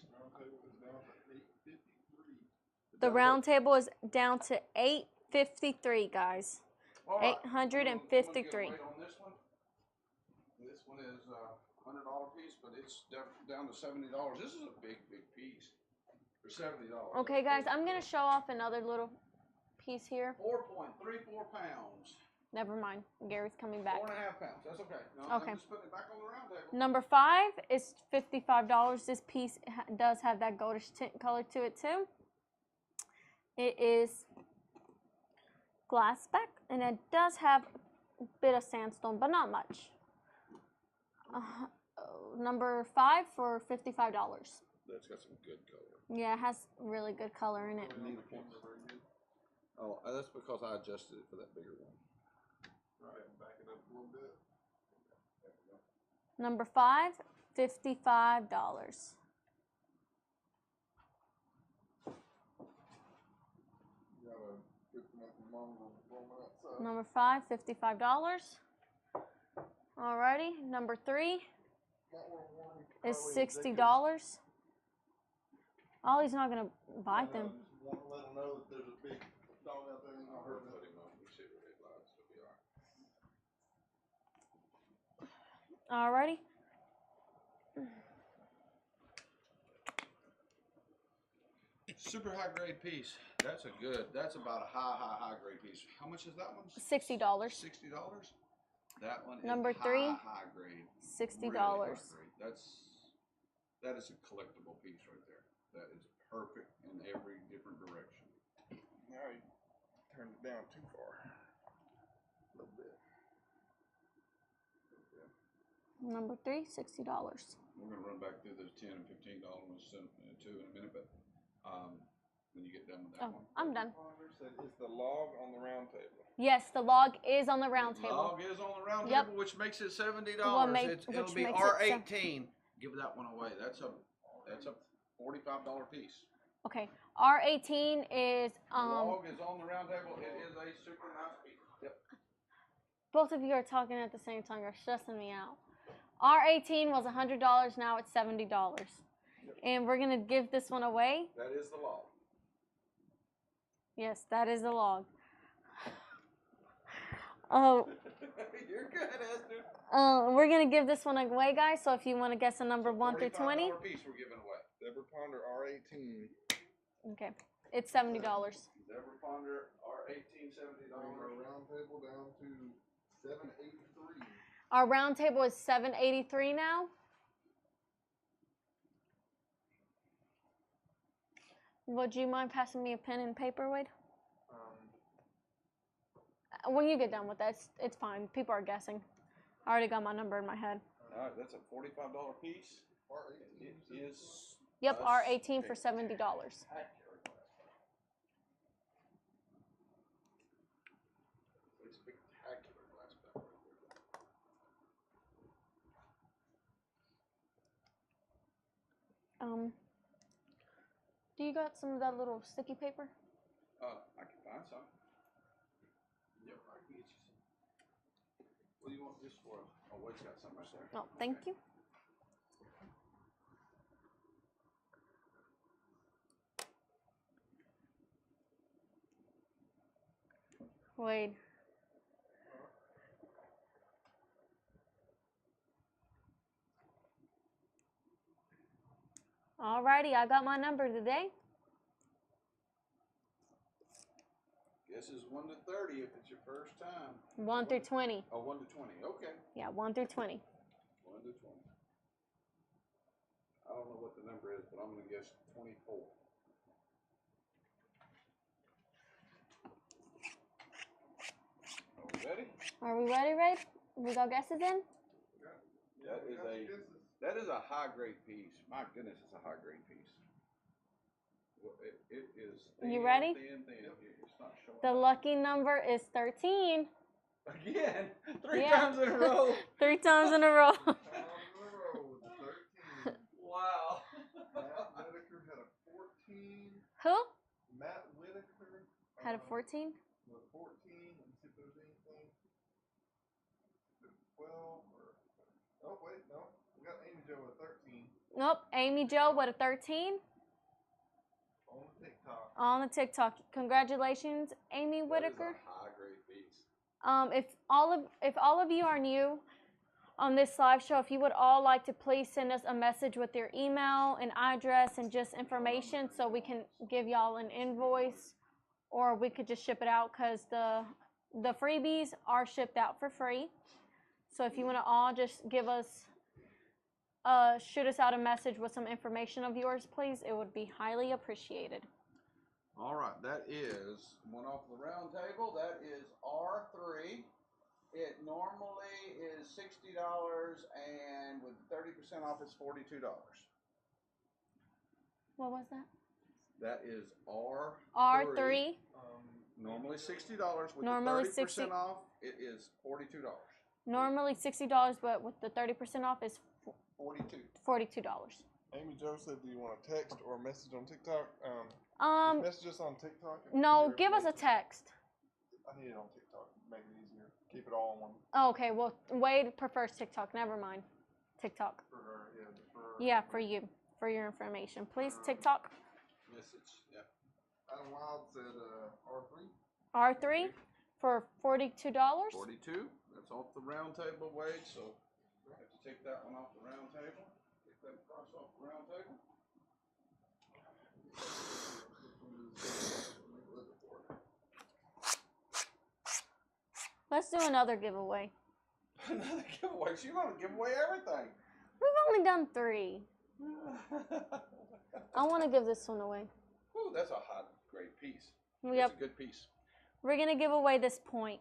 The round table is down to 853, guys. All right. 853. On this one. This one is $100 piece, but it's down to $70. This is a big, big piece for $70. Okay, guys, I'm gonna show off another little piece here. 4.34 pounds. Never mind, Gary's coming back. 4.5 pounds. That's okay. No, Okay. I'm just putting it back on the round table. Number 5 is $55. This piece does have that goldish tint color to it too. It is glass back, and it does have a bit of sandstone, but not much. Number 5 for $55. That's got some good color. Yeah, it has really good color in it. Oh, that's because I adjusted it for that bigger one. Right, back it up a little bit. Number 5, $55. You got a good enough mongrel on that side. Number 5, $55. Alrighty, number 3 is $60. Ollie's not gonna bite them. I just want to let them know that there's a big dog out there. He's not hurting it. Alrighty. Super high grade piece. That's about a high grade piece. How much is that one? $60. $60? That one Number is 3, high grade. $60. Really high grade. That is a collectible piece right there. That is perfect in every different direction. Now you turned it down too far. A little bit. Number 3, $60. We're gonna run back through those $10 and $15 ones too in a minute, but when you get done with that Oh, one. I'm done. Said, is the log on the round table? Yes, the log is on the round table. Log is on the round Yep. table, which makes it $70. It'll which be makes it R18. Give that one away. That's a $45 piece. Okay, R18 is Log is on the round table. It is a super nice piece. Yep. both of you are talking at the same time. You're stressing me out. R18 was $100. Now it's $70. And we're gonna give this one away. That is the log. Yes, that is the log. Oh. You're good, Esther. We're gonna give this one away, guys. So if you want to guess a number 1 through 20, $45 piece we're giving away. Zebra Ponder R18. okay, it's $70. Zebra Ponder R18, $70. Our round table down to 783. Our round table is 783 now. Would you mind passing me a pen and paper, Wade? When you get done with that, it's fine. People are guessing. I already got my number in my head. All right, that's a $45 piece. R18. It is. Yep, R18 for $70. It's spectacular glass back right there. Do you got some of that little sticky paper? I can find some. Yep, I can get you some. What do you want this for? Oh, Wade's got some right there. Oh, thank you. Wade. Alrighty, I got my number today. Guess it's 1 to 30 if it's your first time. 1 through 20. Oh, 1 to 20. Okay. Yeah, 1 through 20. 1 to 20. I don't know what the number is, but I'm going to guess 24. Are we ready? Are we ready, Ray? We got guesses in? That is a That is a high-grade piece. My goodness, it's a high-grade piece. Well, it is thin, You ready? Thin. It's not showing The up. lucky number is 13. Again, three Yeah. times in a row. 3 times in a row. Times in a row with the 13. Wow. Matt Whitaker had a 14. Who? Matt Whitaker Had a 14? with 14. Let me see if there's anything. 12 or. Oh, wait, no. We got Amy Jo with 13 Nope. Amy Jo with a 13 on the TikTok. on the TikTok. Congratulations, Amy Whitaker. That is a high-grade piece. If all of you are new on this live show, if you would all like to please send us a message with your email and address and just information so we can give y'all an invoice, or we could just ship it out, because the freebies are shipped out for free. So if you want to all just give us shoot us out a message with some information of yours, please, it would be highly appreciated. All right, that is one off the round table. That is R3. It normally is $60, and with 30% off, it's $42. What was that? That is R3. R3. Normally $60. With Normally the 30% off, it is $42. Normally $60, but with the 30% off is $42. Amy Jo said, do you want a text or a message on TikTok? Just message us on TikTok. No, give us a text. I need it on TikTok. Make it easier. Keep it all in one. Oh, okay, well, Wade prefers TikTok. Never mind. TikTok. For her, yeah. Yeah, for you, for your information. Please, TikTok. Message, yeah. Adam Wild said R3. R3 for $42. 42. That's off the round table, Wade. So I have to take that one off the round table. Take that price off the round table. Let's do another giveaway. Another giveaway. She's going to give away everything. We've only done 3. I want to give this one away. Ooh, that's a hot, great piece. Yep. That's a good piece. We're going to give away this point.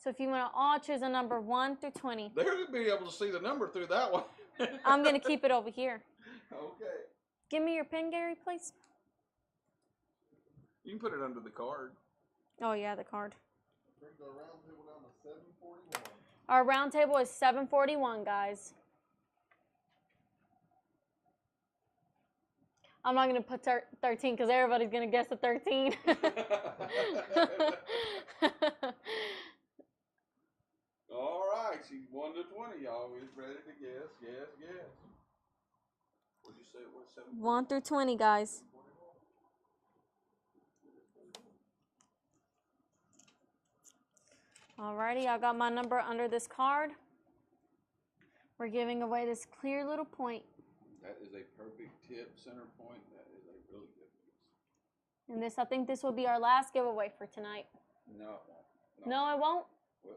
So if you want to all choose a number 1 through 20. They're going to be able to see the number through that one. I'm going to keep it over here. Okay. Give me your pen, Gary, please. You can put it under the card. Oh, yeah, the card. Brings our round table down to 741. Our round table is 741, guys. I'm not going to put 13 because everybody's going to guess the 13. All right, she's 1 to 20. Y'all always ready to guess. What did you say it was? 7? 1 through 20, guys. Alrighty, I got my number under this card. We're giving away this clear little point. That is a perfect tip center point. That is a really good piece. And this, I think this will be our last giveaway for tonight. No, it won't. No, it won't? Well,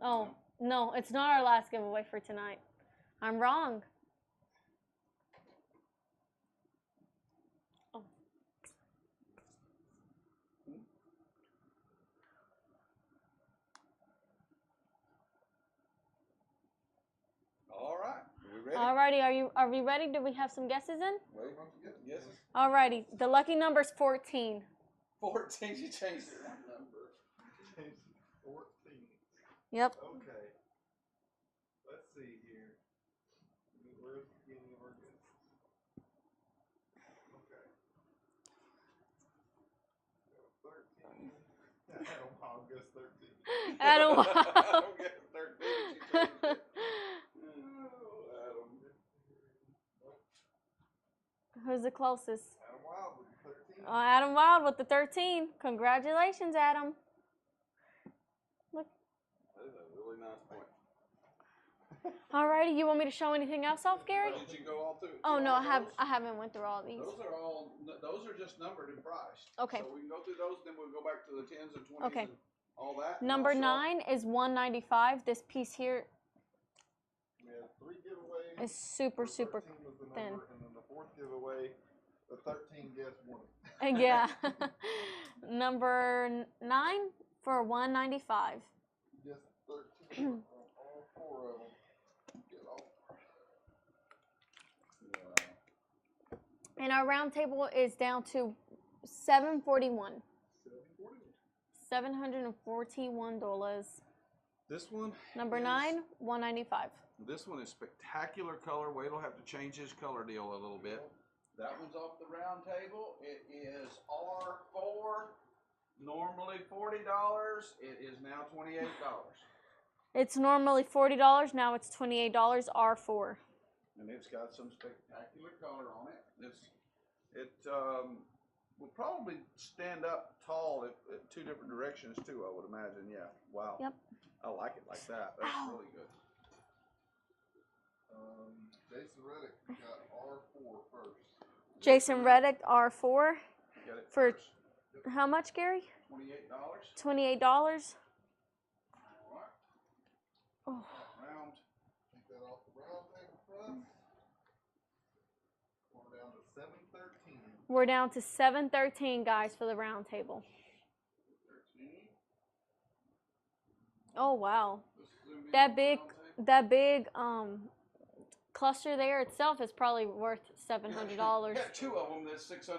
Oh, no, it's not our last giveaway for tonight. I'm wrong. Oh. All right, are we ready? Alrighty, are we ready? Do we have some guesses in? Wait, guesses? Alrighty, the lucky number's 14. 14, she changed her number. 14. Yep. Okay. Let's see here. Where's the beginning of our guesses? Okay. 13. I'll guess 13. Adam. I'm guessing 13. She changed it. Oh, Adam. Who's the closest? Adam Wild with 13. Adam Wild with the 13. Congratulations, Adam. Look. That is a really nice point. Alrighty, you want me to show anything else off, Gary? Did you go all through? Oh no, all those? I haven't went through all these. Those are just numbered and priced. Okay. So we can go through those, then we'll go back to the 10s and 20s Okay. and all that. Number And also- 9 is $195. This piece here We had 3 giveaways. is super, The super 13 was the thin. number, and then the 4th giveaway, the 13 guess won it. Yeah. Number 9 for $195. Just 13 on all 4 of them. Get off. And our round table is down to $741. $741. This one. Number is, 9, $195. This one is spectacular color. Wade will have to change his color deal a little bit. That one's off the round table. It is R4. Normally $40. It is now $28. It's normally $40. Now it's $28. R4. And it's got some spectacular color on it. It will probably stand up tall at two different directions too, I would imagine. Yeah. Wow. Yep. I like it like that. That's really good. Jason Reddick got R4 first. Jason Reddick, R4. Got it For first. how much, Gary? $28. $28. All right. Oh. Round. Take that off the round table for us. We're down to 713. We're down to 713, guys, for the round table. 13. Oh wow. Let's zoom in on That the big round table. that big cluster there itself is probably worth $700. Yeah, two of them. That's $600.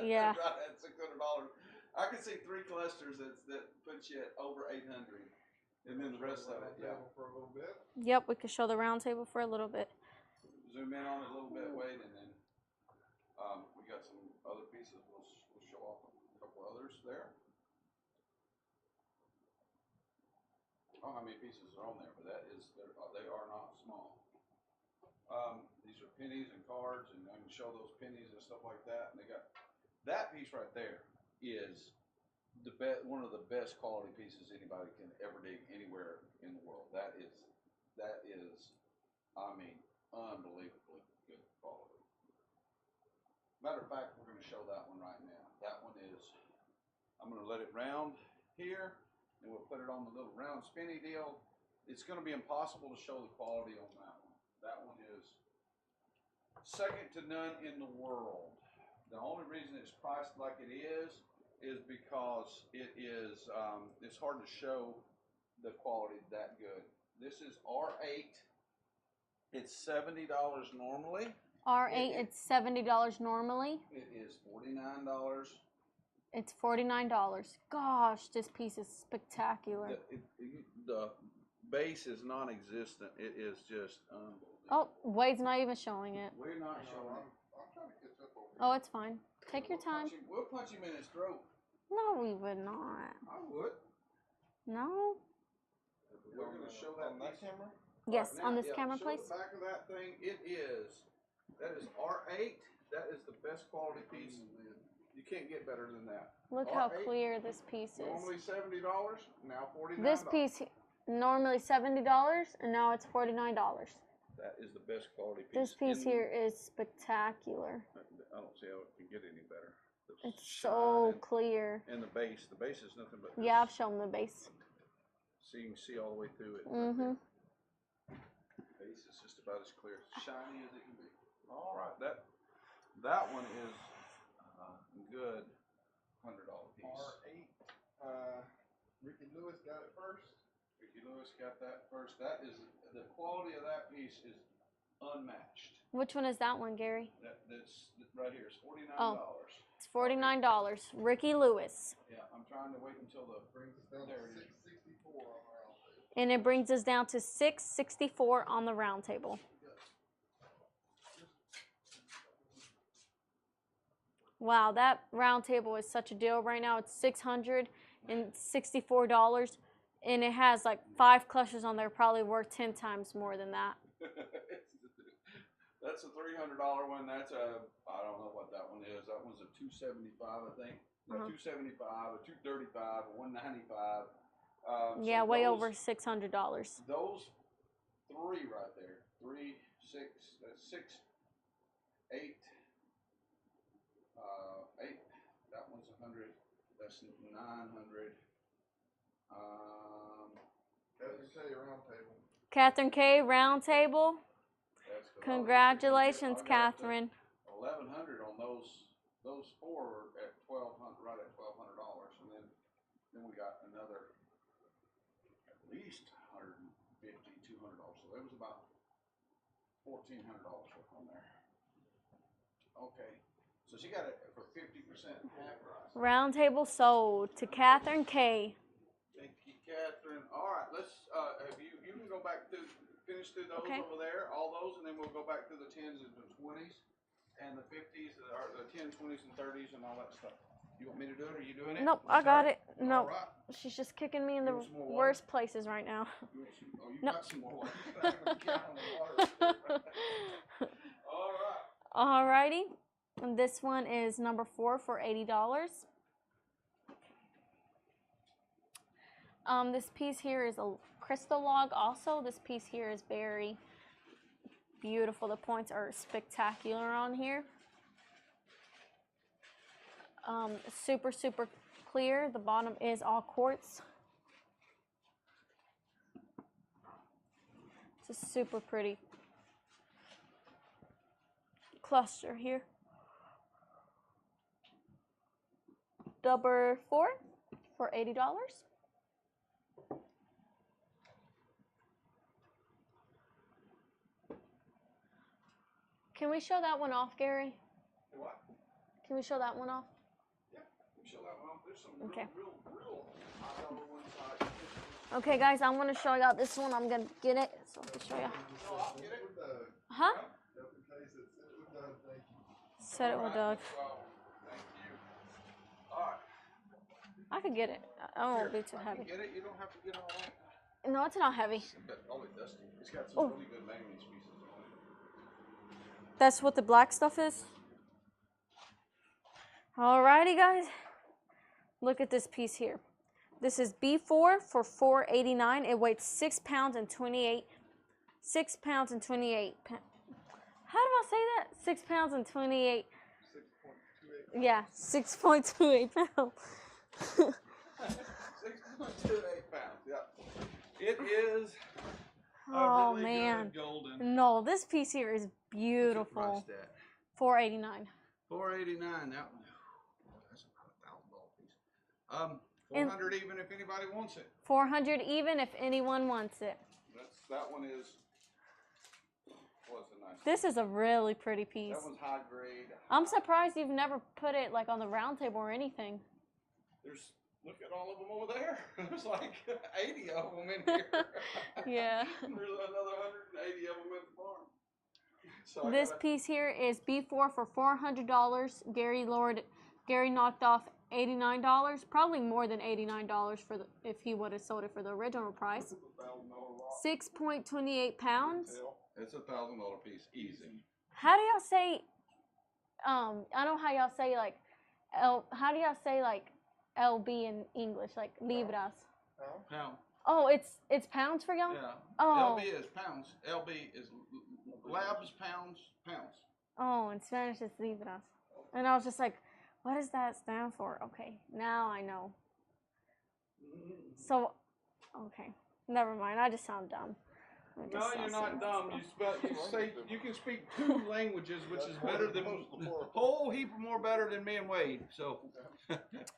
Yeah. Right at $600. I can see 3 clusters that puts you at over 800, and then the rest of it. Yeah. For a little bit. Yep, we could show the round table for a little bit. Zoom in on it a little bit, Wade, and then we got some other pieces. We'll show off a couple others there. I don't know how many pieces are on there, but they are not small. These are pennies and cards, and I can show those pennies and stuff like that. And they got that piece right there is one of the best quality pieces anybody can ever dig anywhere in the world. That is, I mean, unbelievably good quality. Matter of fact, we're going to show that one right now. That one is, I'm going to let it round here, and we'll put it on the little round spinny deal. It's going to be impossible to show the quality on that one. That one is second to none in the world. The only reason it's priced like it is because it's hard to show the quality that good. This is R8. It's $70 normally. R8, it's $70 normally. It is $49. It's $49. Gosh, this piece is spectacular. The base is non-existent. It is just unbelievable. Oh, Wade's not even showing it. We're not showing it. I'm trying to catch up over Oh, it's fine. Take your time. We'll punch him in his throat. No, we would not. I would. No? We're going to show that on that camera. Yes, Right on now, this yeah, camera, show please. the back of that thing. That is R8. That is the best quality piece. You can't get better than that. Look how R8, clear this piece is. Normally $70, now $49. This piece normally $70 and now it's $49. That is the best quality piece. This piece here is spectacular. I don't see how it can get any better. The It's shine so clear. and the base. The base is nothing but. Yeah, I've shown the base. So you can see all the way through it. Mm-hmm. Base is just about as clear, shiny as it can be. All right, that one is good. $100 piece. R8. Ricky Lewis got it first. Ricky Lewis got that first. That is the quality of that piece is unmatched. Which one is that one, Gary? That's right here. It's $49. Oh. It's $49. Ricky Lewis. Yeah, I'm trying to wait until the Brings us down there to it is. 664 on the round table. And it brings us down to $664 on the round table. Wow, that round table is such a deal right now. It's $664, and it has like 5 clusters on there, probably worth 10 times more than that. That's a $300 one. That's I don't know what that one is. That one's a $275, I think. A $275, a $235, a $195. Yeah, so way those- over $600. Those 3 right there, 3, 6, that's 6, 8, 8. That one's 100. That's 900. Catherine K. round table. Catherine K. round table. That's good. Congratulations, I got Catherine. 1,100 on those 4 at $1,200, right at $1,200, and then we got another at least $150, $200. So that was about $1,400 worth on there. Okay. So she got it for 50% half price. Round table sold to Catherine K. Thank you, Catherine. All right, let's you can go back through, finish through those Okay. over there, all those, and then we'll go back through the 10s and the 20s and the 50s, or the 10s, 20s, and 30s, and all that stuff. You want me to do it? Or are you doing it? Nope, You I got start? it. Nope. All right. She's just kicking me in You the want some more water? worst places right now. You want some, oh, you No. got some more water. You got a gallon of water. All right. Alrighty. And this one is number 4 for $80. This piece here is a crystal log also. This piece here is very beautiful. The points are spectacular on here. Super, super clear. The bottom is all quartz. It's a super pretty cluster here. Number 4 for $80. Can we show that one off, Gary? What? Can we show that one off? Yeah, we show that one off. There's some Okay. real high dollar ones. Okay, guys, I'm gonna show y'all this one. I'm gonna get it so I can show y'all. No, I'll get it. Huh? Thank you. Said it with Doug. Well, thank you. All right. I could get it. I won't be too I heavy. can get it. You don't have to get all that. No, it's not heavy. But all it does, it's got some Oh. really good manganese pieces on it. That's what the black stuff is. Alrighty, guys. Look at this piece here. This is B4 for $4.89. It weighs 6 pounds and 28. 6 pounds and 28. How do I say that? 6 pounds and 28. 6.28. Yeah, 6.28 pounds. 6.28 pounds. Yep. It is. Oh, really man. Good golden. No, this piece here is beautiful. What's your price at? $4.89. $4.89. That one. That's about $1,000 piece. 400 even if anybody wants it. 400 even if anyone wants it. That one is. What's a nice? This is a really pretty piece. That one's high grade. I'm surprised you've never put it like on the round table or anything. There's. Look at all of them over there. There's like 80 of them in here. Yeah. There's another 180 of them at the farm. So This piece here is B4 for $400. Gary knocked off $89, probably more than $89 for if he would have sold it for the original price. 6.28 pounds. It's $1,000 piece, easy. How do y'all say? I don't know how y'all say like how do y'all say like LB in English, like libras? Pound. Oh, it's pounds for y'all? Yeah. Oh. LB is pounds. LB is labs, pounds. Oh, in Spanish it's libras. And I was just like, what does that stand for? Okay, now I know. So, okay, never mind. I just sound dumb. No, you're not dumb. You can speak 2 languages, which is better than a whole heap more better than me and Wade. So.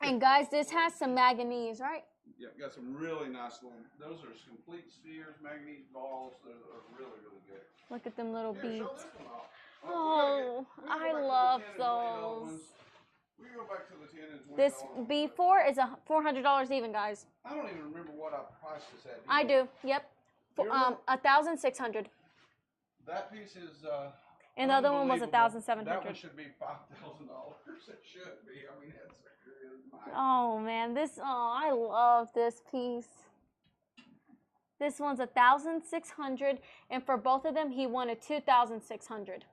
And guys, this has some manganese, right? Yeah, got some really nice little. Those are complete spheres, manganese balls. They're really good. Look at them little Here, beads. show this one off. Oh, I love those. We go back to the 10 and 20. This B4 is $400 even, guys. I don't even remember what I priced this at. I do. Yep. You remember? 1,600. That piece is. And the other one was unbelievable. 1,700. That one should be $5,000. It should be. I mean, that's nice. Oh man, I love this piece. This one's 1,600, and for both of them, he wanted 2,600.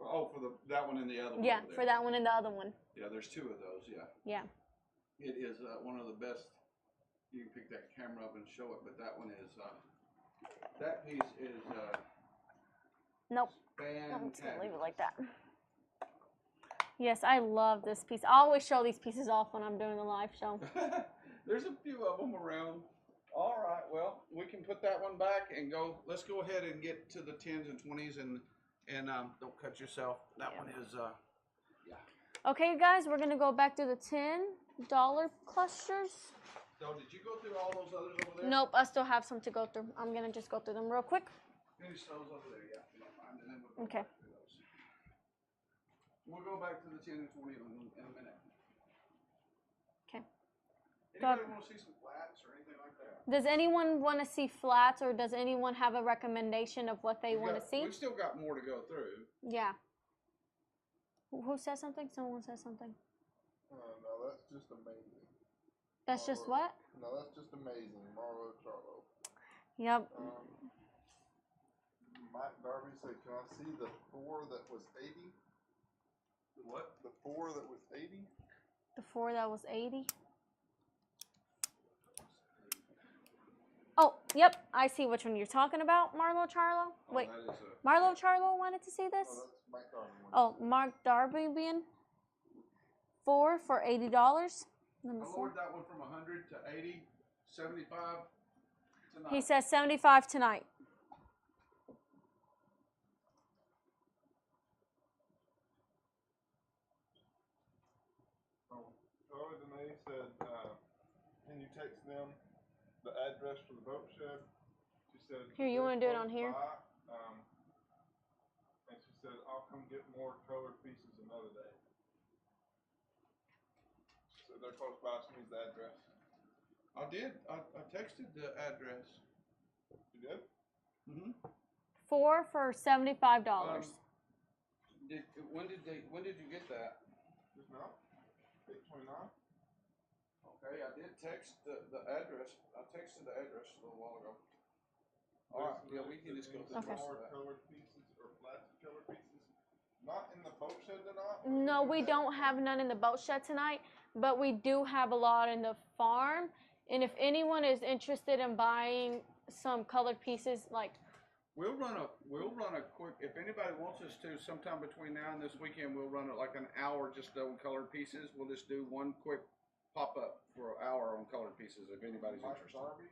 Oh, for that one and the other one. Yeah, over there. for that one and the other one. Yeah, there's 2 of those. Yeah. Yeah. It is one of the best. You can pick that camera up and show it, but that one is. That piece is. Nope. I'm just gonna Fantastic. leave it like that. Yes, I love this piece. I always show these pieces off when I'm doing the live show. There's a few of them around. All right, well, we can put that one back and go. Let's go ahead and get to the 10s and 20s and don't cut yourself. That one is yeah. Okay, guys, we're gonna go back to the $10 clusters. So did you go through all those others over there? Nope, I still have some to go through. I'm gonna just go through them real quick. Finish those over there, yeah. If you don't mind, and then we'll go Okay. back to those. We'll go back to the 10 and 20 in a minute. Okay. Anybody want to see some flats or anything like that? Does anyone want to see flats, or does anyone have a recommendation of what they want to see? We've still got more to go through. Yeah. Who says something? Someone says something. No, that's just amazing. That's just what? No, that's just amazing. Marlo Charlo. Yep. Mike Darby said, can I see the 4 that was 80? The what? The 4 that was 80? The 4 that was 80. Oh, yep. I see which one you're talking about, Marlo Charlo. Wait, Marlo Charlo wanted to see this? Oh, that's Mike Darby. Oh, Mark Darby being 4 for $80. Number I 4. lowered that one from 100 to 80, 75 tonight. He says 75 tonight. Charlie Danae said, can you text them the address for the boat shed? She said, Here, you want to do it on here? And she said, I'll come get more colored pieces another day. So they're close by. She needs the address. I did. I texted the address. You did? Mm-hmm. 4 for $75. When did you get that? Just now? 8:29? Okay, I did text the address. I texted the address a little while ago. All right, yeah, we can just go through the Okay. rest of More that. colored pieces or flat colored pieces? Not in the boat shed tonight? No, we don't have none in the boat shed tonight, but we do have a lot in the farm. And if anyone is interested in buying some colored pieces, like We'll run a quick. If anybody wants us to, sometime between now and this weekend, we'll run it like an hour just on colored pieces. We'll just do one quick pop up for an hour on colored pieces. If anybody's Mike interested. Darby,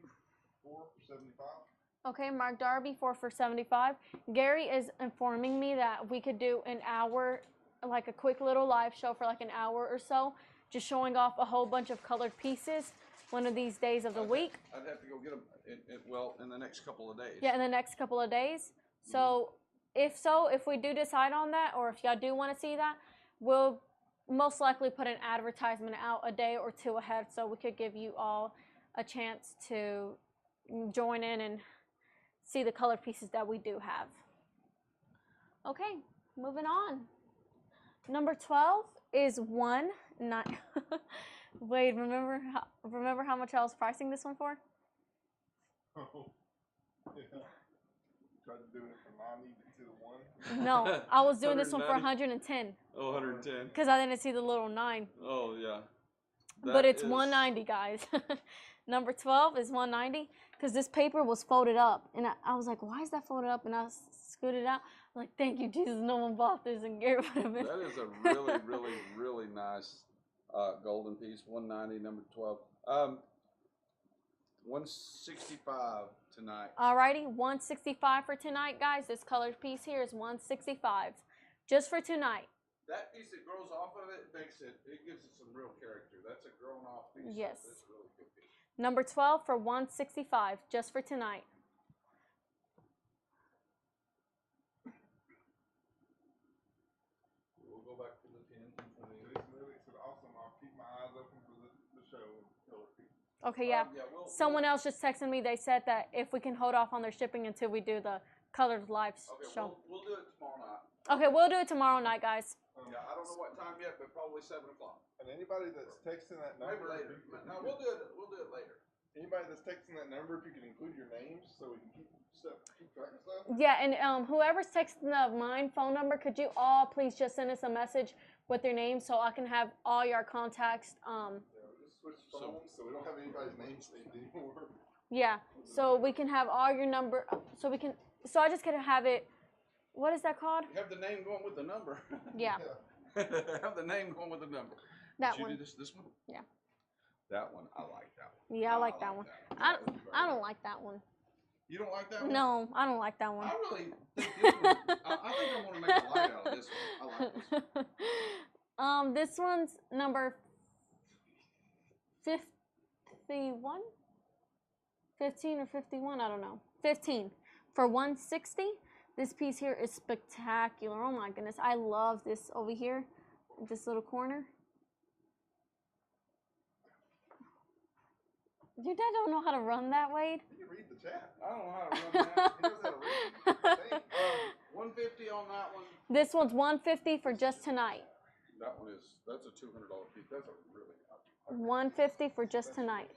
4 for 75. okay, Mark Darby, 4 for $75. Gary is informing me that we could do an hour, like a quick little live show for like an hour or so, just showing off a whole bunch of colored pieces one of these days of the week. I'd have to go get them. In the next couple of days. Yeah, in the next couple of days. So, if we do decide on that, or if y'all do want to see that, we'll most likely put an advertisement out a day or two ahead, so we could give you all a chance to join in and see the colored pieces that we do have. Okay, moving on. Number 12 is 1 9. Wait, remember how much I was pricing this one for? Oh, yeah. Tried to do it from 90 to the 1. No, I was doing this one for 110 Oh, 110. because I didn't see the little 9. Oh, yeah. But it's 190, guys. Number 12 is 190 because this paper was folded up, and I was like, why is that folded up? And I scooted it out. I'm like, thank you, Jesus, no one bought this, and Gary would have been. That is a really, really, really nice golden piece. 190, number 12. 165 tonight. Alrighty, 165 for tonight, guys. This colored piece here is 165, just for tonight. That piece that grows off of it gives it some real character. That's a grown off piece. Yes. That's a really good piece. Number 12 for 165, just for tonight. We'll go back to the 10 and 20. Jason Lilly said, awesome. I'll keep my eyes open for the show. Okay, yeah. Someone else just texted me. They said that if we can hold off on their shipping until we do the colored live show. We'll do it tomorrow night. Okay, we'll do it tomorrow night, guys. Yeah, I don't know what time yet, but probably 7 o'clock. And anybody that's texting that number, Maybe later. No, we'll do it later. Anybody that's texting that number, if you could include your names so we can keep track of stuff. Yeah, and whoever's texting mine phone number, could you all please just send us a message with your name so I can have all your contacts. Yeah, we just switched phones, so we don't have anybody's name saved anymore. Yeah, so we can have all your number. So I just gotta have it. What is that called? You have the name going with the number. Yeah, Have the name going with the number. that Did you one. do this one? Yeah. That one, I like that one. Yeah, I like that one. I don't like that one. You don't like that one? No, I don't like that one. I really think this one, I think I want to make a light out of this one. I like this one. This one's number 51? 15 or 51, I don't know. 15 for 160. This piece here is spectacular. Oh my goodness, I love this over here, this little corner. Your dad don't know how to run that, Wade? You can read the chat. I don't know how to run that. He knows how to read. Hey, 150 on that one. This one's $150 for just tonight. That's a $200 piece. That's a really $150 for just tonight.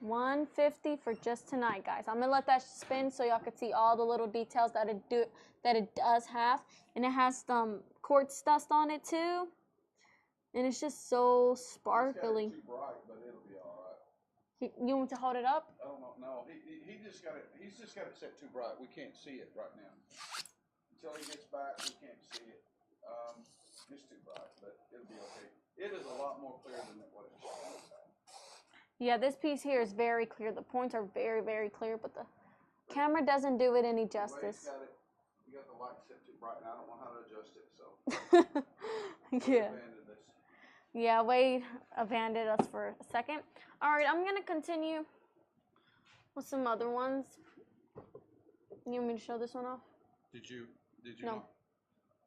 $150 for just tonight, guys. I'm gonna let that spin so y'all can see all the little details that it does have, and it has some quartz dust on it too, and it's just so sparkly. Too bright, but it'll be all right. You want to hold it up? I don't know. No, he just got it. He's just got it set too bright. We can't see it right now. Until he gets back, we can't see it. It's too bright, but it'll be okay. It is a lot more clear than what it shows. Yeah, this piece here is very clear. The points are very, very clear, but the camera doesn't do it any justice. You got the light set too bright, and I don't know how to adjust it. So Yeah. Yeah, Wade abandoned us for a second. All right, I'm gonna continue with some other ones. You want me to show this one off? Did you? No. Not?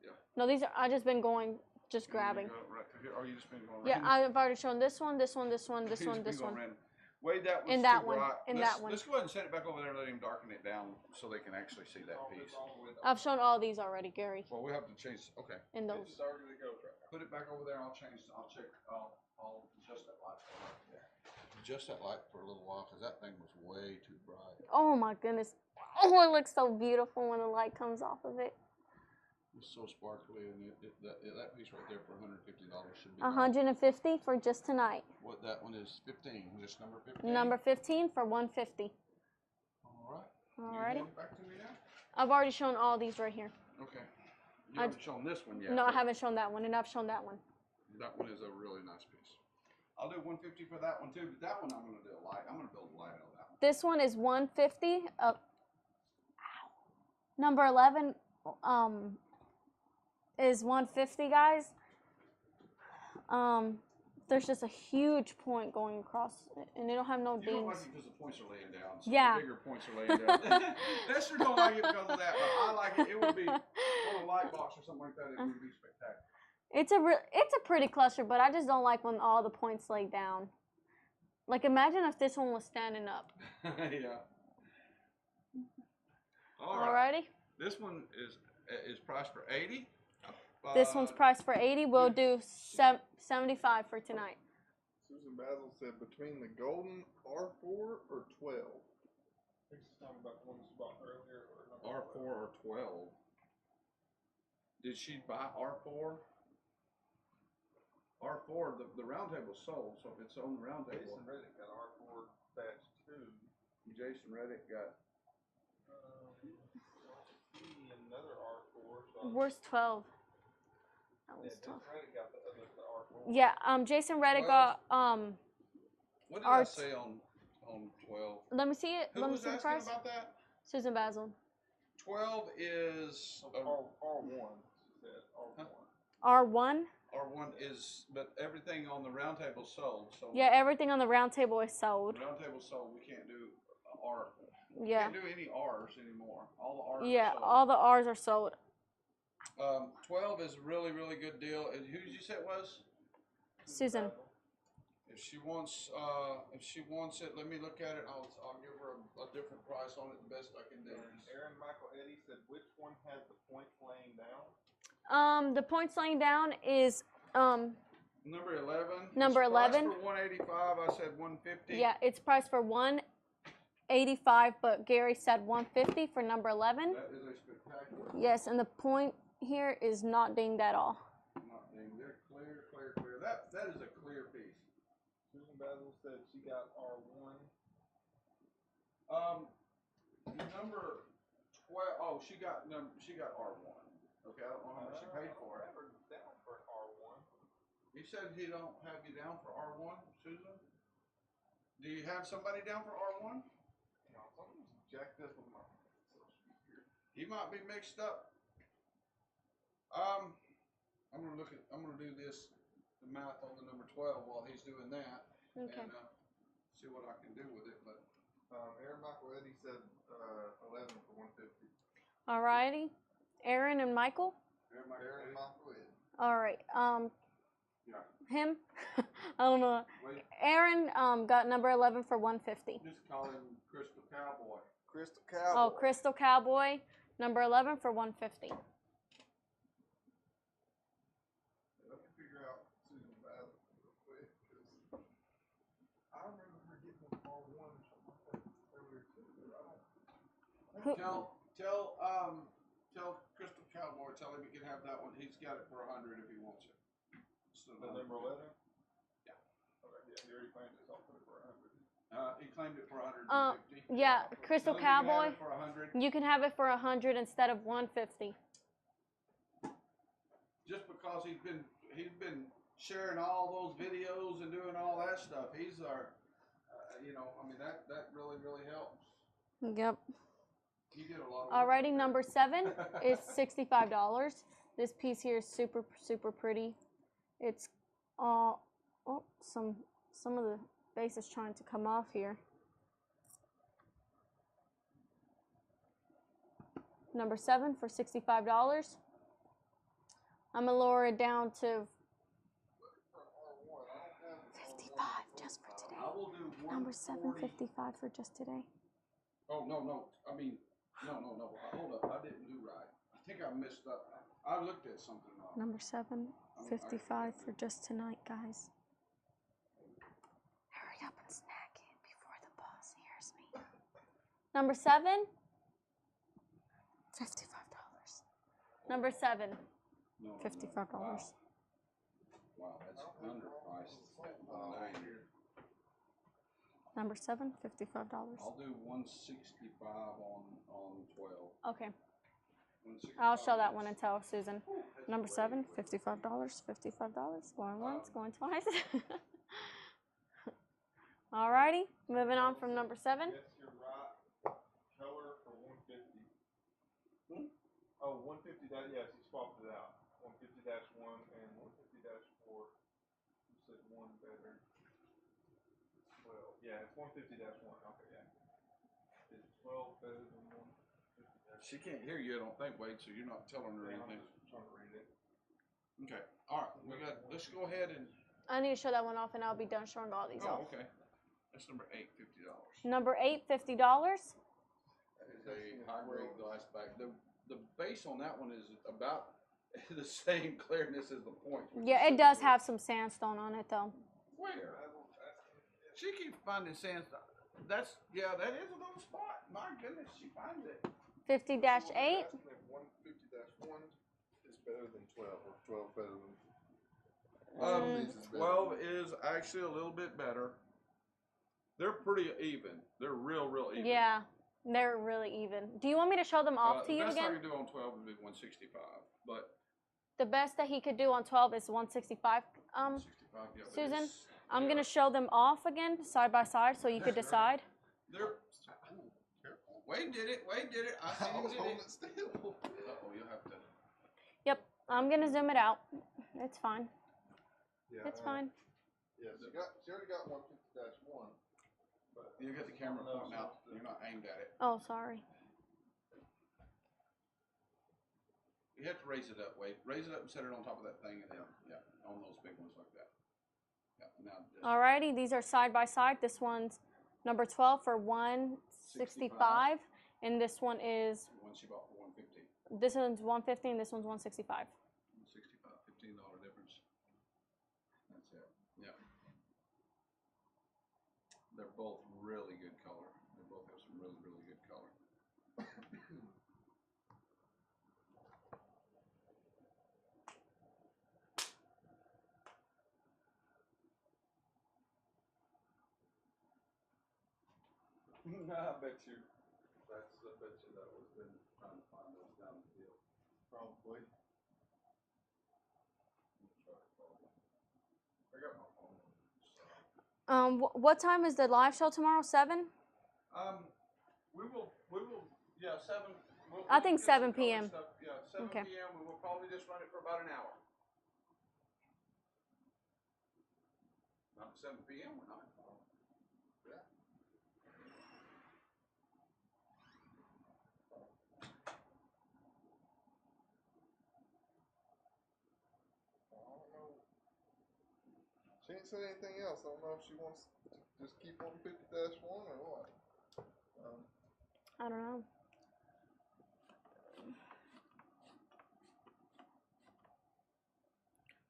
Yeah. No, these are. I just been going, just grabbing. Right here. Are you just been going? Yeah, random? I've already shown this one, this one, this one, this He's one, been this going one. random. Wade, that one's And that too one, bright. and let's, that one. Let's go ahead and set it back over there and let him darken it down so they can actually see that piece. I've shown all these already, Gary. Well, we have to change. Okay. And those. It's already to go. Put it back over there. I'll change. I'll check. I'll adjust that light. Adjust that light for a little while because that thing was way too bright. Oh my goodness. Oh, it looks so beautiful when the light comes off of it. It's so sparkly, and that piece right there for $150 should be. $150 for just tonight. What that one is 15. Just number 15. Number 15 for $150. All right. Alrighty. You hand it back to me now? I've already shown all these right here. Okay. You haven't shown this one yet. No, I haven't shown that one, and I've shown that one. That one is a really nice piece. I'll do 150 for that one too, but that one I'm going to do a light. I'm going to build a light out of that one. This one is $150. Number 11 is $150, guys. There's just a huge point going across it, and it'll have no You don't like dings. it because the points are laying down. So Yeah. The bigger points are laying down. Lester don't like it because of that, but I like it. It would be on a light box or something like that. It would be spectacular. It's a pretty cluster, but I just don't like when all the points lay down. Like, imagine if this one was standing up. Yeah. Alrighty. This one is priced for $80. This one's priced for $80. We'll do $75 for tonight. Susan Basil said between the golden R4 or 12. I think she's talking about the one she bought earlier. Or R4 or 12. Did she buy R4? R4, the round table sold, so if it's on the round table. Jason Reddick got R4 batch 2. Jason Reddick got. Another R4. So Where's 12? That yeah, was Jason 12. Reddick got the R4. Yeah, Jason Reddick got What did I say on 12? Let me see it. Who Let me was see the asking price. about that? Susan Basil. 12 is R1. She said R1. R1. R1 is, but everything on the round table sold. So Yeah, everything on the round table is sold. the round table sold. We can't do R. Yeah. Can't do any R's anymore. All the R's. Yeah, are sold. all the R's are sold. 12 is a really, really good deal. And who did you say it was? Susan. If she wants it, let me look at it. I'll give her a different price on it, the best I can do. Aaron Michael Eddy said, which one has the points laying down? The points laying down is Number 11. Number It's priced 11. for 185. I said 150. yeah, it's priced for $185, but Gary said $150 for number 11. That is a spectacular. Yes, and the point here is not dinged at all. Not ding. They're clear, clear, clear. That is a clear piece. Susan Basil said she got R1. Number 12. Oh, she got R1. Okay, I don't know how much she paid for it. Down for R1. He said he don't have you down for R1, Susan. Do you have somebody down for R1? No, something's jacked up with my social security. He might be mixed up. I'm gonna do this, the math on the number 12 while he's doing that, Okay. and see what I can do with it. But Aaron Michael Eddy said 11 for 150. Alrighty. Aaron and Michael. Aaron and Michael in. All right. Yeah. Him. I don't know. Wait, Aaron got number 11 for 150. just call him Crystal Cowboy. Crystal Cowboy. Oh, Crystal Cowboy, number 11 for 150. Let me figure out Susan Battle real quick, because I remember her getting them all one or something like that earlier too, but I don't. Tell Crystal Cowboy, tell him he can have that one. He's got it for 100 if he wants it. So The number 11? Yeah. Okay, yeah, he already claimed it, so I'll put it for 100. He claimed it for 150. Yeah, Crystal Tell him he can Cowboy. have it for 100. You can have it for 100 instead of 150. Just because he's been sharing all those videos and doing all that stuff. He's our, I mean that really helps. Yep. You get a lot of. Alrighty, number 7 is $65. This piece here is super pretty. It's some of the base is trying to come off here. Number 7 for $65. I'm gonna lower it down to 55 just for today. I will do Number 7, 55 for just today. Oh no! I mean, no. Hold up! I didn't do right. I think I messed up. I looked at something wrong. Number 7, 55 for just tonight, guys. Hurry up and snack it before the boss hears me. Number 7, $55. Number 7, No, $55. Wow, that's underpriced. Number 7, $55. I'll do 165 on 12. Okay. I'll show that one and tell Susan. Number 7, $55. $55. Going once, going twice. Alrighty, moving on from number 7. Yes, you're right. Color for 150. Oh, 150, yes, he swapped it out. 150-1 and 150-4. You said one better. 12. Yeah, it's 150-1. Okay, yeah. Is 12 better than 150? She can't hear you, I don't think, Wade, so you're not telling her Yeah, anything. I'm just trying to read it. Okay, all right, let's go ahead and. I need to show that one off and I'll be done showing all these off. Oh, okay. That's number 8, $50. Number 8, $50. That is a high grade glass back. The base on that one is about the same clearness as the points. Yeah, it does have some sandstone on it though. Where? She keeps finding sandstone. That is a little spot. My goodness, she finds it. 50-8. 150-1 is better than 12, or 12 better than. 12 is actually a little bit better. They're pretty even. They're real even. Yeah, they're really even. Do you want me to show them off to you The best I again? can do on 12 would be 165, but The best that he could do on 12 is 165. 165, yeah. but Susan, it's- I'm going to show them off again, side by side, so you could decide. They're. Wade did it. I see I him was did holding it. it still. Uh-oh, you'll have to. Yep, I'm going to zoom it out. It's fine. Yeah, It's fine. Yeah, she already got 150-1. But You got the camera pointing out. You're not aimed at it. Oh, sorry. You have to raise it up, Wade. Raise it up and set it on top of that thing, and then on those big ones like that. Yeah. Now. Alrighty, these are side by side. This one's number 12 for 165, and this one is. The one she bought for 150. This one's 150, and this one's 165. 165, $15 difference. That's it. Yeah. They're both really good color. They both have some really good color. I bet you that was been trying to find those down the field. Probably. I got my phone. What time is the live show tomorrow? 7? We will, 7. I think get some 7 color p.m. stuff. Yeah, 7 Okay. p.m. We will probably just run it for about an hour. Not 7 p.m. We're not. Yeah. She ain't said anything else. I don't know if she wants to just keep 150-1 or what. I don't know.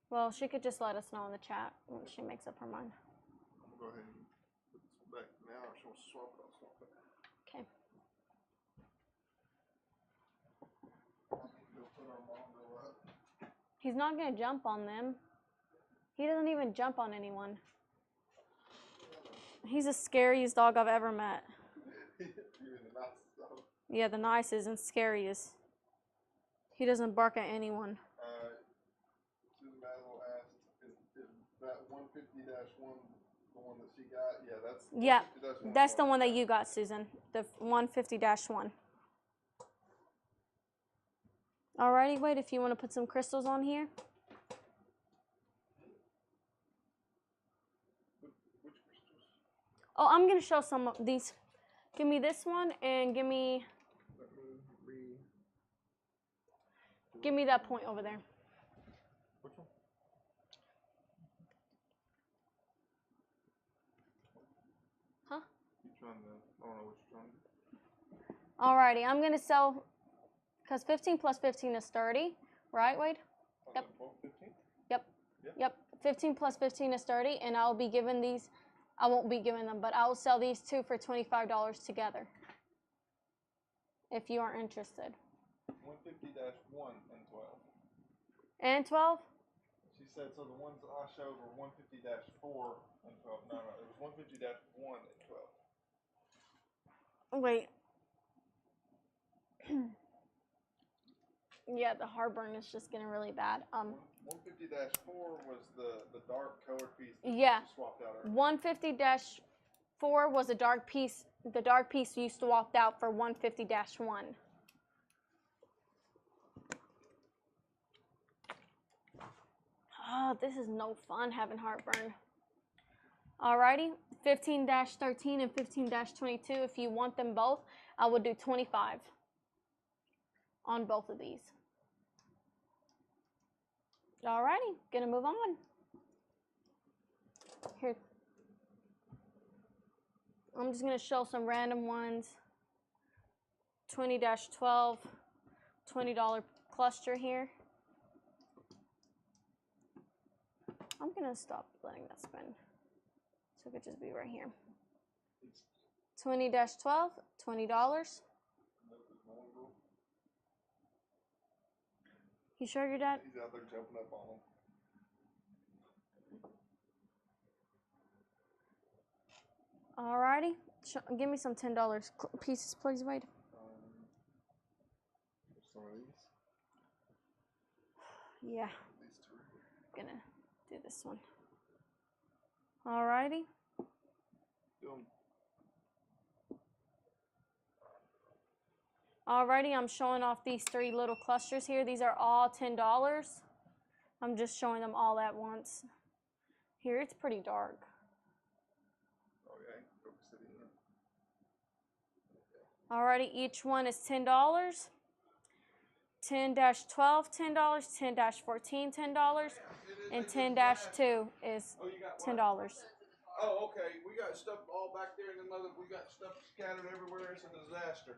Well, she could just let us know in the chat when she makes up her mind. I'm gonna go ahead and put this one back now. If she wants to swap it, I'll swap it. Okay. We'll put our Mongo up. He's not going to jump on them. He doesn't even jump on anyone. He's the scariest dog I've ever met. You're the nicest dog. Yeah, the nicest and scariest. He doesn't bark at anyone. Susan Basil asked, is that 150-1 the one that she got? Yeah, that's Yeah, 150-1. that's the one that you got, Susan. The 150-1. Alrighty, wait, if you want to put some crystals on here. Which crystals? Oh, I'm going to show some of these. Give me this one and give me that point over there. Which one? Huh? You're trying to, I don't know what you're trying to do. Alrighty, I'm going to sell, because 15 plus 15 is 30, right, Wade? Yep. 15? Yep. 15 plus 15 is 30, and I'll be giving these, I won't be giving them, but I will sell these two for $25 together. If you are interested. 150-1 and 12. And 12? She said, so the ones I showed were 150-4 and 12. No, it was 150-1 and 12. Wait. Yeah, the heartburn is just getting really bad. 150-4 was the dark colored piece that Yeah. you swapped out earlier. 150-4 was a dark piece. The dark piece you swapped out for 150-1. Oh, this is no fun having heartburn. Alrighty, 15-13 and 15-22. If you want them both, I would do 25 on both of these. Alrighty, gonna move on. Here, I'm just gonna show some random ones. 20-12, $20 cluster here. I'm gonna stop letting that spin. So it could just be right here. 20-12, $20. You sure you're dad? He's out there jumping up on them. Alrighty. Give me some $10 pieces, please, Wade. Some of these. Yeah. These two. Gonna do this one. Alrighty. Alrighty, I'm showing off these three little clusters here. These are all $10. I'm just showing them all at once. Here, it's pretty dark. Oh, yeah. Focus it in. Alrighty, each one is $10. 10-12, $10. 10-14, $10. And 10-2 is $10. Oh, okay. We got stuff all back there, and then we got stuff scattered everywhere. It's a disaster.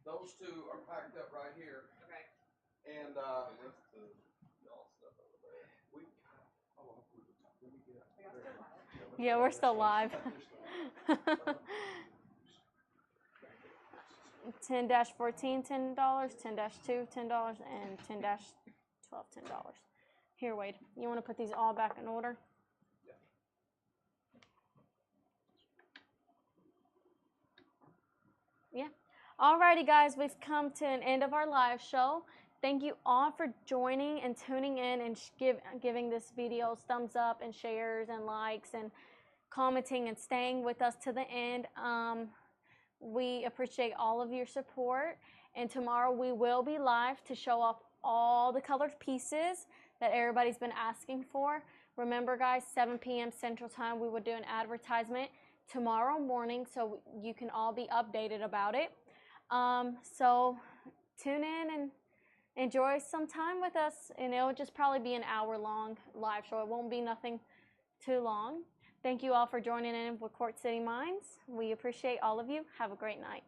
Those two are packed up right here. Okay. And the rest of y'all stuff over there. Yeah, we're still live. 10-14, $10. 10-2, $10. And 10-12, $10. Here, Wade. You want to put these all back in order? Yeah. Alrighty, guys, we've come to an end of our live show. Thank you all for joining and tuning in and giving this video thumbs up and shares and likes and commenting and staying with us to the end. We appreciate all of your support. And tomorrow we will be live to show off all the colored pieces that everybody's been asking for. Remember, guys, 7 p.m. Central Time, we will do an advertisement tomorrow morning so you can all be updated about it. So tune in enjoy some time with us, and it'll just probably be an hour-long live show. It won't be nothing too long. Thank you all for joining in with Quartz City Mines. We appreciate all of you. Have a great night.